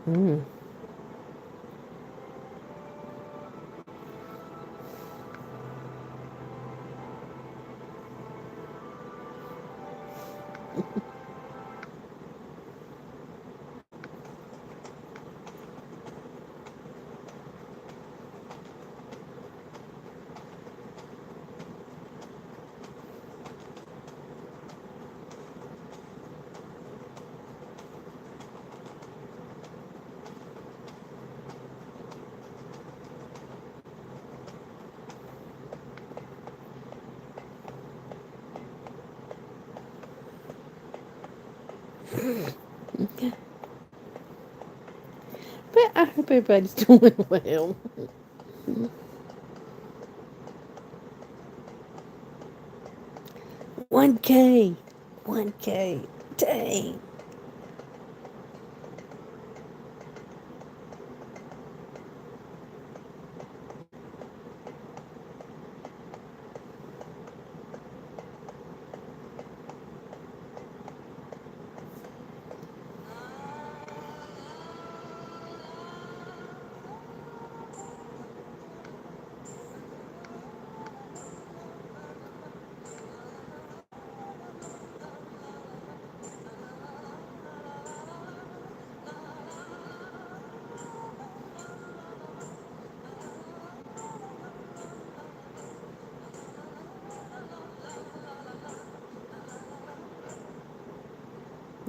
Mm. But I hope everybody's doing well. 1K. 1K. Dang.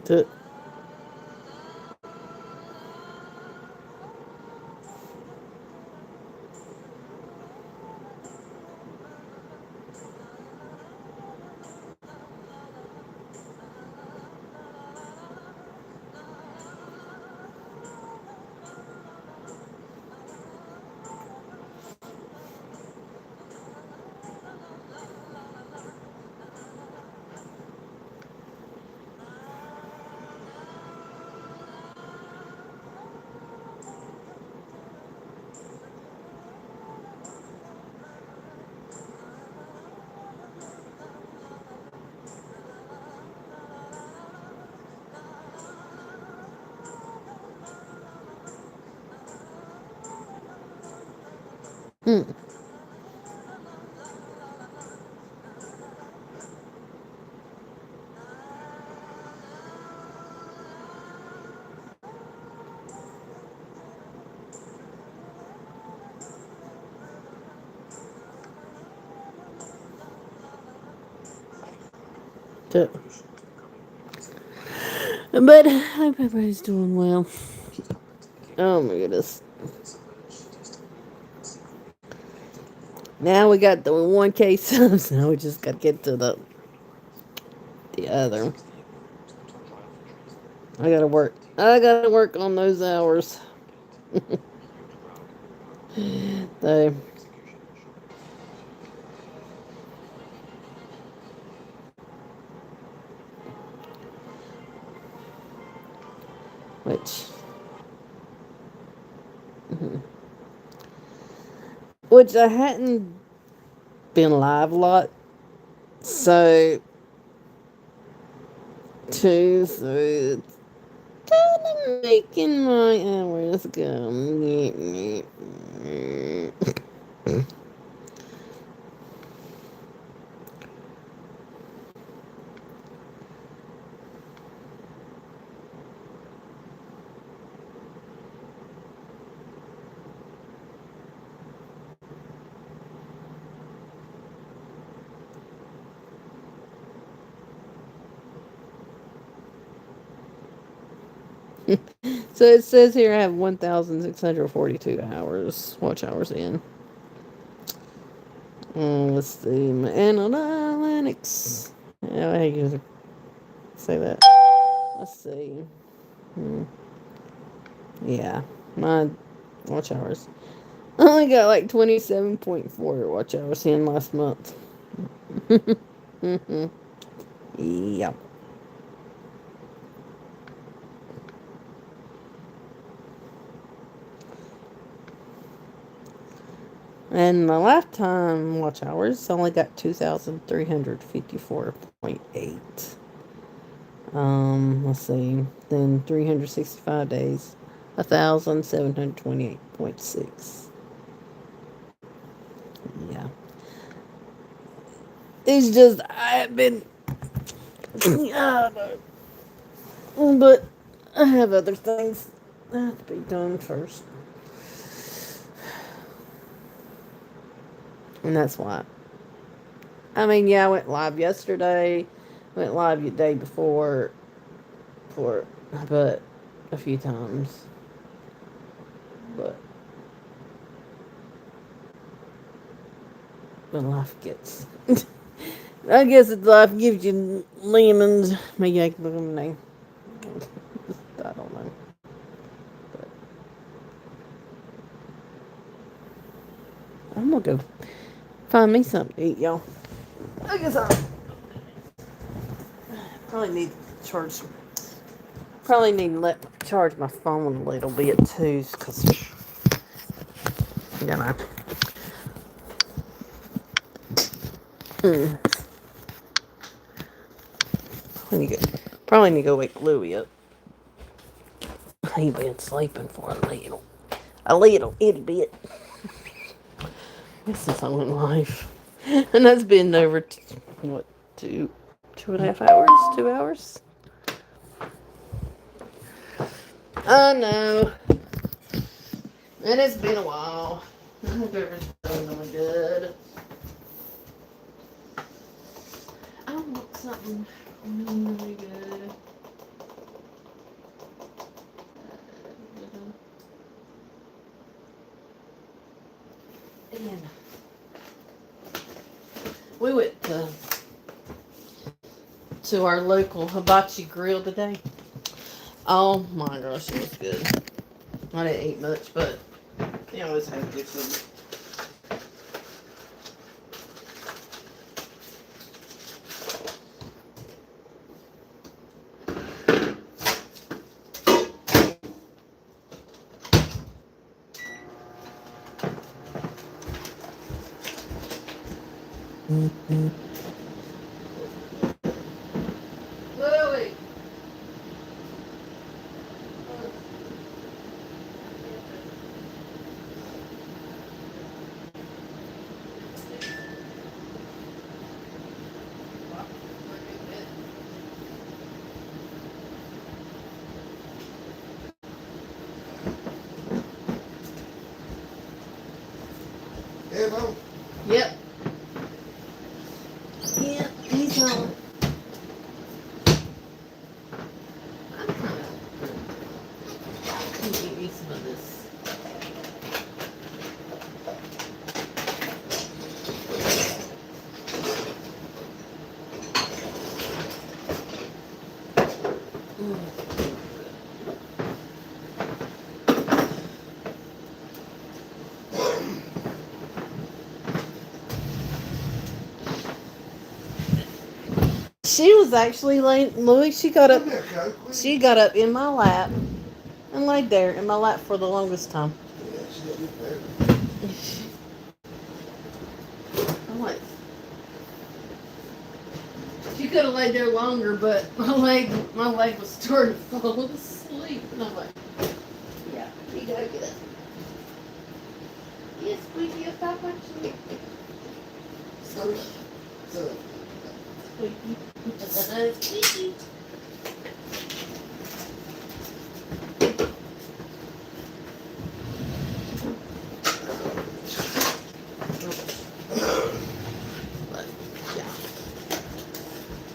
The, Mm. So, but I hope everybody's doing well. Oh my goodness. Now we got the one case subs. Now we just got to get to the other. I gotta work. I gotta work on those hours. So, which, which I hadn't been live a lot. So, too. So it's kind of making my hours go. So it says here I have 1,642 hours, watch hours in. Let's see, my analytics. Yeah, I can say that. Let's see. Hmm. Yeah, my watch hours. I only got like 27.4 watch hours in last month. Yep. And my lifetime watch hours only got 2,354.8. Let's see. Then 365 days, 1,728.6. Yeah. It's just, I have been, but I have other things that have to be done first. And that's why. I mean, yeah, I went live yesterday, went live the day before, but a few times. But when life gets, I guess if life gives you lemons, maybe I can put them in. I don't know. But I'm gonna go find me something to eat, y'all. I guess I probably need to charge. Probably need to charge my phone a little bit too, cause you know. Mm. Probably need to go wake Louie up. He been sleeping for a little itty bit. This is all in life, and that's been over what 2.5 hours, 2 hours. I know, and it's been a while. I hope everything's doing good. I want something really good. And we went to our local hibachi grill today. Oh my gosh, it was good. I didn't eat much, but they always have good food. Louie. came home? Yep. Yep, he's home. I'm kind of. Let me eat some of this. She was actually laying, Louis. She got up in my lap and laid there in my lap for the longest time. I'm like, she could have laid there longer, but my leg was starting to fall asleep, and I'm like, yeah, you gotta get up. Yes, Squeaky, you'll stop watching. Squeaky. Squeaky. Squeaky.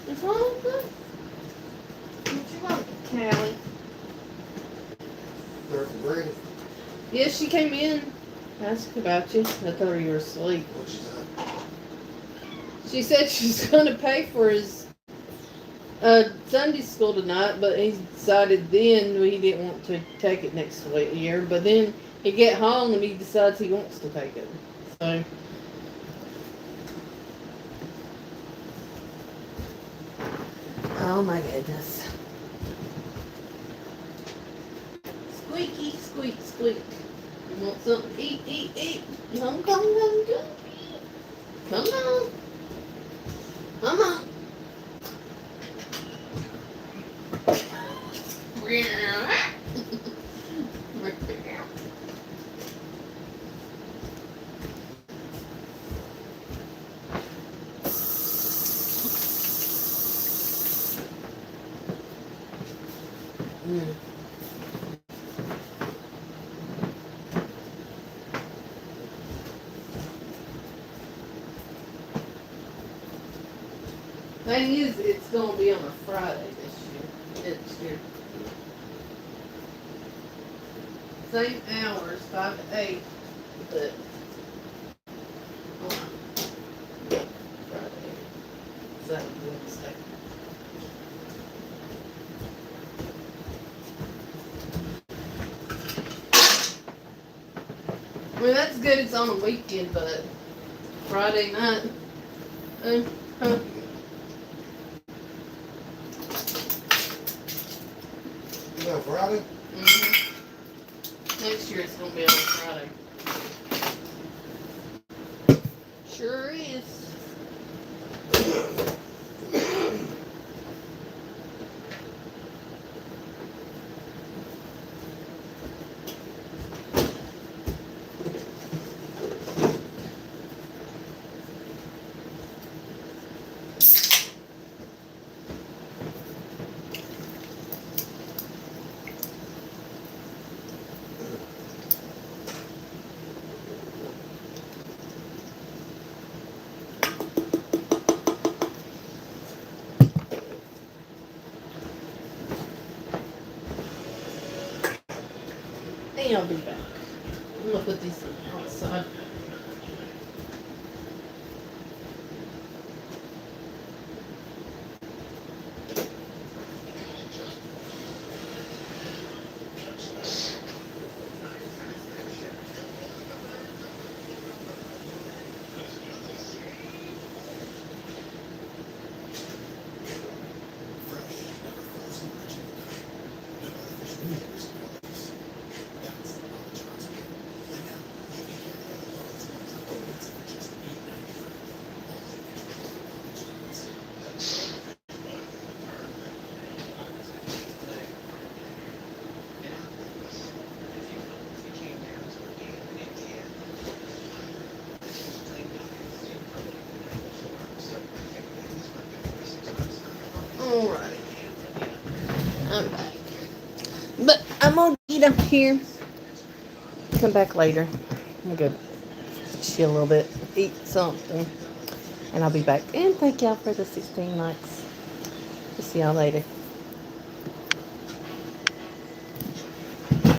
What's wrong with that? What you want, Callie? Yes, she came in. Asked about you. I thought you were asleep. She said she's going to pay for his Sunday school tonight, but he decided then he didn't want to take it next year. But then he get home and he decides he wants to take it. So. Oh my goodness. Squeaky, squeak, squeak. You want something? Eat, eat, eat. Come, come, come, come. Come on. Come on. Thing is, it's going to be on a Friday this year. Next year. Same hours, 5 to 8, but Friday, Saturday, Wednesday. I mean, that's good. It's on a weekend, but Friday night. Huh? Friday? Mm-hmm. Next year it's going to be on Friday. Sure is. And I'll be back. I'm going to put these outside. Alright. I'm back. But I'm gonna get up here. Come back later. I'm good. chill a little bit, eat something, and I'll be back. And thank y'all for the 16 likes. See y'all later.